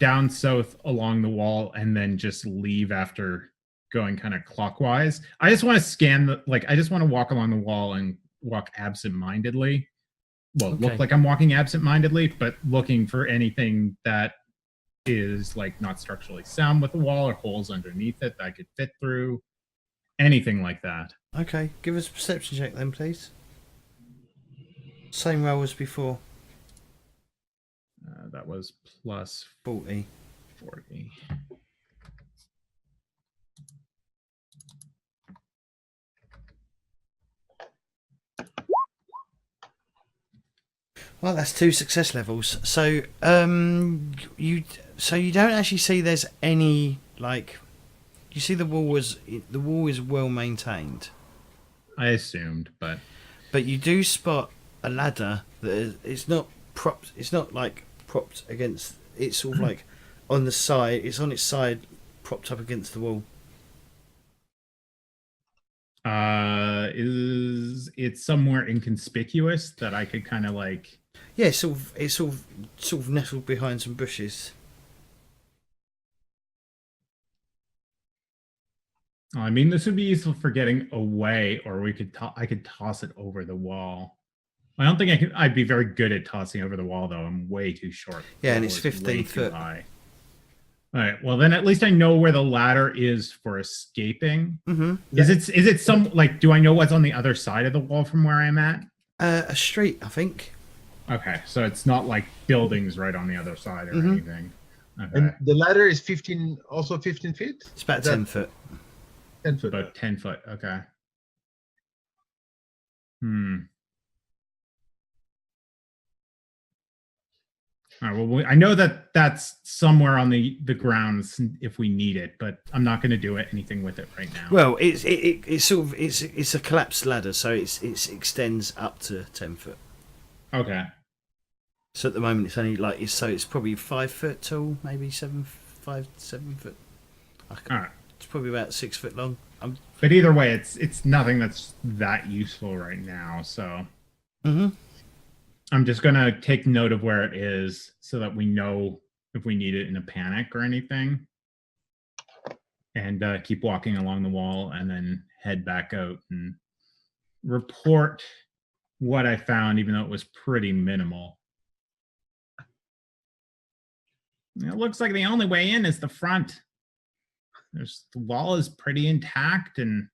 down south along the wall and then just leave after going kind of clockwise. I just want to scan I just want to walk along the wall and walk absent-mindedly. Well, look like I'm walking absent-mindedly, but looking for anything that is not structurally sound with the wall or holes underneath it that I could fit through. Anything like that. Okay, give us a perception check then, please. Same roll as before. That was plus 40. 40. Well, that's 2 success levels. So you don't actually see there's any like. You see the wall is well maintained. I assumed, but you do spot a ladder that it's not propped. It's not like propped against. It's sort of like on the side. It's on its side, propped up against the wall. is it somewhere inconspicuous that I could kind of like? Yeah, it's sort of nestled behind some bushes. I mean, this would be useful for getting away, or we could. I could toss it over the wall. I don't think I could. I'd be very good at tossing over the wall, though. I'm way too short. Yeah, and The it's wall is 15 way too foot. high. All right. Well, then at least I know where the ladder is for escaping. Mm-hmm. Is it some like? Do I know what's on the other side of the wall from where I'm at? A street, I think. Okay, so it's not like buildings right on the other side or anything. Okay. And the ladder is 15 feet. It's about Is that 10 foot. 10 foot. About 10 foot. Okay. All right. Well, I know that that's somewhere on the grounds if we need it, but I'm not going to do anything with it right now. Well, it's sort of it's a collapsed ladder, so it extends up to 10 foot. Okay. So at the moment it's only like it's probably 5 foot tall, maybe 7 foot. All right. It's probably about 6 foot long. But either way, it's nothing that's that useful right now. So I'm just gonna take note of where it is so that we know if we need it in a panic or anything, and keep walking along the wall, and then head back out and report what I found, even though it was pretty minimal. It looks like the only way in is the front. The wall is pretty intact, and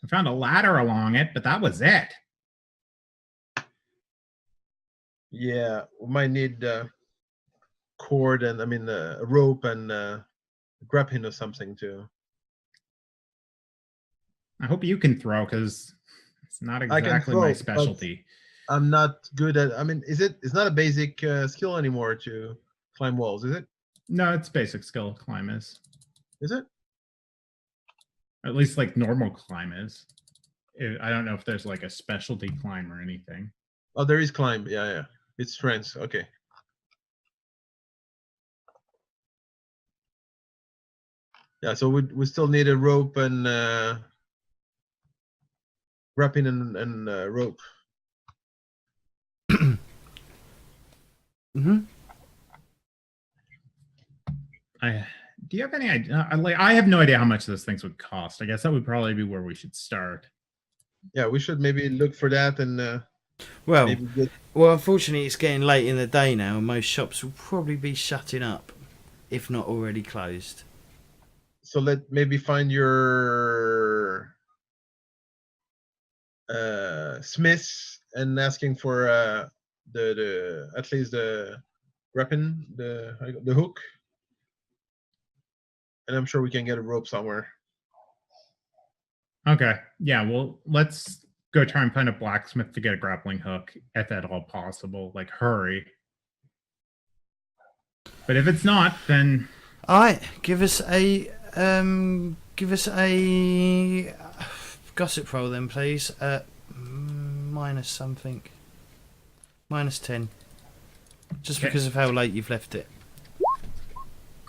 I found a ladder along it, but that was it. Yeah, we might need cord and a rope and grappling or something too. I hope you can throw, because it's not I can exactly throw, my but specialty. I'm not good at. It's not a basic skill anymore to climb walls, is it? No, it's basic skill climb is. Is it? At least like normal climb is. I don't know if there's like a specialty climb or anything. Oh, there is climb. Yeah. It's strength. Okay. Yeah, so we still need a rope and grappling and rope. Do you have any idea? I have no idea how much those things would cost. I guess that would probably be where we should start. Yeah, we should maybe look for that and Well, maybe get... unfortunately, it's getting late in the day now, and most shops will probably be shutting up, if not already closed. So let maybe find your smiths and asking for the at least the weapon, the hook, and I'm sure we can get a rope somewhere. Okay. Yeah. Well, let's go try and find a blacksmith to get a grappling hook, if at all possible. Like, hurry. But if it's not, then All right, give us a gossip roll then, please. Minus something. -10. Just Okay. because of how late you've left it.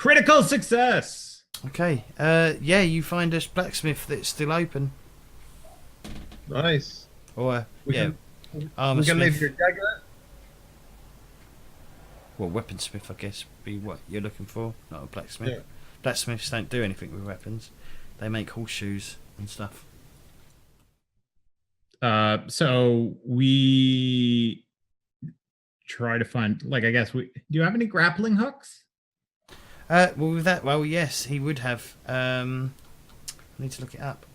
critical success. Okay. Yeah, you find a blacksmith that's still open, Nice. or We yeah, We can leave your armorsmith. dagger. Well, weaponsmith, I guess, be what you're looking for, not a blacksmith. Yeah. Blacksmiths don't do anything with weapons. They make horseshoes and stuff. So we try to find, like, I guess do you have any grappling hooks? Well, with that, yes, he would have. I need to look it up.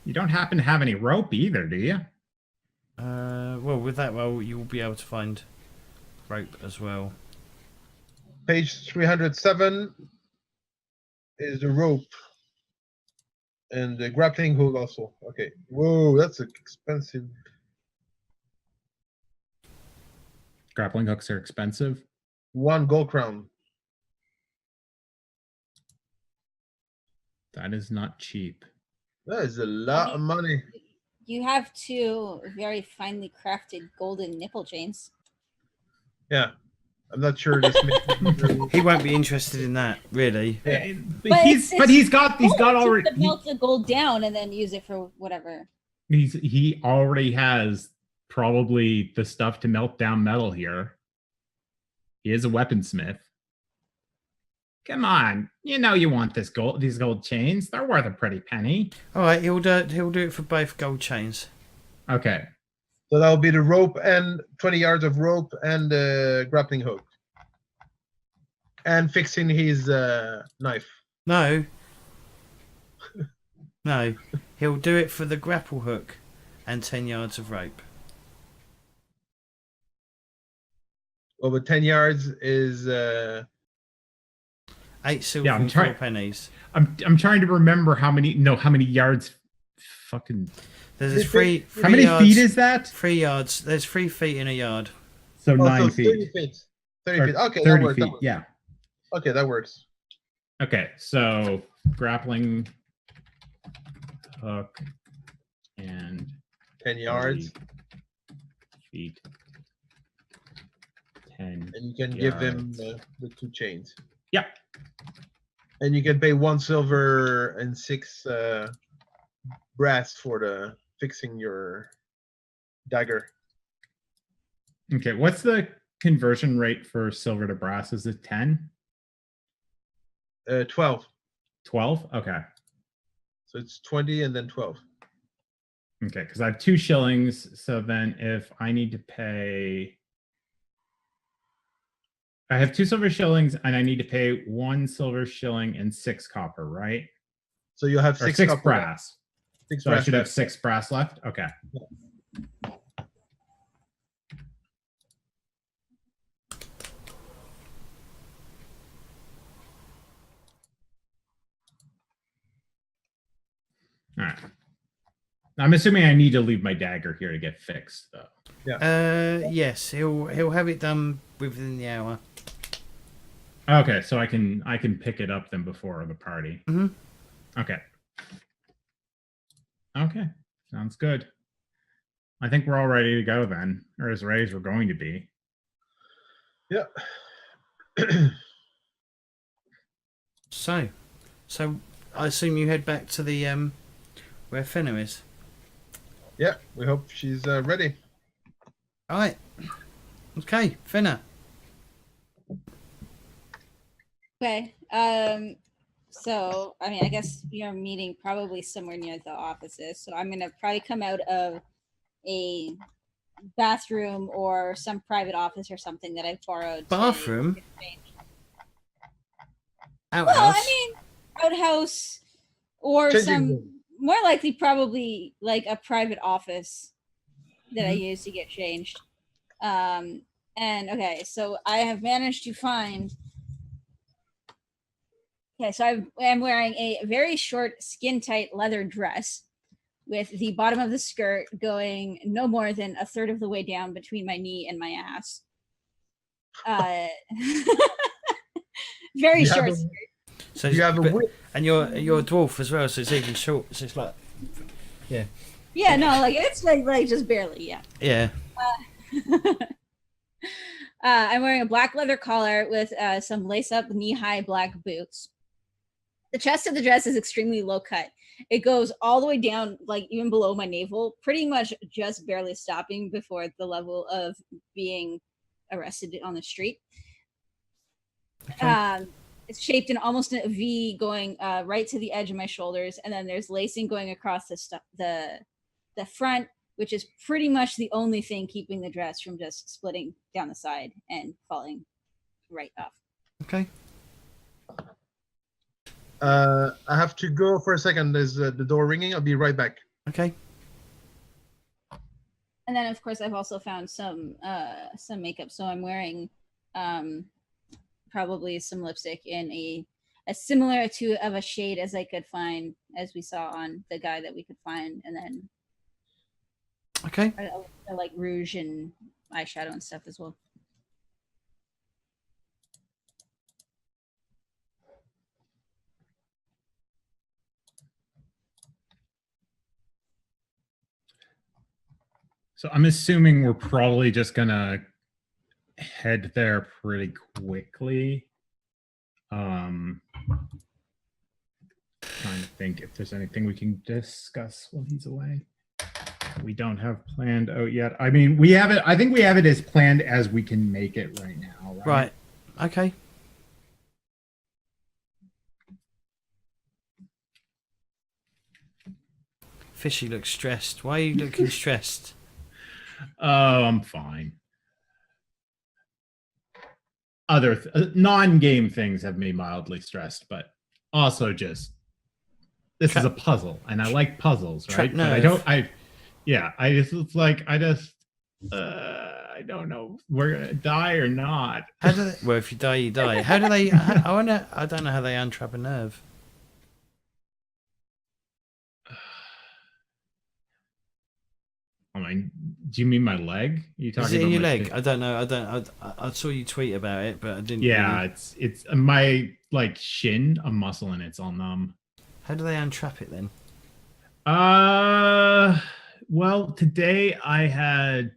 You don't happen to have any rope either, do you? Well, with that, you'll be able to find rope as well. Page 307 is the rope and the grappling hook also. Okay. Whoa, that's expensive. Grappling hooks are expensive. 1 gold crown. That is not cheap. That is a lot of money. You have 2 very finely crafted golden nipple chains. Yeah. I'm not sure this makes He won't be interested in that, really. Yeah. But he's got already. To melt the gold down and then use it for whatever. He already has probably the stuff to melt down metal here. He is a weaponsmith. Come on, you know you want these gold chains. They're worth a pretty penny. All right, he'll do it for both gold chains. Okay. So that'll be the rope and 20 yards of rope and the grappling hook. And fixing his knife. No. No. He'll do it for the grapple hook and 10 yards of rope. Well, but 10 yards is 8 silver Yeah, I'm and 4 pennies. I'm trying to remember how many yards fucking There's 3 how many yards, feet is that? 3 yards. There's 3 feet in a yard. So oh, 9 so feet. 30 feet. 30 Or feet. Okay, 30 that works. feet. That works. Yeah. Okay, that works. Okay, so grappling hook and 10 yards. 30 feet. 10. And you can give him yards. the 2 chains. Yep. And you can pay 1 silver and 6 brass for the fixing your dagger. Okay, what's the conversion rate for silver to brass? Is it 10? 12. 12? Okay. So it's 20 and then 12. Okay, because I have 2 shillings. So then if I need to pay, I have 2 silver shillings and I need to pay 1 silver shilling and 6 copper, right? So you have Or 6 6 copper. brass. 6 So I brass should have left. 6 brass left? Okay. All right. I'm assuming I need to leave my dagger here to get fixed, though. Yes, he'll have it done within the hour. Okay, so I can pick it up then before the party. Mm-hmm. Okay. Okay, sounds good. I think we're all ready to go then, or as ready as we're going to be. Yeah. So I assume you head back to the where Fenna is. Yeah, we hope she's ready. All right. Okay, Fenna. Okay. So I mean, I guess we are meeting probably somewhere near the offices. So I'm gonna probably come out of a bathroom or some private office or something that I've borrowed. Bathroom? Well, Outhouse. I mean, outhouse or Changing some room. more likely probably like a private office that I use to get changed. And okay, so I have managed to find. Okay, so I'm wearing a very short, skin-tight leather dress with the bottom of the skirt going no more than a third of the way down between my knee and my ass. Very You short have a- skirt. So You have a but- whip. and you're a dwarf as well, so it's even short. So it's like, yeah, Yeah, no, like it's like just barely, yeah. yeah. I'm wearing a black leather collar with some lace-up knee-high black boots. The chest of the dress is extremely low cut. It goes all the way down, like even below my navel, pretty much just barely stopping before the level of being arrested on the street. Okay. It's shaped in almost a V, going right to the edge of my shoulders, and then there's lacing going across the front, which is pretty much the only thing keeping the dress from just splitting down the side and falling right off. Okay. I have to go for a second. There's the door ringing. I'll be right back. Okay. And then, of course, I've also found some makeup. So I'm wearing probably some lipstick in a similar to of a shade as I could find, as we saw on the guy that we could find, and then Okay. I like rouge and eyeshadow and stuff as well. So I'm assuming we're probably just gonna head there pretty quickly. Trying to think if there's anything we can discuss while he's away. We don't have planned out yet. I mean, we have it. I think we have it as planned as we can make it right now. Right. Okay. Fishy looks stressed. Why are you looking stressed? Oh, I'm fine. Other non-game things have me mildly stressed, but also just this is a puzzle, and I like puzzles, right? But I don't. I just it's like I don't know. We're gonna die or not. How do they, well, if you die, you die. How do they? I wonder. I don't know how they untrap a nerve. I mean, do you mean my leg? Are you talking Is it about in your my leg? shin? I don't know. I saw you tweet about it, but I didn't. Yeah, really... it's my like shin, a muscle, and it's all numb. How do they untrap it then? Well, today I had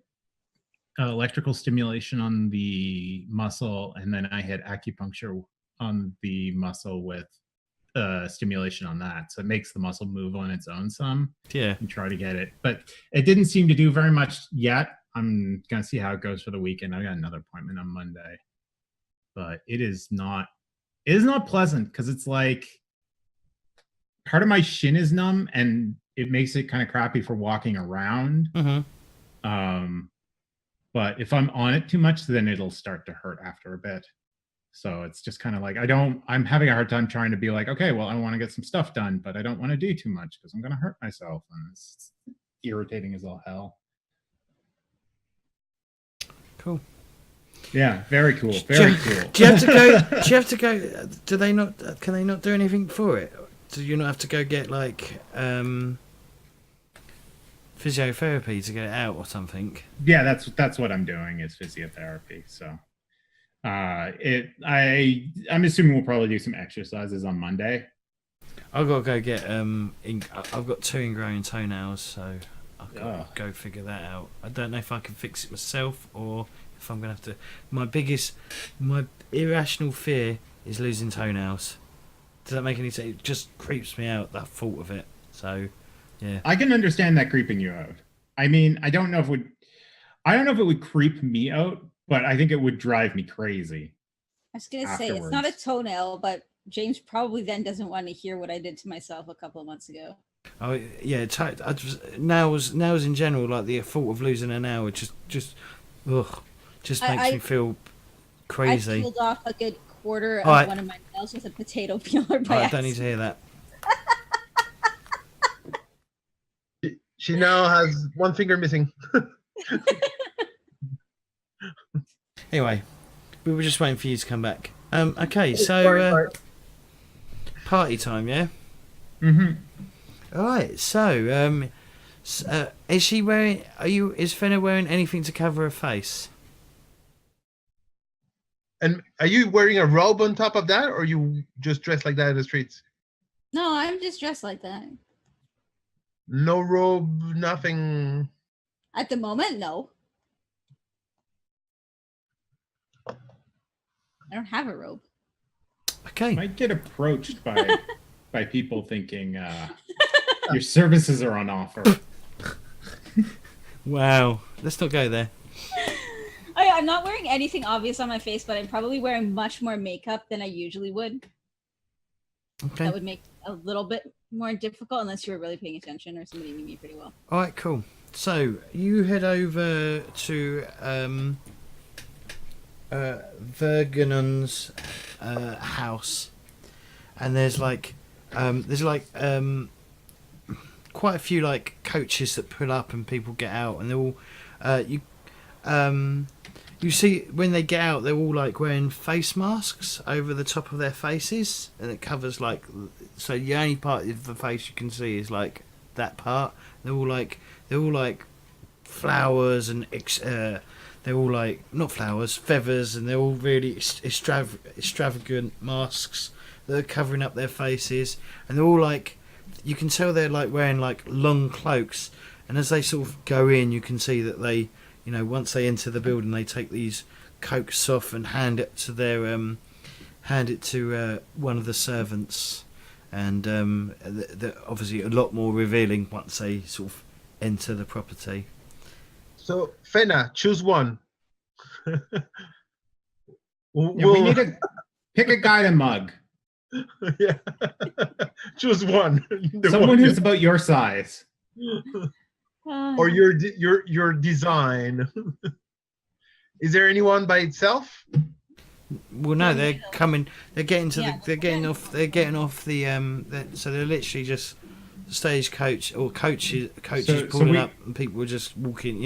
electrical stimulation on the muscle, and then I had acupuncture on the muscle with stimulation on that. So it makes the muscle move on its own some. Yeah. And try to get it. But it didn't seem to do very much yet. I'm going to see how it goes for the weekend. I got another appointment on Monday. But it is not pleasant because it's like part of my shin is numb and it makes it kind of crappy for walking around. Mm-hmm. But if I'm on it too much, then it'll start to hurt after a bit. So it's just kind of like I'm having a hard time trying to be like, okay, well, I want to get some stuff done, but I don't want to do too much because I'm going to hurt myself. And it's irritating as all hell. Cool. Yeah, very cool. Very cool. Do you have to go? Do you have to go? Do they not? Can they not do anything for it? Do you not have to go get like physiotherapy to get it out or something? Yeah, that's what I'm doing is physiotherapy. So I'm assuming we'll probably do some exercises on Monday. I've got to go get I've got 2 ingrowing toenails, so I've got to go figure that out. I don't know if I can fix it myself or if I'm gonna have to. My irrational fear is losing toenails. Does that make any sense? It just creeps me out, that thought of it. So yeah, I can understand that creeping you out. I mean, I don't know if it would creep me out, but I think it would drive me crazy. I was gonna say it's not a toenail, but James probably then doesn't want to hear what I did to myself a couple of months ago. Oh yeah, nails in general, like the thought of losing a nail, just makes me feel crazy. I peeled off a good quarter of one of my nails with a potato peeler by I don't need to hear that. She now has one finger missing. Anyway, we were just waiting for you to come back. Okay, so party time, yeah. Mm-hmm. All right. So, is she wearing? Is Fenna wearing anything to cover her face? And are you wearing a robe on top of that, or are you just dressed like that in the streets? No, I'm just dressed like that. No robe, nothing. At the moment, no. I don't have a robe. Okay. Might get approached by people thinking your services are on offer. Wow. Let's not go there. I'm not wearing anything obvious on my face, but I'm probably wearing much more makeup than I usually would. Okay. That would make it a little bit more difficult unless you were really paying attention or somebody knew me pretty well. All right. Cool. So you head over to Vargund's house, and there's quite a few like coaches that pull up and people get out, and they're all you see when they get out, they're all like wearing face masks over the top of their faces, and it covers like, so the only part of the face you can see is like that part. They're all like flowers, and they're all like not flowers, feathers, and they're all really extravagant masks that are covering up their faces, and they're all like, you can tell they're like wearing like long cloaks, And as they sort of go in, you can see that they, once they enter the building, they take these coats off and hand it to one of the servants. And they're obviously a lot more revealing once they sort of enter the property. So, Fenna, choose one. We need to pick a guy to mug. Yeah. Choose one. Someone who's about your size. Or your design. Is there anyone by itself? Well, no, they're coming. They're getting to They're getting off. They're getting off the. So they're literally just stagecoach or coaches pulling up, and people are just walking.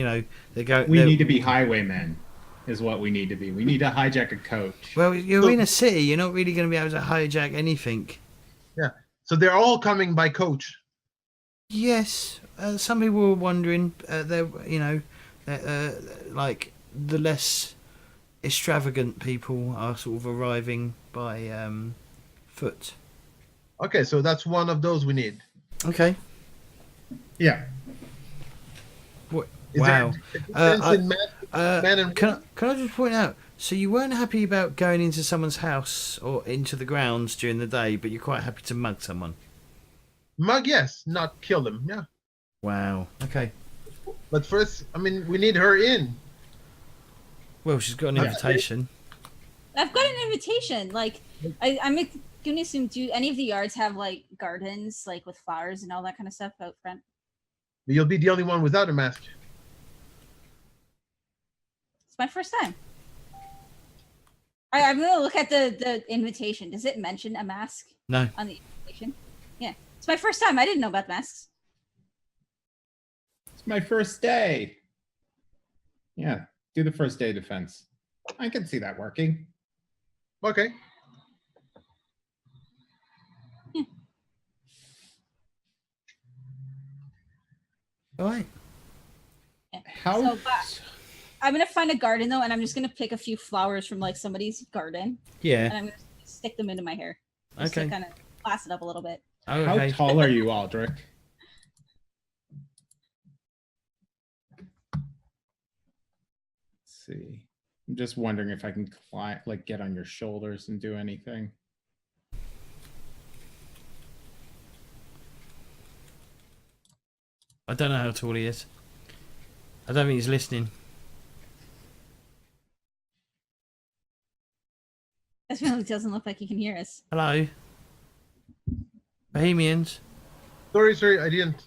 They go. We need to be highwaymen, is what we need to be. We need to hijack a coach. Well, you're in a city. You're not really going to be able to hijack anything. Yeah. So they're all coming by coach. Yes. Some people were wondering. They're like the less extravagant people are sort of arriving by foot. Okay, so that's one of those we need. Okay. Yeah. What? Is Wow. there a difference in man and Can I just point out? So you weren't happy about going into someone's house or into the grounds during the day, but you're quite happy to mug someone. mug? Yes, not kill them. Yeah, Wow. Okay. but first, we need her in. Well, she's got an invitation. I've got an invitation. Like, I'm gonna assume, do any of the yards have like gardens, like with flowers and all that kind of stuff out front? But you'll be the only one without a mask. It's my first time. I'm gonna look at the invitation. Does it mention a mask No. on the invitation? Yeah, it's my first time. I didn't know about masks. It's my first day. Yeah, do the first day defense. I can see that working. Okay. All right. Yeah. How? So, I'm gonna find a garden though, and I'm just gonna pick a few flowers from like somebody's garden, Yeah. and I'm gonna stick them into my hair. Just Okay. to kind of class it up a little bit. Okay. How tall are you, Aldric? Let's see. I'm just wondering if I can climb, like get on your shoulders and do anything. I don't know how tall he is. I don't think he's listening. This really doesn't look like he can hear us. Hello. Bohemians. Sorry, I didn't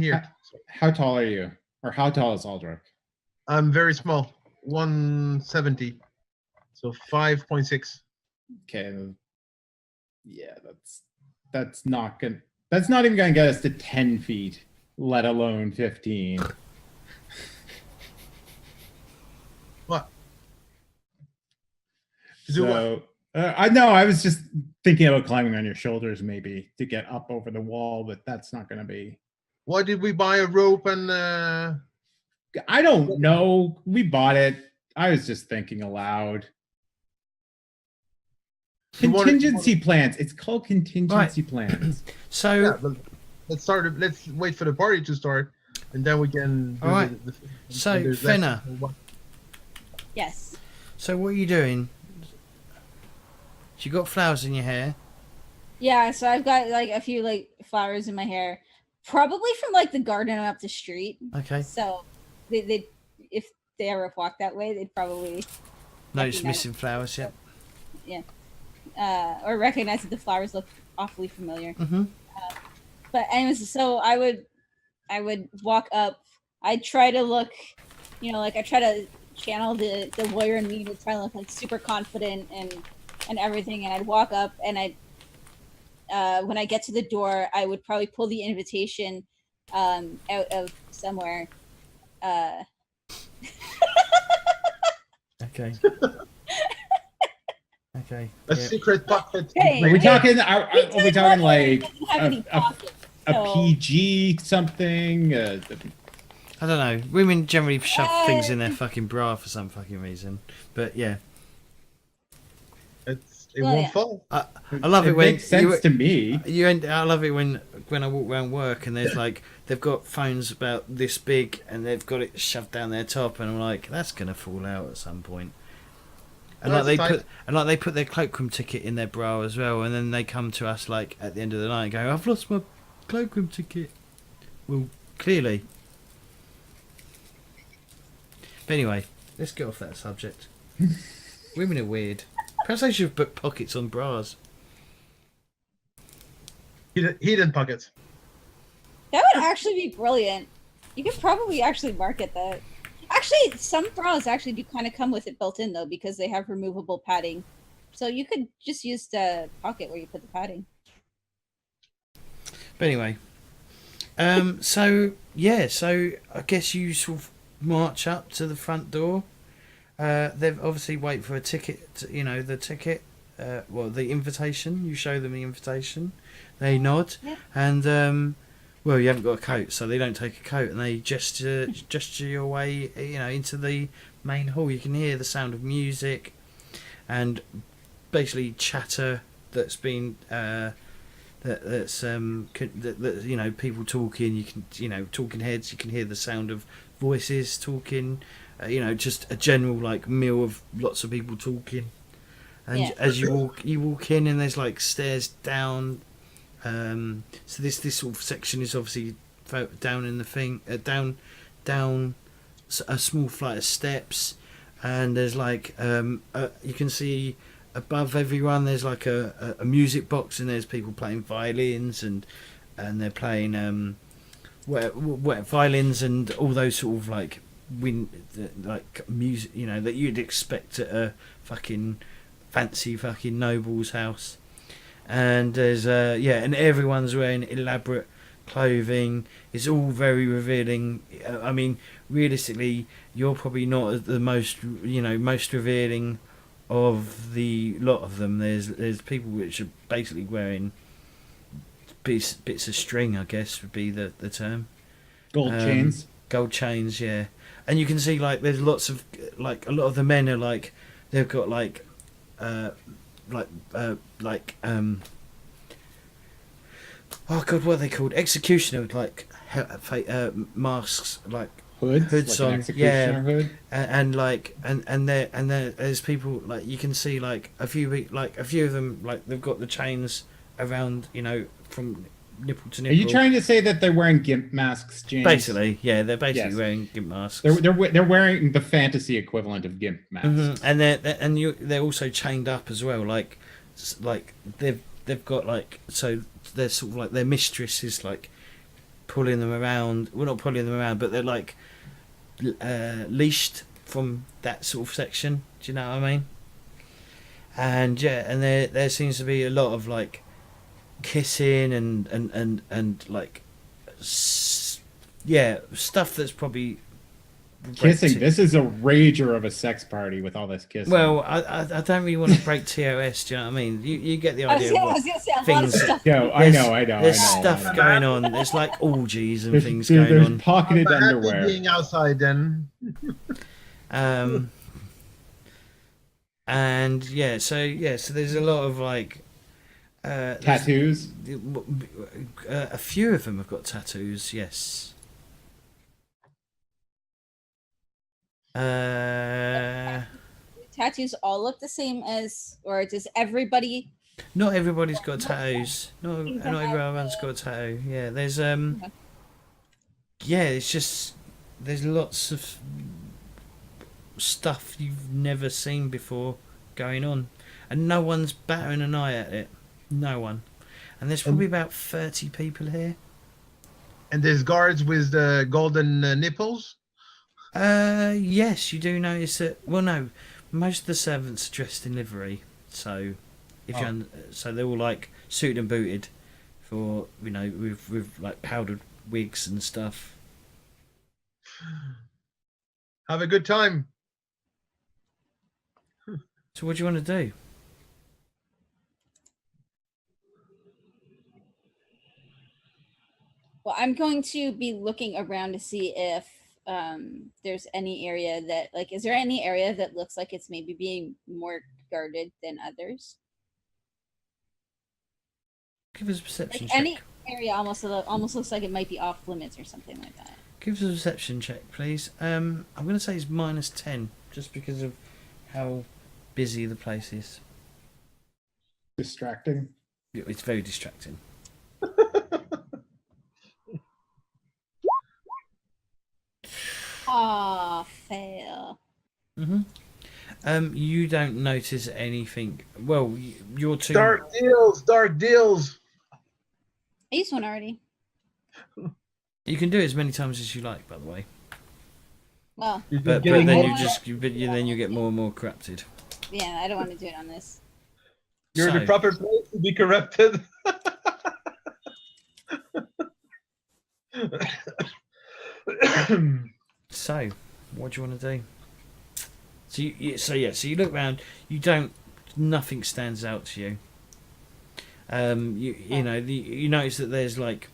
hear. How tall are you? Or how tall is Aldric? I'm very small, 170, so 5.6. Okay. Yeah, that's not good. That's not even gonna get us to 10 feet, let alone 15. What? To do what? So I know I was just thinking about climbing on your shoulders maybe to get up over the wall, but that's not gonna be. Why did we buy a rope and? I don't know. We bought it. I was just thinking aloud. Contingency plans. It's called contingency plans. So Yeah, but let's start. Let's wait for the party to start, and then we can. Do All right. So, there's Fenna. Yes. So what are you doing? You got flowers in your hair. Yeah, so I've got like a few like flowers in my hair, probably from like the garden up the street. Okay. So they if they ever walk that way, they'd probably Notice Recognize- missing flowers. Yep. or recognize that the flowers look awfully familiar. Mhm. But anyways, so I would walk up. I'd try to look, like I try to channel the lawyer in me to try to look like super confident and everything. And I'd walk up, and when I get to the door, I would probably pull the invitation out of somewhere. Okay. Okay. A yeah. secret pocket. Hey, Are we talking? Are we talking like Doesn't have any pockets, a so- PG something? I don't know. Women generally shove things in their fucking bra for some fucking reason. But yeah. It's It Well, won't yeah. fall. I love it when makes sense to me. I love it when I walk around work and there's like they've got phones about this big and they've got it shoved down their top and I'm like that's gonna fall out at some point. And Well, like that's they put their cloakroom ticket in their bra as well, and then they come to us like at the end of the night and go, "I've lost my cloakroom ticket." Well, clearly. But anyway, let's get off that subject. Women are weird. Perhaps they should have put pockets on bras. Hidden pockets. That would actually be brilliant. You could probably actually market that. Actually, some bras actually do kind of come with it built in though, because they have removable padding. So you could just use the pocket where you put the padding. But anyway, so I guess you sort of march up to the front door. They've obviously wait for a ticket. The ticket. The invitation. You show them the invitation. They nod, Yeah. and well, you haven't got a coat, so they don't take a coat, and they gesture your way, into the main hall. You can hear the sound of music, and basically chatter that's been people talking. You can talking heads. You can hear the sound of voices talking. Just a general like meal of lots of people talking. And Yeah. as you walk in, and there's like stairs down. So this sort of section is obviously down in the thing, down a small flight of steps, and there's like you can see above everyone there's like a music box, and there's people playing violins and they're playing violins and all those sort of like music that you'd expect at a fucking fancy fucking noble's house. And there's and everyone's wearing elaborate clothing. It's all very revealing. I mean, realistically, you're probably not the most revealing of the lot of them. There's people which are basically wearing bits of string, I guess would be the term. Gold chains. Gold chains, yeah. And you can see like there's lots of like a lot of the men are like they've got oh god, what are they called? Executioner, like masks, like hoods like on, an executioner hood. and there's people like you can see like a few of them like they've got the chains around from nipple to Are nipple. you trying to say that they're wearing gimp masks, James? Basically, yeah, they're basically Yes. wearing gimp masks. They're wearing the fantasy equivalent of gimp masks. Mm-hmm. And they're also chained up as well. Like they've got like so they're sort of like their mistress is like pulling them around. Well, not pulling them around, but they're like leashed from that sort of section. Do you know what I mean? And yeah, and there seems to be a lot of like kissing and like stuff that's probably Kissing. This is a rager of a sex party with all this kissing. Well, I don't really want to break TOS. Do you know what I mean? You get the I was idea. gonna say a lot of things- stuff. No, I know. There's stuff going on. There's like orgies and things There's going on. pocketed I'm happy underwear. being outside then. And so there's a lot of like Tattoos. A few of them have got tattoos. Yes. Tattoos all look the same or does everybody? Not everybody's got tattoos. Not everyone's got a tattoo. Yeah, there's it's just there's lots of stuff you've never seen before going on, and no one's batting an eye at it. No one. And there's probably about 30 people here. And there's guards with the golden nipples. Yes, you do notice that. Well, no, most of the servants are dressed in livery, so so they're all like suited and booted, for with like powdered wigs and stuff. Have a good time. So, what do you want to do? Well, I'm going to be looking around to see if there's any area that is there any area that looks like it's maybe being more guarded than others? Give us a perception Like check. any area almost looks like it might be off limits or something like that. Give us a perception check, please. I'm going to say it's -10, just because of how busy the place is. Distracting. It's very distracting. Ah, fail. You don't notice anything. Well, you're too. Dark deals. I used one already. You can do it as many times as you like, by the way. Well, But getting then more- then you get more and more corrupted. yeah, I don't want to do it on this. You're in So- the proper place to be corrupted. So, what do you want to do? So you look around. You don't. Nothing stands out to you. You notice that there's like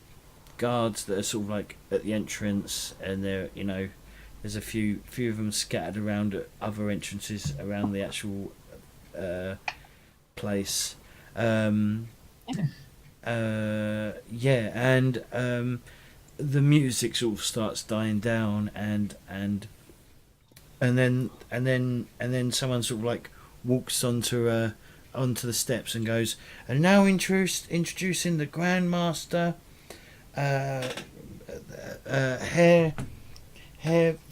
guards that are sort of like at the entrance, and there's a few of them scattered around at other entrances around the actual place. The music sort of starts dying down, and then someone sort of like walks onto the steps and goes, and now introducing the Grandmaster, Herr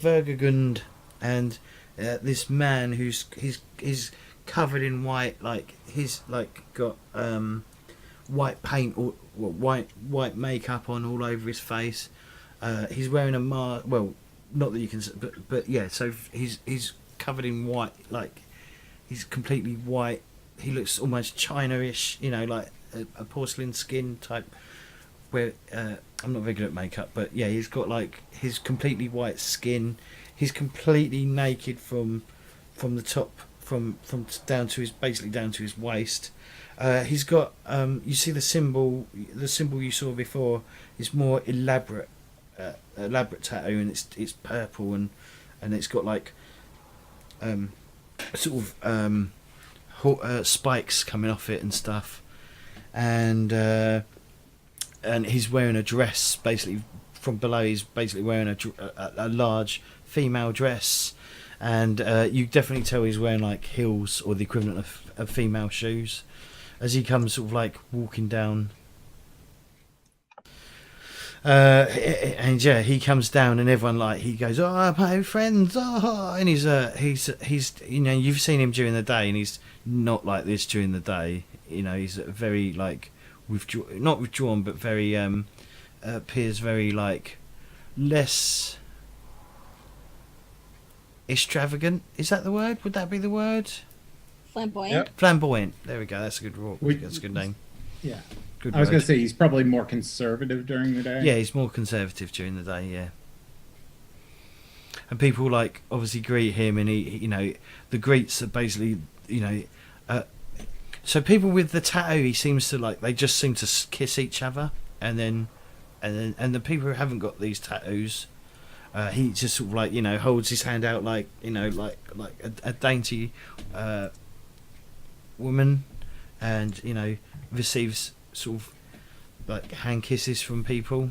Vargund, and this man he's covered in white, like he's like got white paint or white makeup on all over his face. He's wearing a mask. Well, not that you can, but yeah. So he's covered in white, like he's completely white. He looks almost China-ish, like a porcelain skin type. Where I'm not very good at makeup, but yeah, he's got like his completely white skin. He's completely naked from the top, from down to his waist. He's got you see the symbol you saw before is more elaborate tattoo, and it's purple, and it's got like sort of spikes coming off it and stuff, and he's wearing a dress. Basically from below, he's basically wearing a large female dress, and you definitely tell he's wearing like heels or the equivalent of female shoes as he comes sort of like walking down. And yeah, he comes down, and everyone like he goes, "Oh, my friends!" Oh, and he's you've seen him during the day, and he's not like this during the day. He's very like not withdrawn, but very appears very like less extravagant. Is that the word? Would that be the word? Flamboyant. Yep. Flamboyant. There we go. That's a good word. That's a good name. Yeah. Good I was word. going to say he's probably more conservative during the day. Yeah, he's more conservative during the day, yeah. And people like obviously greet him, and he the greets are basically so people with the tattoo, he seems to like, they just seem to kiss each other, and the people who haven't got these tattoos, he just sort of like holds his hand out like like a dainty woman, and receives sort of like hand kisses from people.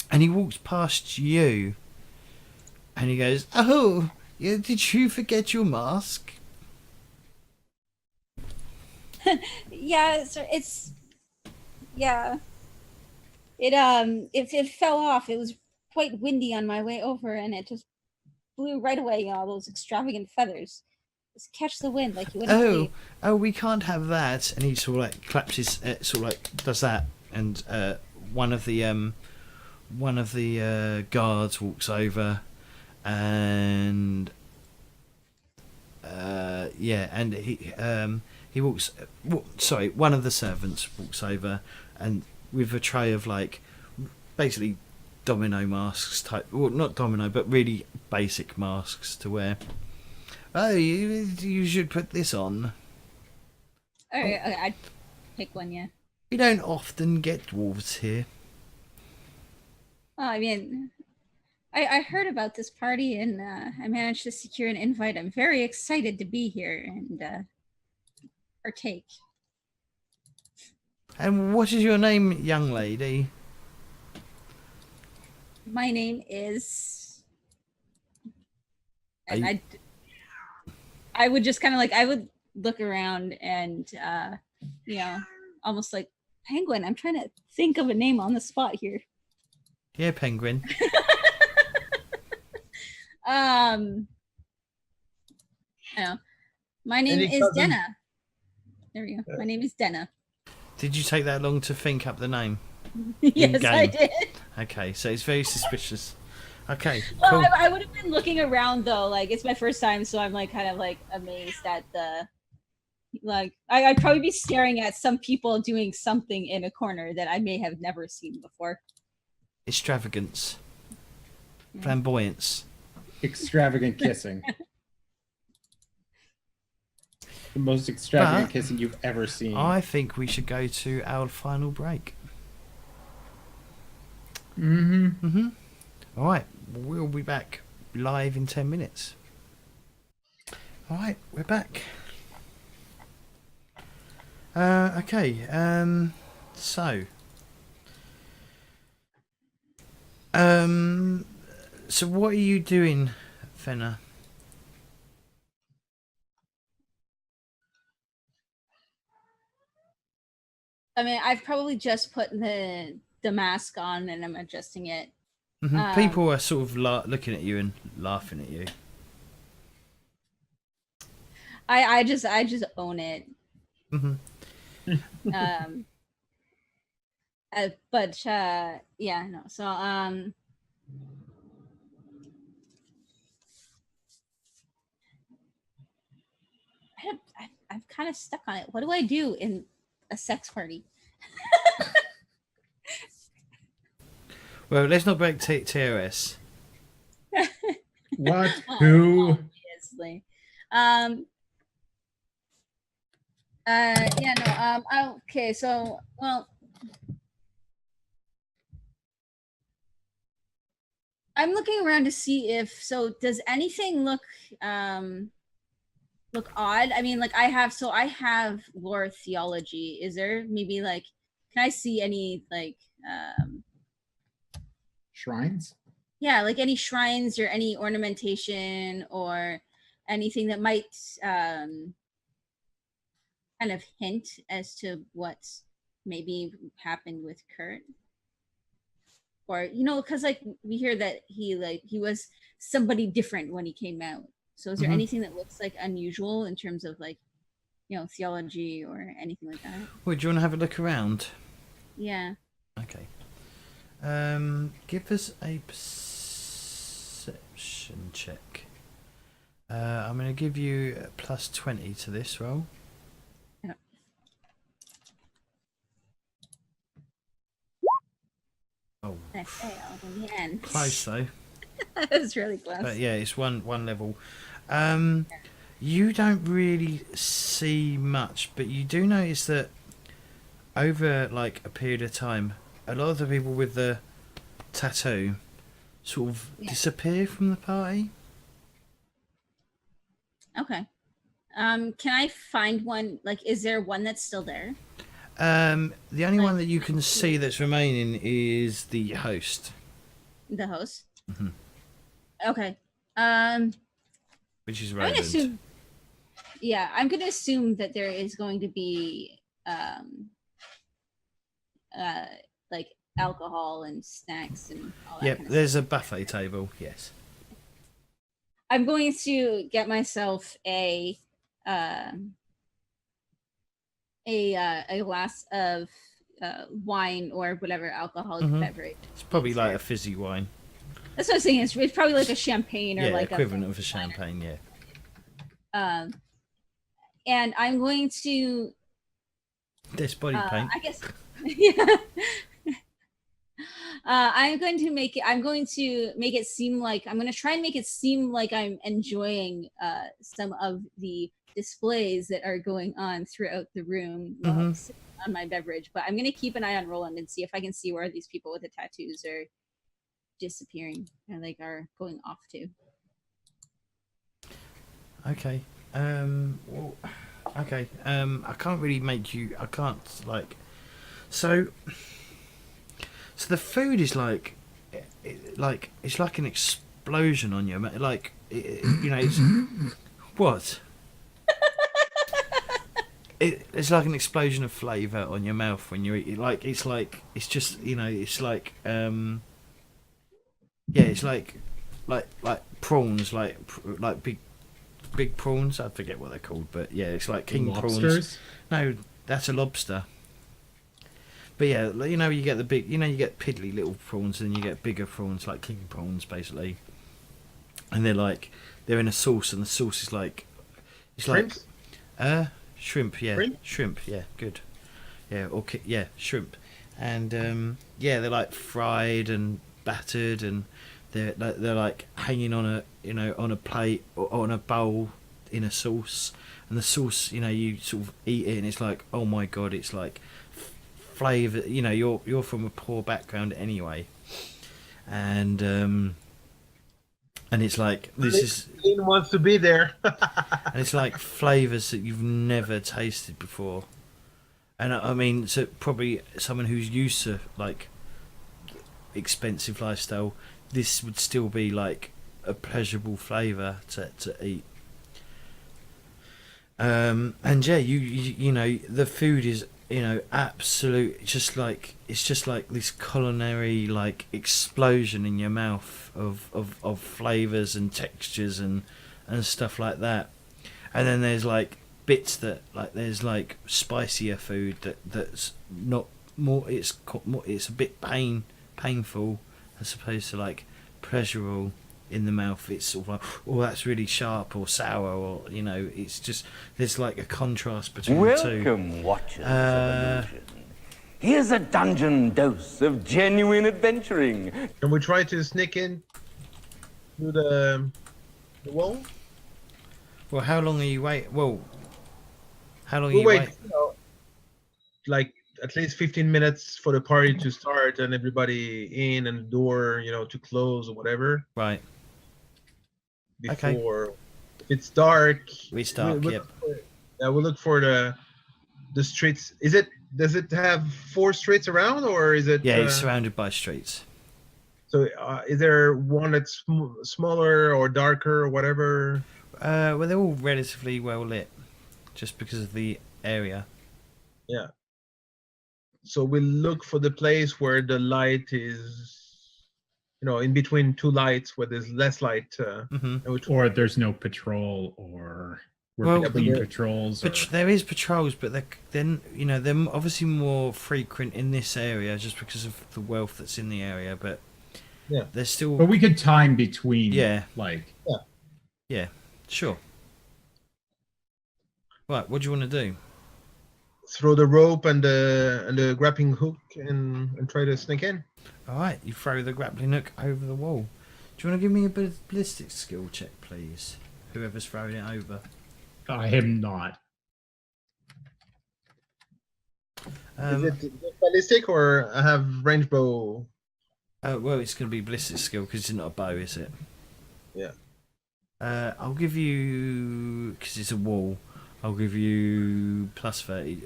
And he walks past you, and he goes, "Oh, yeah, did you forget your mask?" Yeah, so it fell off. It was quite windy on my way over, and it just blew right away. All those extravagant feathers just catch the wind like you wouldn't believe. Oh, we can't have that. And he sort of like claps his, sort of like does that, and one of the guards walks over, and and he walks. Sorry, one of the servants walks over, and with a tray of like basically domino masks type, well, not domino, but really basic masks to wear. Oh, you should put this on. Okay, I'd pick one, yeah. We don't often get dwarves here. Oh, I mean, I heard about this party, and I managed to secure an invite. I'm very excited to be here and partake. And what is your name, young lady? My name is, Are and you- I would just kind of like, I would look around and, almost like Penguin. I'm trying to think of a name on the spot here. Yeah, Penguin. I don't know. My name Any is cousin? Denna. There we go. My name is Denna. Did you take that long to think up the name? Yes, I game. did. Okay, so it's very suspicious. Okay, Well, cool. I would have been looking around though. Like it's my first time, so I'm like kind of like amazed at the. Like I'd probably be staring at some people doing something in a corner that I may have never seen before. Extravagance. Yeah. Flamboyance. Extravagant kissing. The most extravagant But- kissing you've ever seen. I think we should go to our final break. Mm-hmm. All right, we'll be back live in 10 minutes. All right, we're back. Okay, so what are you doing, Fenna? I mean, I've probably just put the mask on and I'm adjusting it. People are sort of looking at you and laughing at you. I just own it. Mhm. But yeah, no. So I'm kind of stuck on it. What do I do in a sex party? Well, let's not break TOS. What? Who? Obviously. Yeah, no, okay, so, well, I'm looking around to see if, so does anything look odd? I mean, like I have lore theology. Is there maybe like, can I see any like, Shrines? yeah, like any shrines or any ornamentation or anything that might kind of hint as to what maybe happened with Kurt? Or because like we hear that he was somebody different when he came out. So is there Mhm. anything that looks like unusual in terms of like theology or anything like that? Well, do you want to have a look around? Yeah. Okay. Give us a perception check. I'm going to give you a plus 20 to this roll. Yeah. Oh, I failed in the end. close though. That was really close. But yeah, it's one level. You don't really see much, but you do notice that over like a period of time, a lot of the people with the tattoo sort of disappear from the party. Okay. Can I find one? Like, is there one that's still there? The only one that you can see that's remaining is the host. The host. Mhm. Okay. Which is I'm gonna relevant. assume. Yeah, I'm gonna assume that there is going to be like alcohol and snacks and all that. Yep, kind of there's a buffet table. Yes. I'm going to get myself a glass of wine or whatever alcoholic Mhm. beverage. It's probably like a fizzy wine. That's what I was saying. It's probably like a champagne or Yeah, like equivalent of a champagne. Yeah. And I'm going to This body paint. I guess yeah. I'm going to make it seem like I'm going to try and make it seem like I'm enjoying some of the displays that are going on throughout the room while I'm sitting on my beverage. But I'm going to keep an eye on Roland and see if I can see where these people with the tattoos are disappearing and like are going off to. Okay. Well, okay. I can't really make you. I can't like So the food is like it's like an explosion on your mouth. Like you know, it's what? It's like an explosion of flavour on your mouth when you eat it. It's just it's like it's like prawns, like big prawns. I forget what they're called, but yeah, it's like king prawns. Lobsters? No, that's a lobster. But yeah, you get the big, you get piddly little prawns, and you get bigger prawns like king prawns, basically. And they're in a sauce, and the sauce is like, it's Shrimps? like, shrimp, yeah, Shrimp? yeah, good, yeah, shrimp, and they're like fried and battered, and they're like hanging on a plate or on a bowl in a sauce, and the sauce, you sort of eat it, and it's like, oh my god, it's like flavour. You're from a poor background anyway, and it's like Flynn wants to be there. and it's like flavours that you've never tasted before, and I mean, so probably someone who's used to like expensive lifestyle, this would still be like a pleasurable flavour to eat. And yeah, you know the food is absolute, it's just like this culinary like explosion in your mouth of flavors and textures and stuff like that. And then there's like bits that like there's like spicier food that's not more, it's a bit painful as opposed to like pleasurable in the mouth. It's sort of like, oh, that's really sharp or sour, or it's just, there's like a contrast between the two. Welcome, watchers of illusion. Here's a dungeon dose of genuine adventuring. Can we try to sneak in through the wall? Well, how long are you wait? Well, how long are We'll you wait, wait? like at least 15 minutes for the party to start and everybody in, and the door, to close or whatever. Right. Before, if it's dark, We start. we'll Yep. we'll look for the streets. Does it have 4 streets around, or is it? Yeah, it's surrounded by streets. So is there one that's smaller or darker or whatever? Well, they're all relatively well lit, just because of the area. Yeah. So we'll look for the place where the light is, in between 2 lights where there's less light. Mm-hmm. and which- Or there's no patrol, or we're Well, between but patrols. But there is patrols, but they're obviously more frequent in this area just because of the wealth that's in the area. But Yeah. there's still. But we could time between. Yeah. Like. Yeah, sure. Right, what do you want to do? throw the rope and the grappling hook and try to sneak in. All right, you throw the grappling hook over the wall. Do you want to give me a bit of ballistics skill check, please? Whoever's throwing it over. I am not. Is it ballistic or I have range bow? Well, it's going to be ballistic skill because it's not a bow, is it? Yeah. I'll give you, because it's a wall, I'll give you plus 40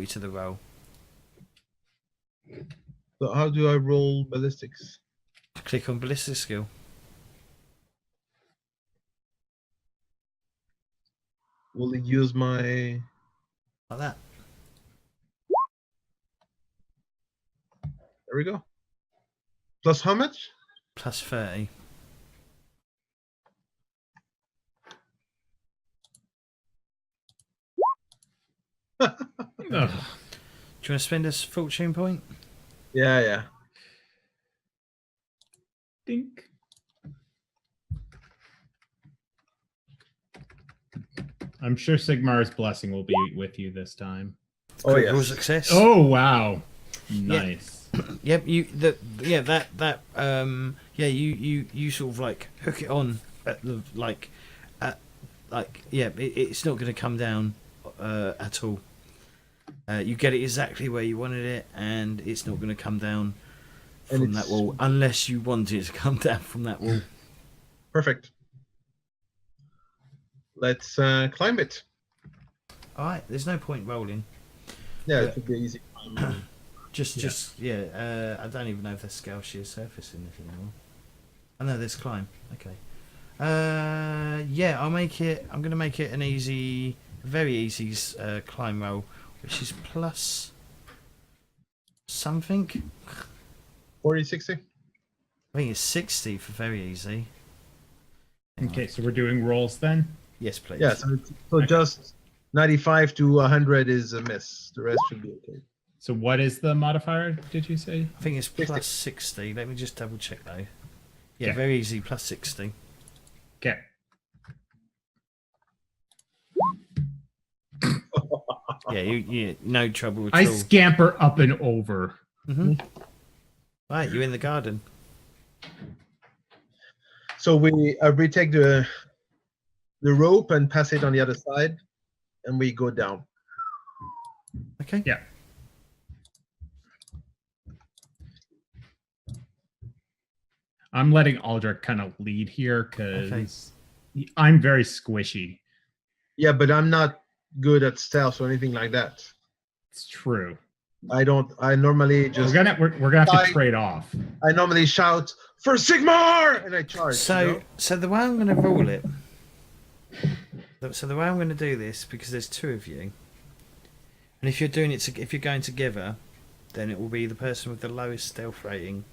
to the roll. So how do I roll ballistics? Click on ballistic skill. Will it use my... Like that. There we go. Plus how much? Plus 30. Ugh. Do you want to spend a fortune point? Yeah. Dink. I'm sure Sigmar's blessing will be with you this time. Oh, Critical yes. success. Oh wow, nice. Yep. You sort of like hook it on at the it's not going to come down at all. You get it exactly where you wanted it, and it's not going to come down And from that it's- wall unless you want it to come down from that wall. Perfect. Let's climb it. All right. There's no point rolling. Yeah, Yeah. it should be easy. Yeah. I don't even know if there's scale shear surface in this anymore. I know there's climb. Okay. Yeah, I'm going to make it an easy, very easy climb roll, which is plus something. 40, 60? I think it's 60 for very easy. Okay, so we're doing rolls then. Yes, please. Yeah, so just 95 to 100 is a miss. The rest should be okay. So what is the modifier? Did you say? I think it's 60. plus 60. Let me just double check though. Yeah, Okay. very easy, plus 60. Okay. Yeah, you no trouble at I all. scamper up and over. Right, you're in the garden. So we take the rope and pass it on the other side, and we go down. Okay. Yeah. I'm letting Aldric kind of lead here because I'm very squishy. Yeah, but I'm not good at stealth or anything like that. It's true. I normally just We're gonna have to trade off. I normally shout for Sigmar and I charge. So the way I'm going to rule it. So the way I'm going to do this, because there's two of you, and if you're doing it, if you're going together, then it will be the person with the lowest stealth rating.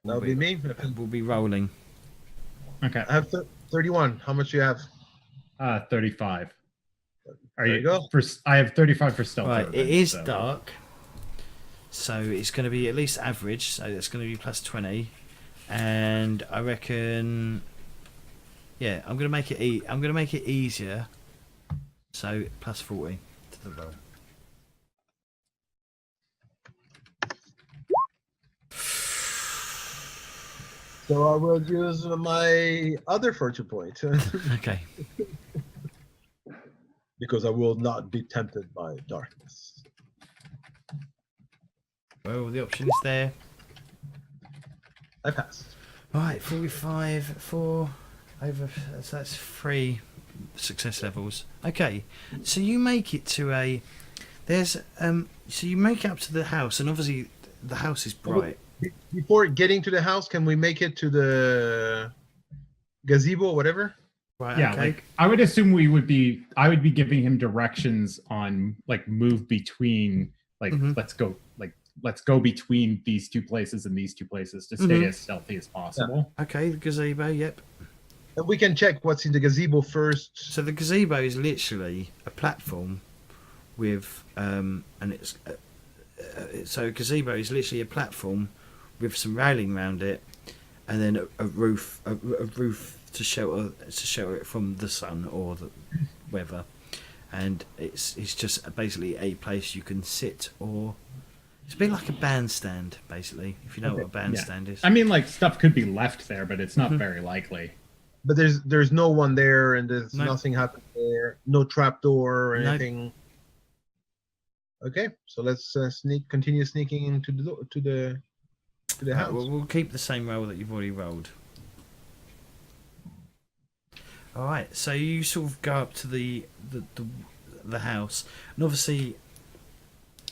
That'll be me. Will be rolling. Okay. I have 31. How much do you have? 35. There you go. I have 35 for stealth. Right, or it revenge, is so. dark, so it's going to be at least average. So it's going to be plus 20, and I reckon, yeah, I'm going to make it. I'm going to make it easier. So plus 40 to the roll. So I will use my other fortune point Okay. because I will not be tempted by darkness. Well, the option is there. I passed. Right, 45 for over. So that's 3 success levels. Okay, so you make it to a. There's So you make it up to the house, and obviously the house is bright. Before getting to the house, can we make it to the gazebo or whatever? Right. Yeah, Okay. like I would assume I would be giving him directions on like move between like let's go between these two places and these two places to stay as stealthy as possible. Okay, the gazebo. Yep. And we can check what's in the gazebo first. So the gazebo is literally a platform with and it's so a gazebo is literally a platform with some railing around it, and then a roof to shelter it from the sun or the weather, and it's just basically a place you can sit, or it's a bit like a bandstand basically, if you know what a bandstand is. I mean, like stuff could be left there, but it's not very likely. But there's no one there, and there's No. nothing happening there. No trapdoor or No. anything. Okay, so let's continue sneaking into the Right, house. well, we'll keep the same roll that you've already rolled. All right, so you sort of go up to the house, and obviously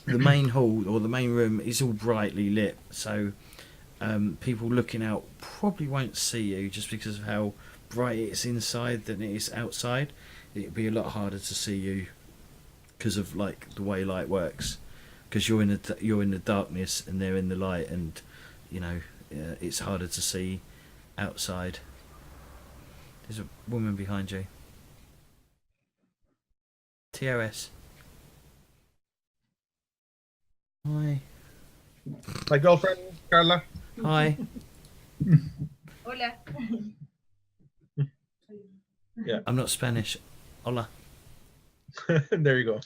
the main hall or the main room is all brightly lit, so people looking out probably won't see you just because of how bright it's inside than it is outside. It'd be a lot harder to see you because of like the way light works, because you're in the darkness and they're in the light, and you know it's harder to see outside. There's a woman behind you. TOS. Hi. My girlfriend, Carla. Hi. Hola. I'm not Spanish. Hola. There you go.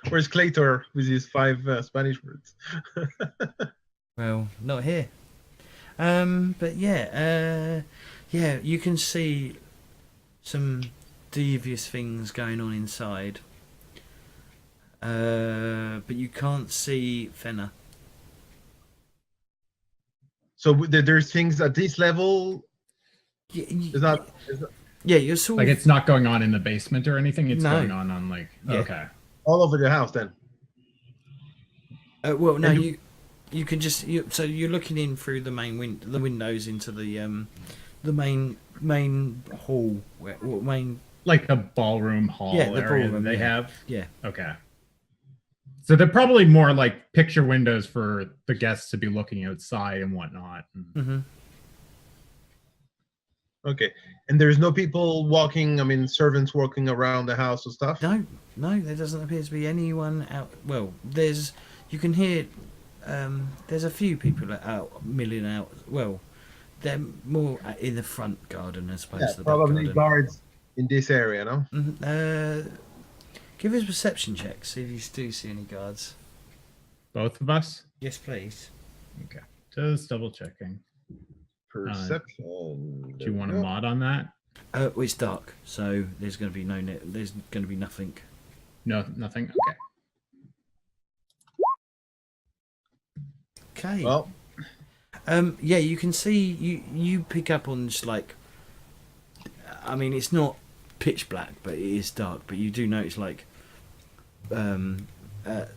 Where's Claytor with his 5 Spanish words? Well, not here. But yeah, you can see some devious things going on inside. But you can't see Fenna. So there's things at this level. Yeah, Is not. you're sort Like of. it's not going on in the basement or anything. It's No. going on like Yeah. okay. All over the house then. Well, no, And you can just so you're looking in through the the windows into the main hall, main Like a ballroom hall Yeah, the area ballroom, that they yeah. have. yeah. Okay. So they're probably more like picture windows for the guests to be looking outside and whatnot. Mm-hmm. okay, and there's no people walking. I mean, servants walking around the house or stuff. No, there doesn't appear to be anyone out. Well, you can hear. There's a few people out milling out. Well, they're more in the front garden as opposed to the back probably garden. guards in this area, no? Mhm. Give us a perception check. See if you do see any guards. Both of us? Yes, please. Okay. Just double checking. Perception. Do you want a mod on that? Well, it's dark, so there's going to be there's going to be nothing. No, nothing? Okay. Okay. Well, yeah, you can see you pick up on just like. I mean, it's not pitch black, but it is dark. But you do notice like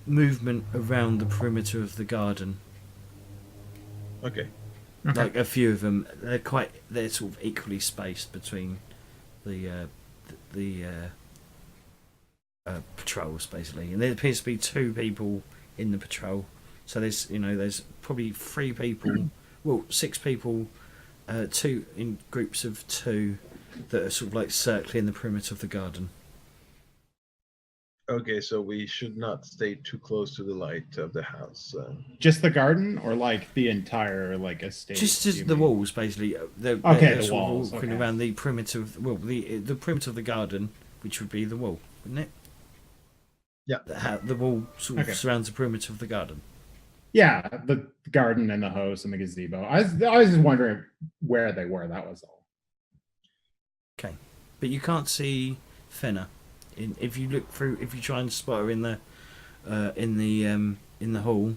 movement around the perimeter of the garden. okay. Okay. Like a few of them, they're sort of equally spaced between the patrols basically, and there appears to be 2 people in the patrol. So there's probably 3 people, well 6 people, 2 in groups of 2 that are sort of like circling the perimeter of the garden. Okay, so we should not stay too close to the light of the house. Just the garden or like the entire like estate? Just do you the mean? walls basically. They're the sort of walls, walking okay. around the perimeter of the perimeter of the garden, which would be the wall, wouldn't it? Yeah. The wall sort of Okay. surrounds the perimeter of the garden. Yeah, the garden and the house and the gazebo. I was just wondering where they were. That was all. Okay, but you can't see Fenna. If you try and spot her in the hall,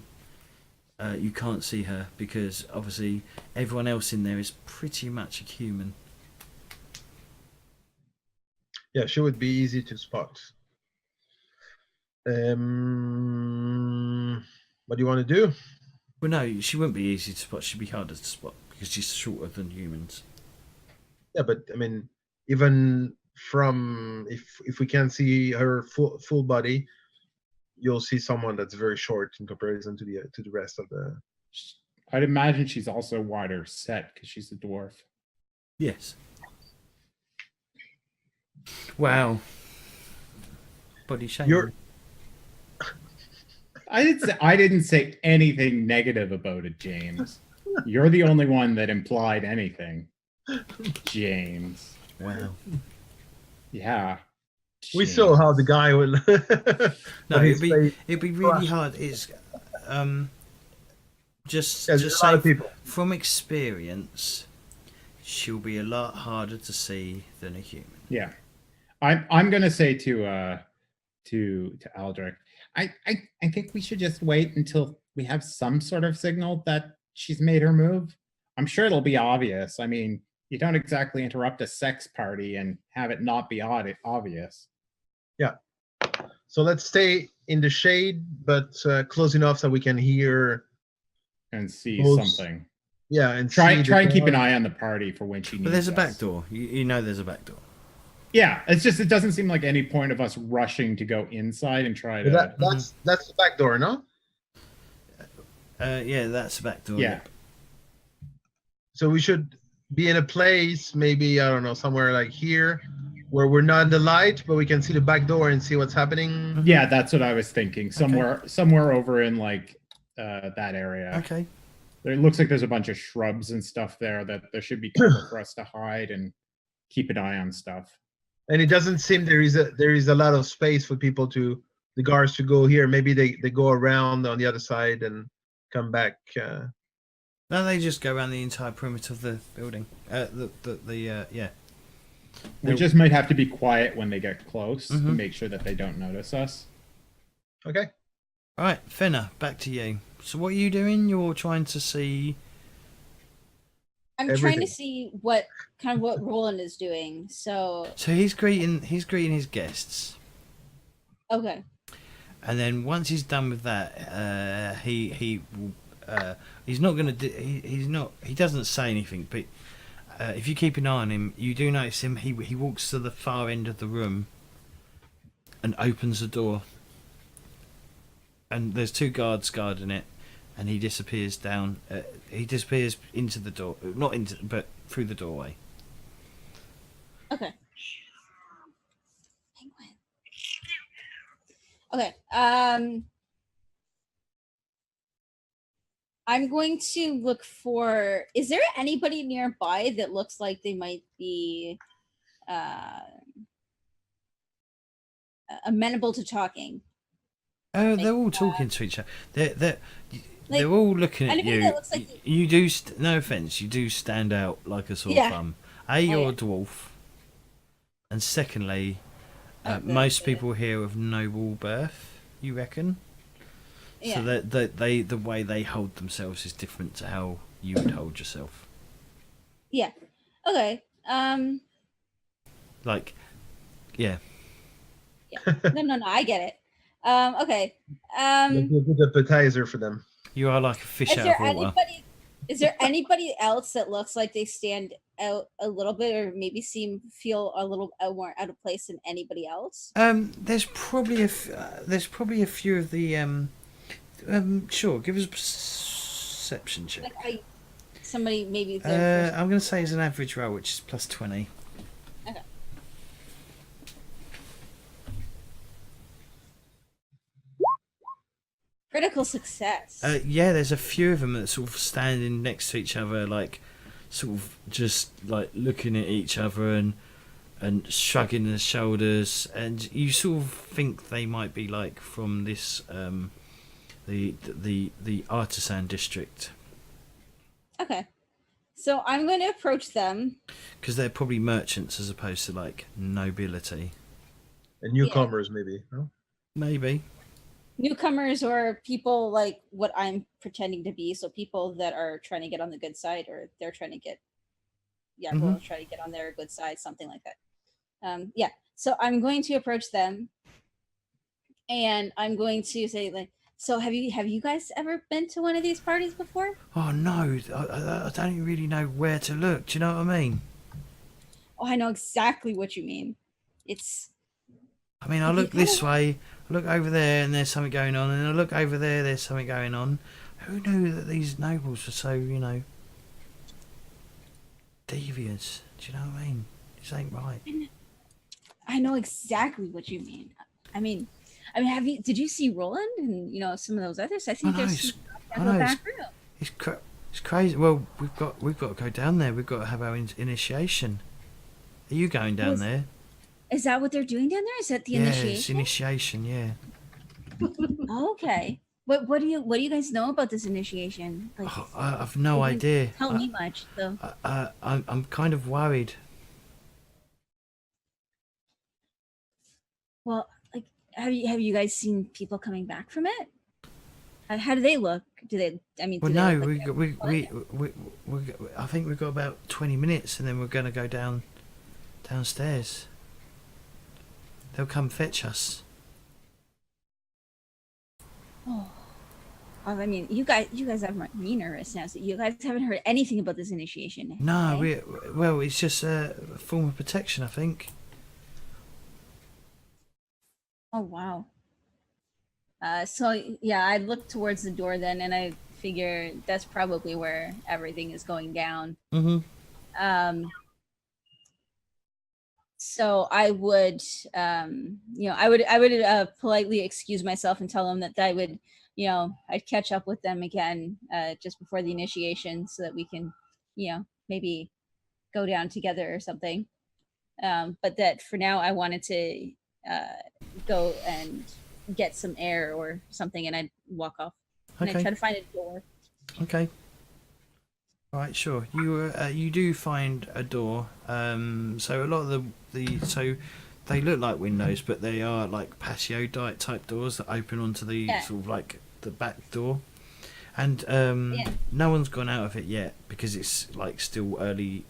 you can't see her because obviously everyone else in there is pretty much a human. Yeah, she would be easy to spot. What do you want to do? Well, no, she wouldn't be easy to spot. She'd be harder to spot because she's shorter than humans. Yeah, but I mean, even from if we can't see her full body, you'll see someone that's very short in comparison to the rest of the. I'd imagine she's also wider set because she's a dwarf. Yes. Wow. Body shaming. You're I didn't say anything negative about it, James. You're the only one that implied anything, James. Wow. Yeah. we James. saw how the guy would. No, when he's it'd be really crushed. hard. It's just Yeah, there's just a lot say of people. from experience, she'll be a lot harder to see than a human. Yeah, I'm gonna say to Aldric, I think we should just wait until we have some sort of signal that she's made her move. I'm sure it'll be obvious. I mean, you don't exactly interrupt a sex party and have it not be obvious. So let's stay in the shade, but close enough so we can hear. And see Close. something. Yeah, and Try see the and keep an guard. eye on the party for when she needs But there's a us. back door. You know there's a back door. Yeah, it's just it doesn't seem like any point of us rushing to go inside and try to. But that's the back door, no? Yeah, that's the back door. Yeah. So we should be in a place, maybe I don't know, somewhere like here, where we're not in the light, but we can see the back door and see what's happening. Yeah, that's what I was thinking. Somewhere over in like that area. Okay. It looks like there's a bunch of shrubs and stuff there that there should be cover for us to hide and keep an eye on stuff. And it doesn't seem there is a lot of space for people the guards to go here. Maybe they go around on the other side and come back. No, they just go around the entire perimeter of the building. Yeah. We just might have to be quiet when they get close to Mhm. make sure that they don't notice us. Okay. All right, Fenna, back to you. So what are you doing? You're trying to see. I'm trying Everything. to see what Roland is doing. So So he's greeting his guests. okay. and then once he's done with that, he will. He's not gonna. He doesn't say anything, but if you keep an eye on him, you do notice him. He walks to the far end of the room and opens the door, and there's 2 guards guarding it, and he disappears down. He disappears into the door, not into, but through the doorway. Okay. Okay. I'm going to look for. Is there anybody nearby that looks like they might be amenable to talking? Oh, they're all talking to each other. They're all looking at anybody you. that looks like- You do. No offense, you do stand out like a sore thumb. You're a dwarf, and secondly, most people here of noble birth. You reckon? Yeah. So that the way they hold themselves is different to how you would hold yourself. Yeah. Okay. Like, yeah. No. I get it. Okay. That'd be a good appetizer for them. You are like a fish Is out there of water. anybody else that looks like they stand out a little bit, or maybe feel a little more out of place than anybody else? There's probably a few of the sure. Give us a perception check. Like somebody maybe. I'm going to say it's an average roll, which is plus 20. Okay. Critical success. Yeah, there's a few of them that sort of standing next to each other, like sort of just like looking at each other and shrugging their shoulders, and you sort of think they might be like from this the artisan district, Okay. So I'm going to approach them. because they're probably merchants as opposed to like nobility. And newcomers, maybe. No? Maybe. Newcomers or people like what I'm pretending to be. So people that are trying to get on the good side, or they're trying to get, we'll try to get on their good side, something like that. Yeah. So I'm going to approach them, and I'm going to say like, so have you guys ever been to one of these parties before? Oh no, I don't really know where to look. Do you know what I mean? Oh, I know exactly what you mean. It's. I mean, I look this way, I look over there, and there's something going on, and I look over there, there's something going on. Who knew that these nobles were so, devious? Do you know what I mean? This ain't right. I know exactly what you mean. I mean, did you see Roland and some of those others? I think there's I know, it's crazy. Well, we've got to go down there. We've got to have our initiation. Are you going down there? Is that what they're doing down there? Is that the It's initiation? initiation. Yeah. Okay. What do you guys know about this initiation? Like, I've no you didn't idea. Tell me much though. I'm kind of worried. Well, like, have you guys seen people coming back from it? How do they look? Do they? I mean, Well, do they no, look like we I think we've got about 20 minutes, and then we're going to go downstairs. They'll come fetch us. Oh, I mean, you guys have me nervous now. So you guys haven't heard anything about this initiation. No, okay? well, it's just a form of protection, I think. Oh wow. So yeah, I look towards the door then, and I figure that's probably where everything is going down. So I would, I would politely excuse myself and tell them that I would, I'd catch up with them again just before the initiation, so that we can, maybe go down together or something. But that for now, I wanted to go and get some air or something, and I'd walk off. And Okay. I'd try to find a door. Okay. Right, sure. You do find a door. So a lot of so they look like windows, but they are like patio type doors that open onto the sort of like the back door. And no one's gone out of it yet, because it's like still early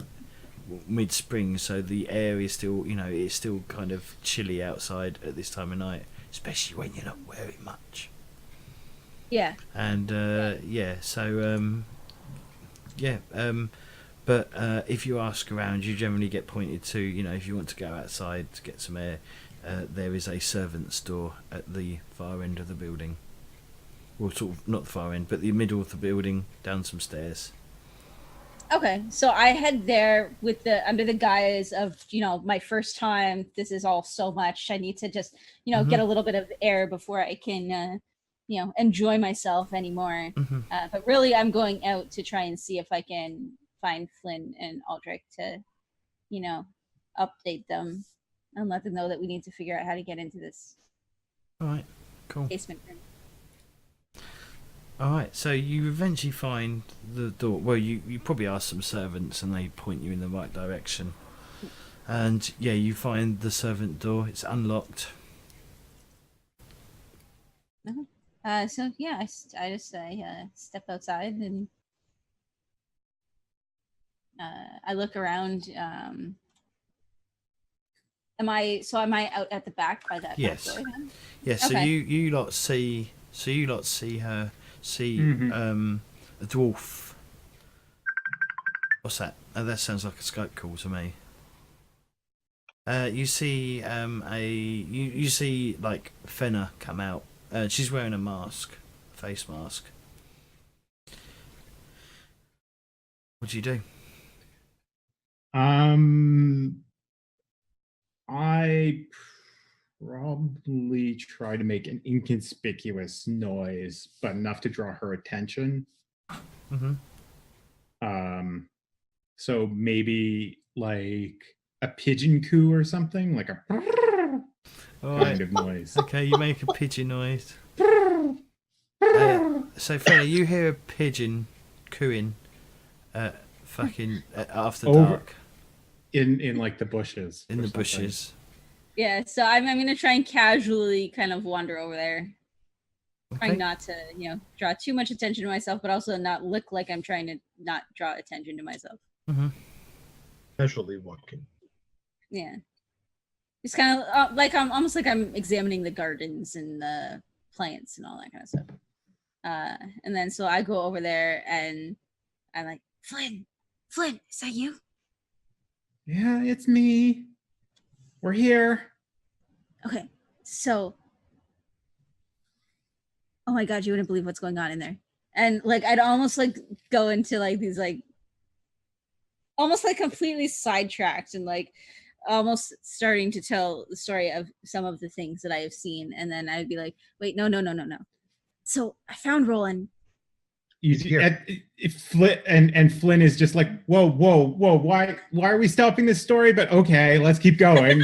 mid-spring, so the air is still, it's still kind of chilly outside at this time of night. especially when you're not wearing much. Yeah. And but if you ask around, you generally get pointed to, if you want to go outside to get some air, there is a servant's door at the far end of the building. Well, sort of not the far end, but the middle of the building, down some stairs. Okay, so I head there with under the guise of, my first time. This is all so much. I need to just, get a little bit of air before I can, enjoy myself anymore. But really, I'm going out to try and see if I can find Flynn and Aldric to, update them and let them know that we need to figure out how to get into this All right, cool. basement room. All right, so you eventually find the door. Well, you probably ask some servants and they point you in the right direction. And yeah, you find the servant door. It's unlocked. So yeah, I just step outside and I look around. Am I out at the back by that? Yes. Door then? Yes. So Okay. you lot see. So you lot see her. See a dwarf. What's that? Oh, that sounds like a Skype call to me. You see you see like Fenna come out. She's wearing a mask, face mask. What do you do? I probably try to make an inconspicuous noise, but enough to draw her attention. So maybe like a pigeon coo or something, like a kind of noise. Okay, you make a pigeon noise. So Fenna, you hear a pigeon cooing after dark. In like the bushes. In or the something. bushes. Yeah, so I'm gonna try and casually kind of wander over there, trying Okay. not to draw too much attention to myself, but also not look like I'm trying to not draw attention to myself. Casually walking. Yeah, it's kind of like I'm almost like I'm examining the gardens and the plants and all that kind of stuff. And then so I go over there and I'm like, Flynn, is that you? Yeah, it's me. We're here. Okay, so oh my god, you wouldn't believe what's going on in there. And like I'd almost like go into like these like almost like completely sidetracked and like almost starting to tell the story of some of the things that I have seen, and then I'd be like, wait, no. So I found Roland. And Flynn is just like, whoa, why are we stopping this story? But okay, let's keep going.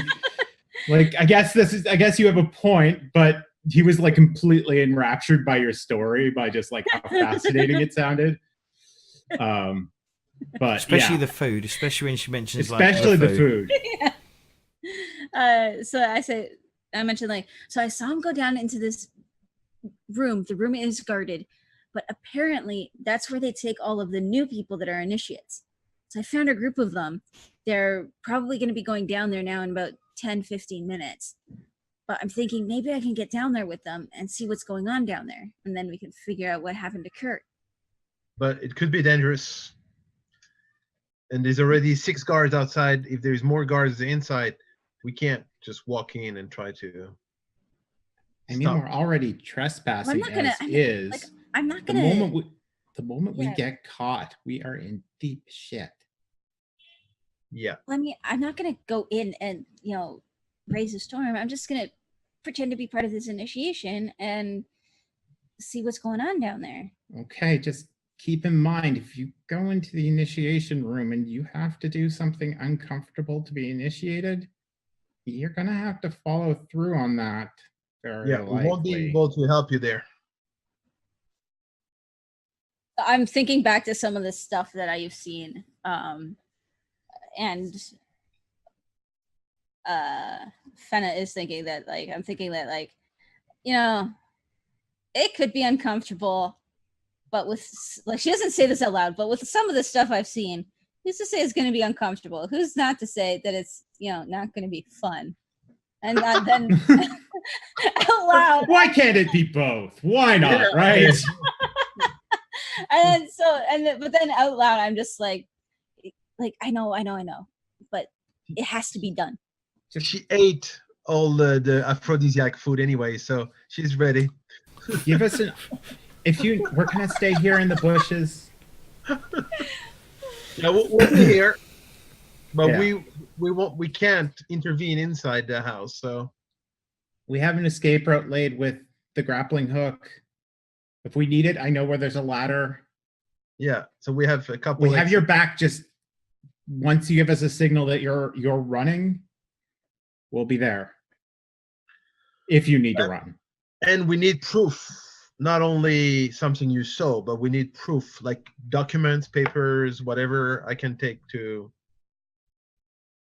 Like, I guess you have a point, but he was like completely enraptured by your story, by just like how fascinating it sounded. But Especially the food, especially when she mentions especially like the food. So I mentioned like, so I saw him go down into this room. The room is guarded, but apparently that's where they take all of the new people that are initiates. So I found a group of them. They're probably going to be going down there now in about 10-15 minutes. But I'm thinking maybe I can get down there with them and see what's going on down there. And then we can figure out what happened to Kurt. But it could be dangerous. And there's already 6 guards outside. If there's more guards inside, we can't just walk in and try to. I mean, stop. we're already trespassing I'm not gonna. The moment we Yeah. get caught, we are in deep shit. Yeah. I mean, I'm not gonna go in and raise a storm. I'm just gonna pretend to be part of this initiation and see what's going on down there. Okay, just keep in mind, if you go into the initiation room and you have to do something uncomfortable to be initiated, you're gonna have to follow through on that. Very Yeah, we won't be likely. able to help you there. I'm thinking back to some of the stuff that I've seen, and Fenna is thinking that I'm thinking that it could be uncomfortable, but with she doesn't say this out loud, but with some of the stuff I've seen, who's to say it's going to be uncomfortable? Who's not to say that it's not going to be fun? And then out loud. Why can't it be both? Why not, right? But then out loud, I'm just like I know, but it has to be done. She ate all the aphrodisiac food anyway, so she's ready. Give us we're gonna stay here in the bushes. Yeah, we'll be here, but Yeah. we can't intervene inside the house. So We have an escape route laid with the grappling hook. If we need it, I know where there's a ladder. yeah, so we have a couple. We have your back. Just once you give us a signal that you're running, we'll be there. If you need to run. And we need proof, not only something you saw, but we need proof, like documents, papers, whatever I can take to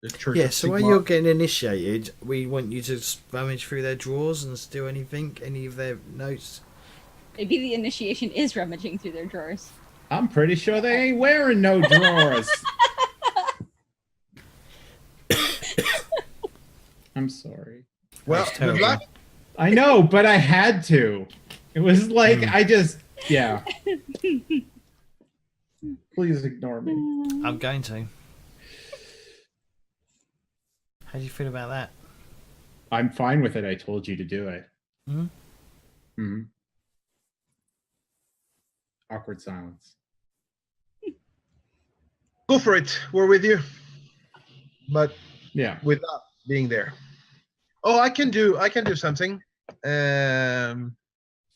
the church. Yeah, of so while Sigmar. you're getting initiated, we want you to rummage through their drawers and steal anything, any of their notes. Maybe the initiation is rummaging through their drawers. I'm pretty sure they ain't wearing no drawers. I'm sorry. Well, That's good terrible. luck. I know, but I had to. It was like yeah. Please ignore me. I'm going to. How do you feel about that? I'm fine with it. I told you to do it. Mhm. Mm-hmm. Awkward silence. Go for it. We're with you, but Yeah. without being there. Oh, I can do something.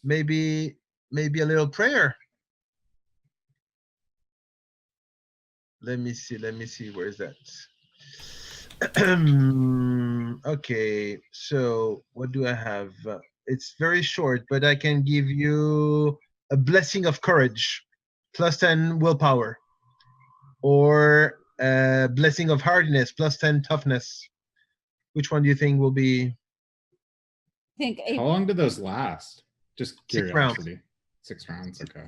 Maybe a little prayer. Let me see. Where is that? Okay, so what do I have? It's very short, but I can give you a blessing of courage, +10 willpower, or a blessing of hardiness, +10 toughness. Which one do you think will be? I think How long do those last? Just 6 rounds. curiosity. 6 rounds. Okay.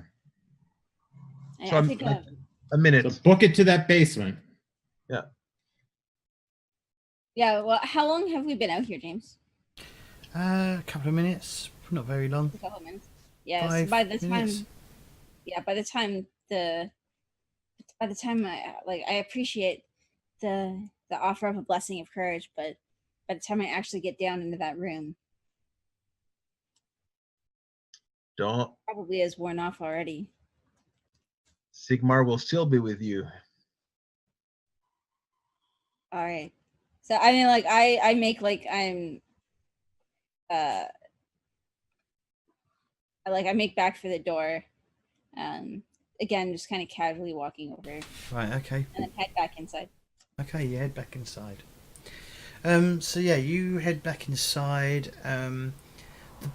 So I think a minute. So book it to that basement. yeah. Well, how long have we been out here, James? A couple of minutes, not very long. A couple of minutes. Yeah. So 5 by the minutes. time, by the time I appreciate the offer of a blessing of courage, but by the time I actually get down into that room, Don't. probably is worn off already. Sigmar will still be with you. All right. So I mean, like I make like I make back for the door. Again, just kind of casually walking over Right, okay. and then head back inside. Okay, you head back inside. So yeah, you head back inside. The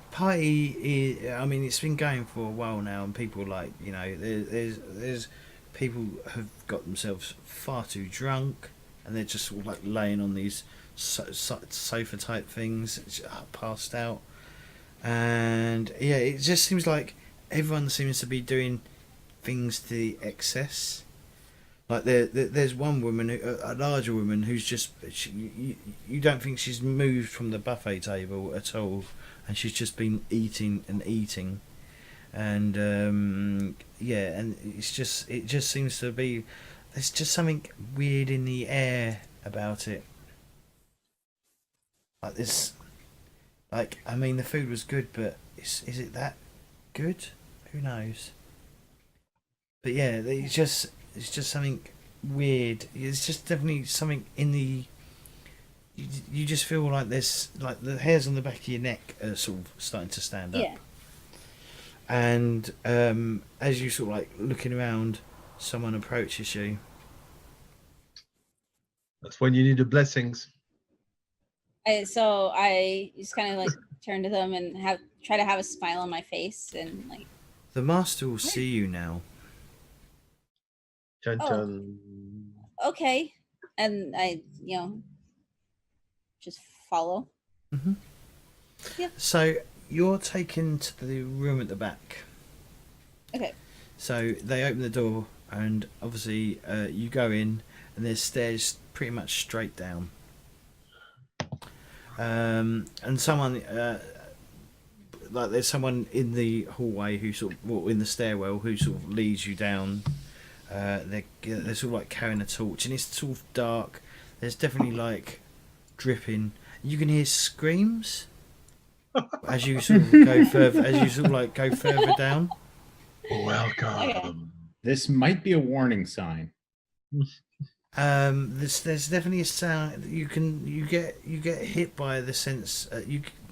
party is, I mean, it's been going for a while now, and people there's people have got themselves far too drunk, and they're just sort of like laying on these sofa type things, passed out. And yeah, it just seems like everyone seems to be doing things to the excess. Like there's one woman, a larger woman, who's just you don't think she's moved from the buffet table at all, and she's just been eating and eating, and and it just seems to be there's just something weird in the air about it. Like this, like I mean the food was good, but is it that good? Who knows? But yeah, it's just something weird. It's just definitely something in the. You just feel like there's like the hairs on the back of your neck are sort of starting to stand up. Yeah. And as you sort of like looking around, someone approaches you. That's when you need the blessings. So I just kind of like turn to them and try to have a smile on my face and like. The master will see you now. Chun Oh. chun. Okay, and I just follow. So you're taken to the room at the back. Okay. So they open the door, and obviously you go in, and there's stairs pretty much straight down. And someone like there's someone in the hallway who sort of, well, in the stairwell who sort of leads you down. They're sort of like carrying a torch, and it's sort of dark. There's definitely like dripping. You can hear screams as you sort of go further. As you sort of like go further down. Welcome. This might be a warning sign. There's definitely a sound that you get hit by the sense.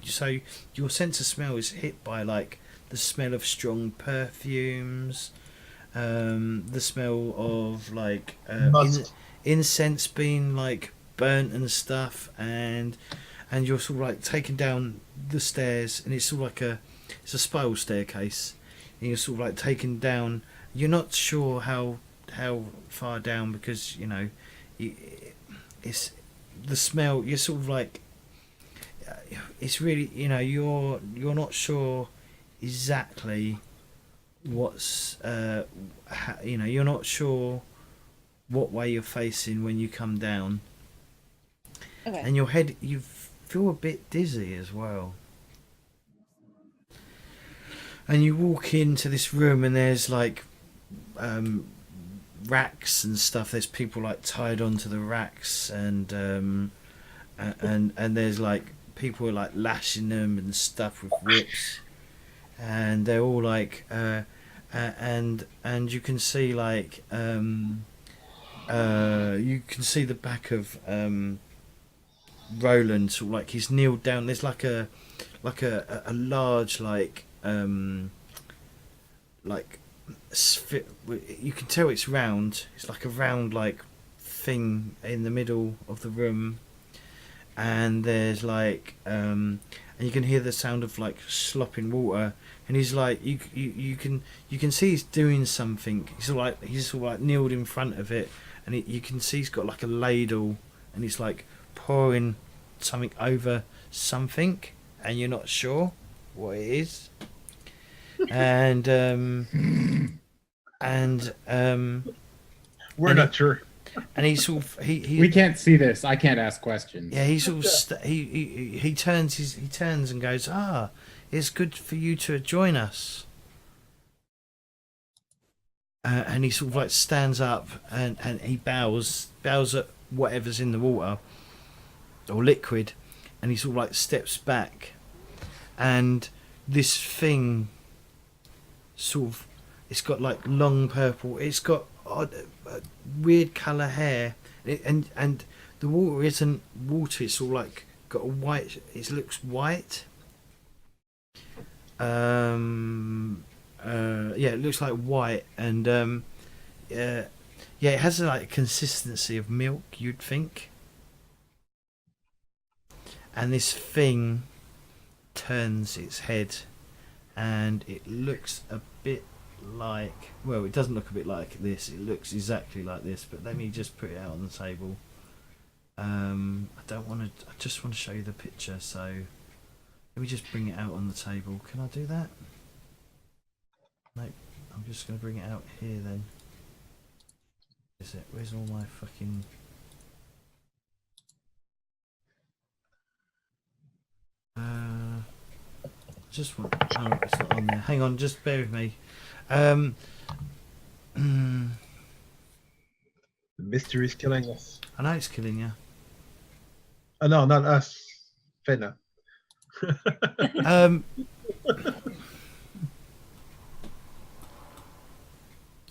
So your sense of smell is hit by like the smell of strong perfumes, the smell of like incense being like burnt and stuff, and you're sort of like taken down the stairs, and it's sort of like it's a spiral staircase, and you're sort of like taken down. You're not sure how far down, because you know it's the smell. You're sort of like it's really, you know, you're not sure exactly what's you know, you're not sure what way you're facing when you come down. Okay. And your head, you feel a bit dizzy as well. And you walk into this room, and there's like racks and stuff. There's people like tied onto the racks, and there's like people are like lashing them and stuff with whips, and they're all like and you can see like you can see the back of Roland, sort of like he's kneeled down. There's like a large like you can tell it's round. It's like a round like thing in the middle of the room, and there's like and you can hear the sound of like slopping water, and he's like you can see he's doing something. He's sort of like kneeled in front of it, and you can see he's got like a ladle, and he's like pouring something over something, and you're not sure what it is. And we're not sure. And he sort of We can't see this. I can't ask questions. yeah, he sort of he turns and goes, it's good for you to join us. And he sort of like stands up, and he bows at whatever's in the water or liquid, and he sort of like steps back, and this thing sort of, it's got like long purple, it's got weird colour hair, and the water isn't water, it's all like got a white, it looks white. Yeah, it looks like white, and yeah, it has like a consistency of milk, you'd think. And this thing turns its head, and it looks a bit like, well, it doesn't look a bit like this, it looks exactly like this, but let me just put it out on the table. I just want to show you the picture, so let me just bring it out on the table. Can I do that? Nope, I'm just going to bring it out here then. Is it? Where's all my fucking... just want... Oh, it's not on there. Hang on, just bear with me. The mystery is killing us. I know it's killing you. Oh, no, not us. Fenna.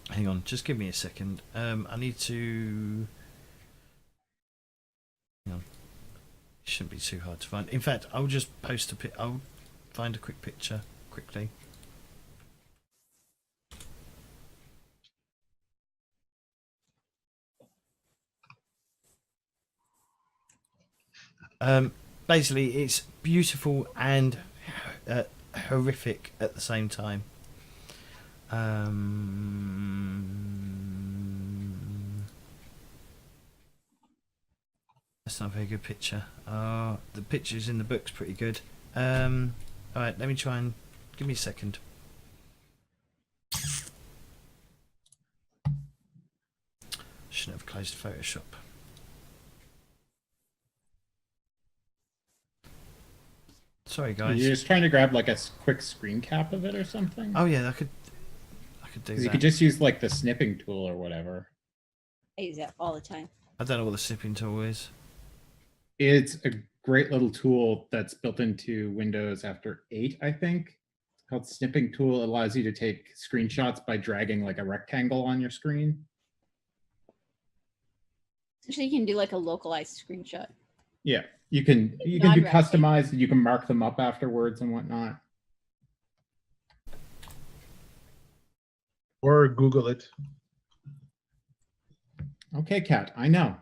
Hang on, just give me a second. I need to... Hang on. It shouldn't be too hard to find. In fact, I'll just post a pic. I'll find a quick picture quickly. Basically, it's beautiful and horrific at the same time. That's not a very good picture. The pictures in the book's pretty good. Alright, let me try and... Give me a second. Shouldn't have closed Photoshop. Sorry, guys. You're just trying to grab like a quick screen cap of it or something? Oh yeah, I could do 'Cause that. you could just use like the snipping tool or whatever. I use that all the time. I don't know what the sipping tool is. It's a great little tool that's built into Windows after 8, I think. It's called Snipping Tool. It allows you to take screenshots by dragging like a rectangle on your screen. So you can do like a localized screenshot. Yeah, you can do customized. You can mark them up afterwards and whatnot. Or Google it. Okay, Kat. I know.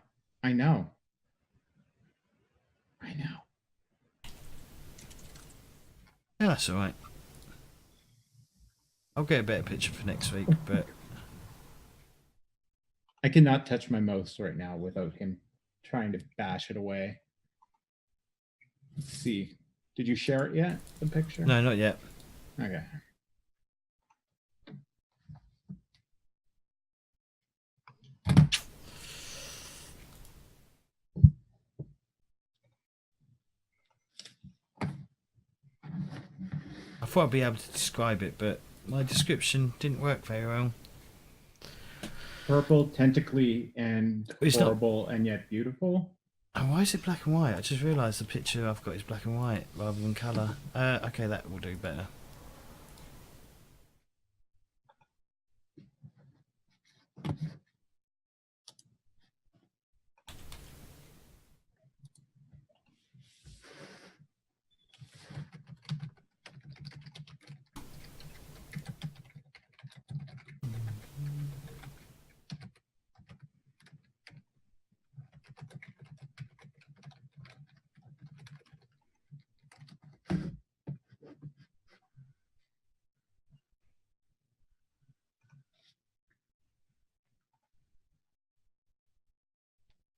Yeah, that's all right. I'll get a better picture for next week, but I cannot touch my mouse right now without him trying to bash it away. Let's see. Did you share it yet? The picture? no, not yet. Okay. I thought I'd be able to describe it, but my description didn't work very well. Purple, tentacly, and It's not- horrible, and yet beautiful. Oh, why is it black and white? I just realised the picture I've got is black and white rather than colour. Okay, that will do better.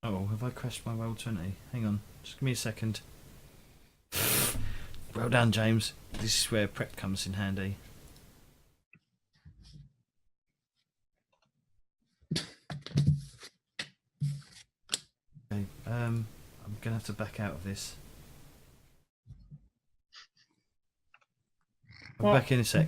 Oh, have I crashed my Roll20? Hang on, just give me a second. Well done, James. This is where prep comes in handy. Okay, I'm gonna have to back out of this. I'll be back in a sec.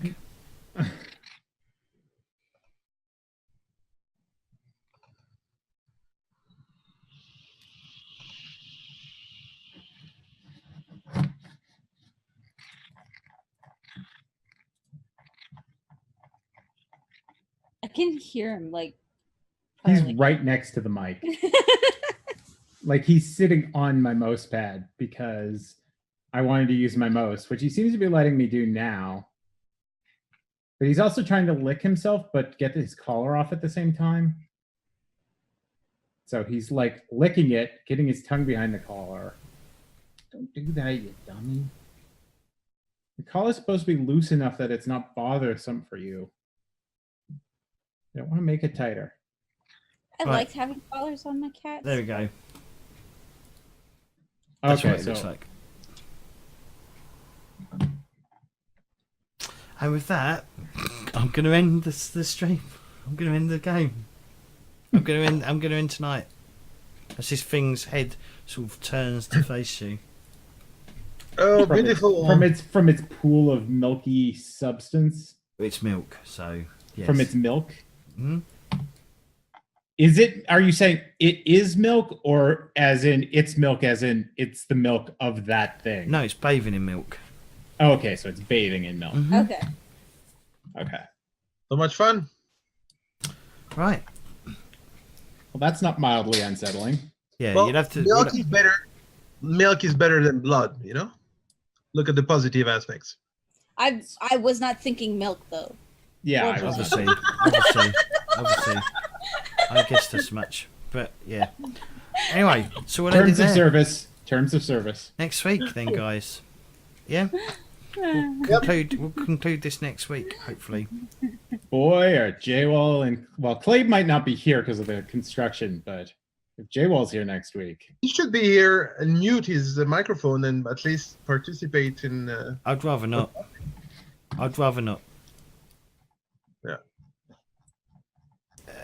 I can hear him like. He's probably- right next to the mic. Like he's sitting on my mouse pad because I wanted to use my mouse, which he seems to be letting me do now. But he's also trying to lick himself, but get his collar off at the same time. So he's like licking it, getting his tongue behind the collar. Don't do that, you dummy. The collar's supposed to be loose enough that it's not bothersome for you. You don't want to make it tighter. I Right. liked having collars on my cats. There we go. That's Okay, what it looks like. And with that, I'm going to end the stream. I'm going to end the game. I'm going to end tonight. As this thing's head sort of turns to face you. Oh, From beautiful. from its pool of milky substance, It's milk, so yes. from its milk. Hmm? Is it? Are you saying it is milk, or as in it's milk, as in it's the milk of that thing? No, it's bathing in milk. Oh, okay, so it's bathing in milk. Mhm. Okay. Okay. So much fun. Right. Well, that's not mildly unsettling. Yeah, Well, you'd have to. milk is better. Milk is better than blood, you know? Look at the positive aspects. I was not thinking milk though. Yeah. Well, I was- Obviously. I guessed as much, but yeah. Anyway, so we'll end it Terms of there. service. Terms of service. Next week, then, guys. Yeah. We'll conclude this next week, hopefully. Boy, are J-Wall and Clay might not be here because of the construction, but if J-Wall's here next week, He should be here and mute his microphone and at least participate in. I'd rather not. I'd rather not. Yeah.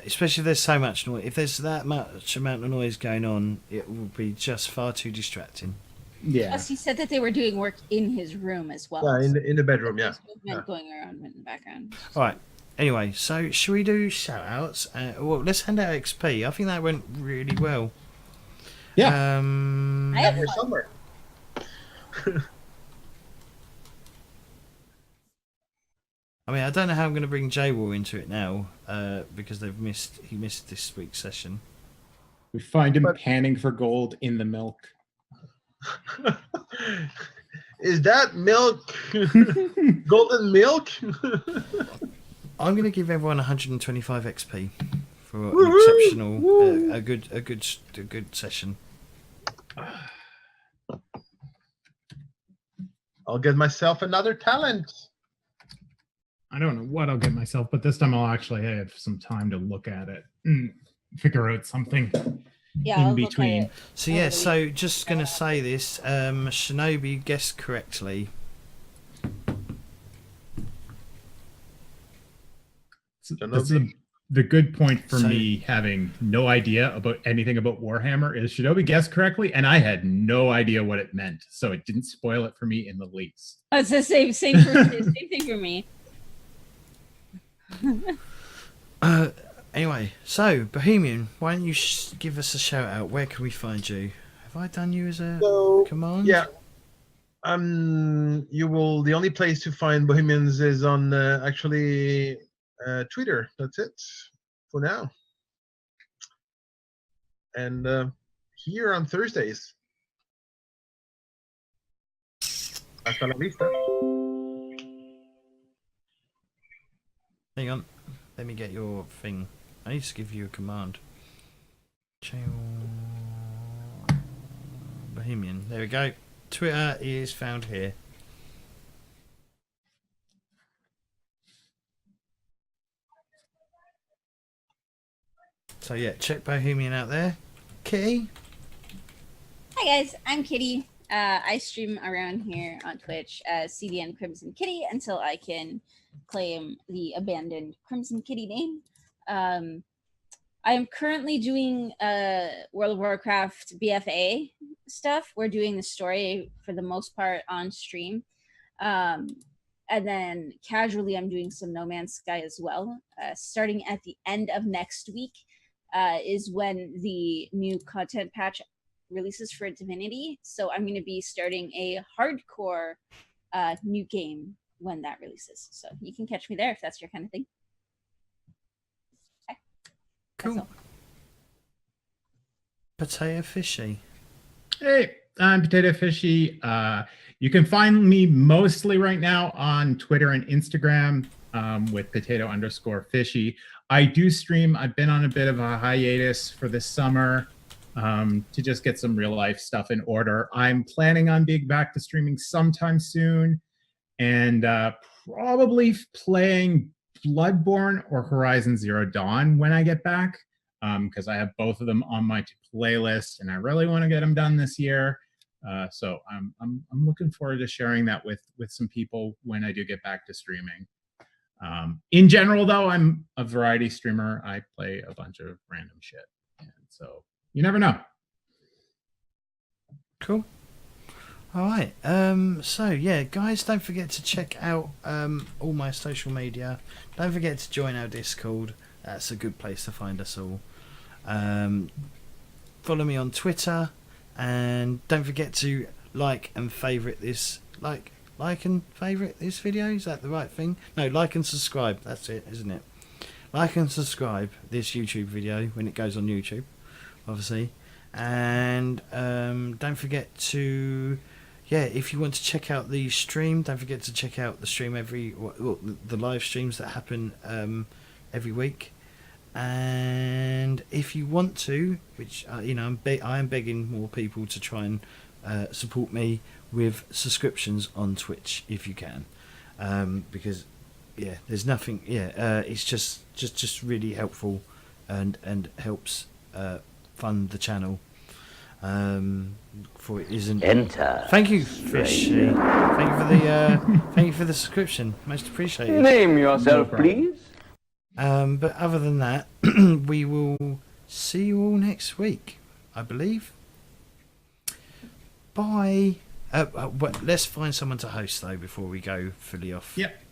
Especially if there's so much noise. If there's that much amount of noise going on, it will be just far too distracting. Yeah. Plus, he said that they were doing work in his room as well. Yeah, in the bedroom. Yeah. There's movement going around in the background. All right. Anyway, so should we do shout outs? Well, let's hand out XP. I think that went really well. Yeah. I have We're fun. somewhere. I mean, I don't know how I'm going to bring J-War into it now, because he missed this week's session. We find him But- panning for gold in the milk. Is that milk? Golden milk? I'm going to give everyone 125 XP for an Woo-hoo! exceptional, a good session. I'll get myself another talent. I don't know what I'll get myself, but this time I'll actually have some time to look at it and figure out something Yeah, in I'll look at between. it. So yeah, so just going to say this, Shinobi guessed correctly. That's the good point for So- me having no idea about anything about Warhammer is Shinobi guessed correctly, and I had no idea what it meant, so it didn't spoil it for me in the least. Oh, it's the same thing for me. Anyway, so Bohemian, why don't you give us a shout out? Where can we find you? Have I done you as a So, command? yeah. You will. The only place to find Bohemians is on actually Twitter. That's it for now. And here on Thursdays. Hasta la vista. Hang on, let me get your thing. I need to give you a command. Bohemian. There we go. Twitter is found here. So yeah, check Bohemian out there. Kitty. Hi guys, I'm Kitty. I stream around here on Twitch as CDN CrimsonKitty until I can claim the abandoned CrimsonKitty name. I am currently doing World of Warcraft BFA stuff. We're doing the story for the most part on stream. And then casually I'm doing some No Man's Sky as well. Starting at the end of next week is when the new content patch releases for Divinity. So I'm going to be starting a hardcore new game when that releases. So you can catch me there if that's your kind of thing. Okay. That's Cool. all. Potato Fishy. Hey, I'm Potato Fishy. You can find me mostly right now on Twitter and Instagram with potato_fishy. I do stream. I've been on a bit of a hiatus for this summer to just get some real life stuff in order. I'm planning on being back to streaming sometime soon and probably playing Bloodborne or Horizon Zero Dawn when I get back because I have both of them on my playlist and I really want to get them done this year. So I'm looking forward to sharing that with some people when I do get back to streaming. In general, though, I'm a variety streamer. I play a bunch of random shit, and so you never know. Cool. All right. So yeah, guys, don't forget to check out all my social media. Don't forget to join our Discord. That's a good place to find us all. Follow me on Twitter, and don't forget to like and favorite this. Like and favorite this video. Is that the right thing? No, like and subscribe. That's it, isn't it? Like and subscribe this YouTube video when it goes on YouTube, obviously. And don't forget to, yeah, if you want to check out the stream, don't forget to check out the stream the live streams that happen every week. And if you want to, which you know, I am begging more people to try and support me with subscriptions on Twitch if you can, because yeah, there's nothing. Yeah, it's just really helpful and helps fund the channel. For it isn't. Enter. Thank you, Fishy. Thank you for the thank you for the subscription. Most appreciated. Name yourself, No problem. please. But other than that, we will see you all next week, I believe. Bye. Let's find someone to host though before we go fully off. Yep.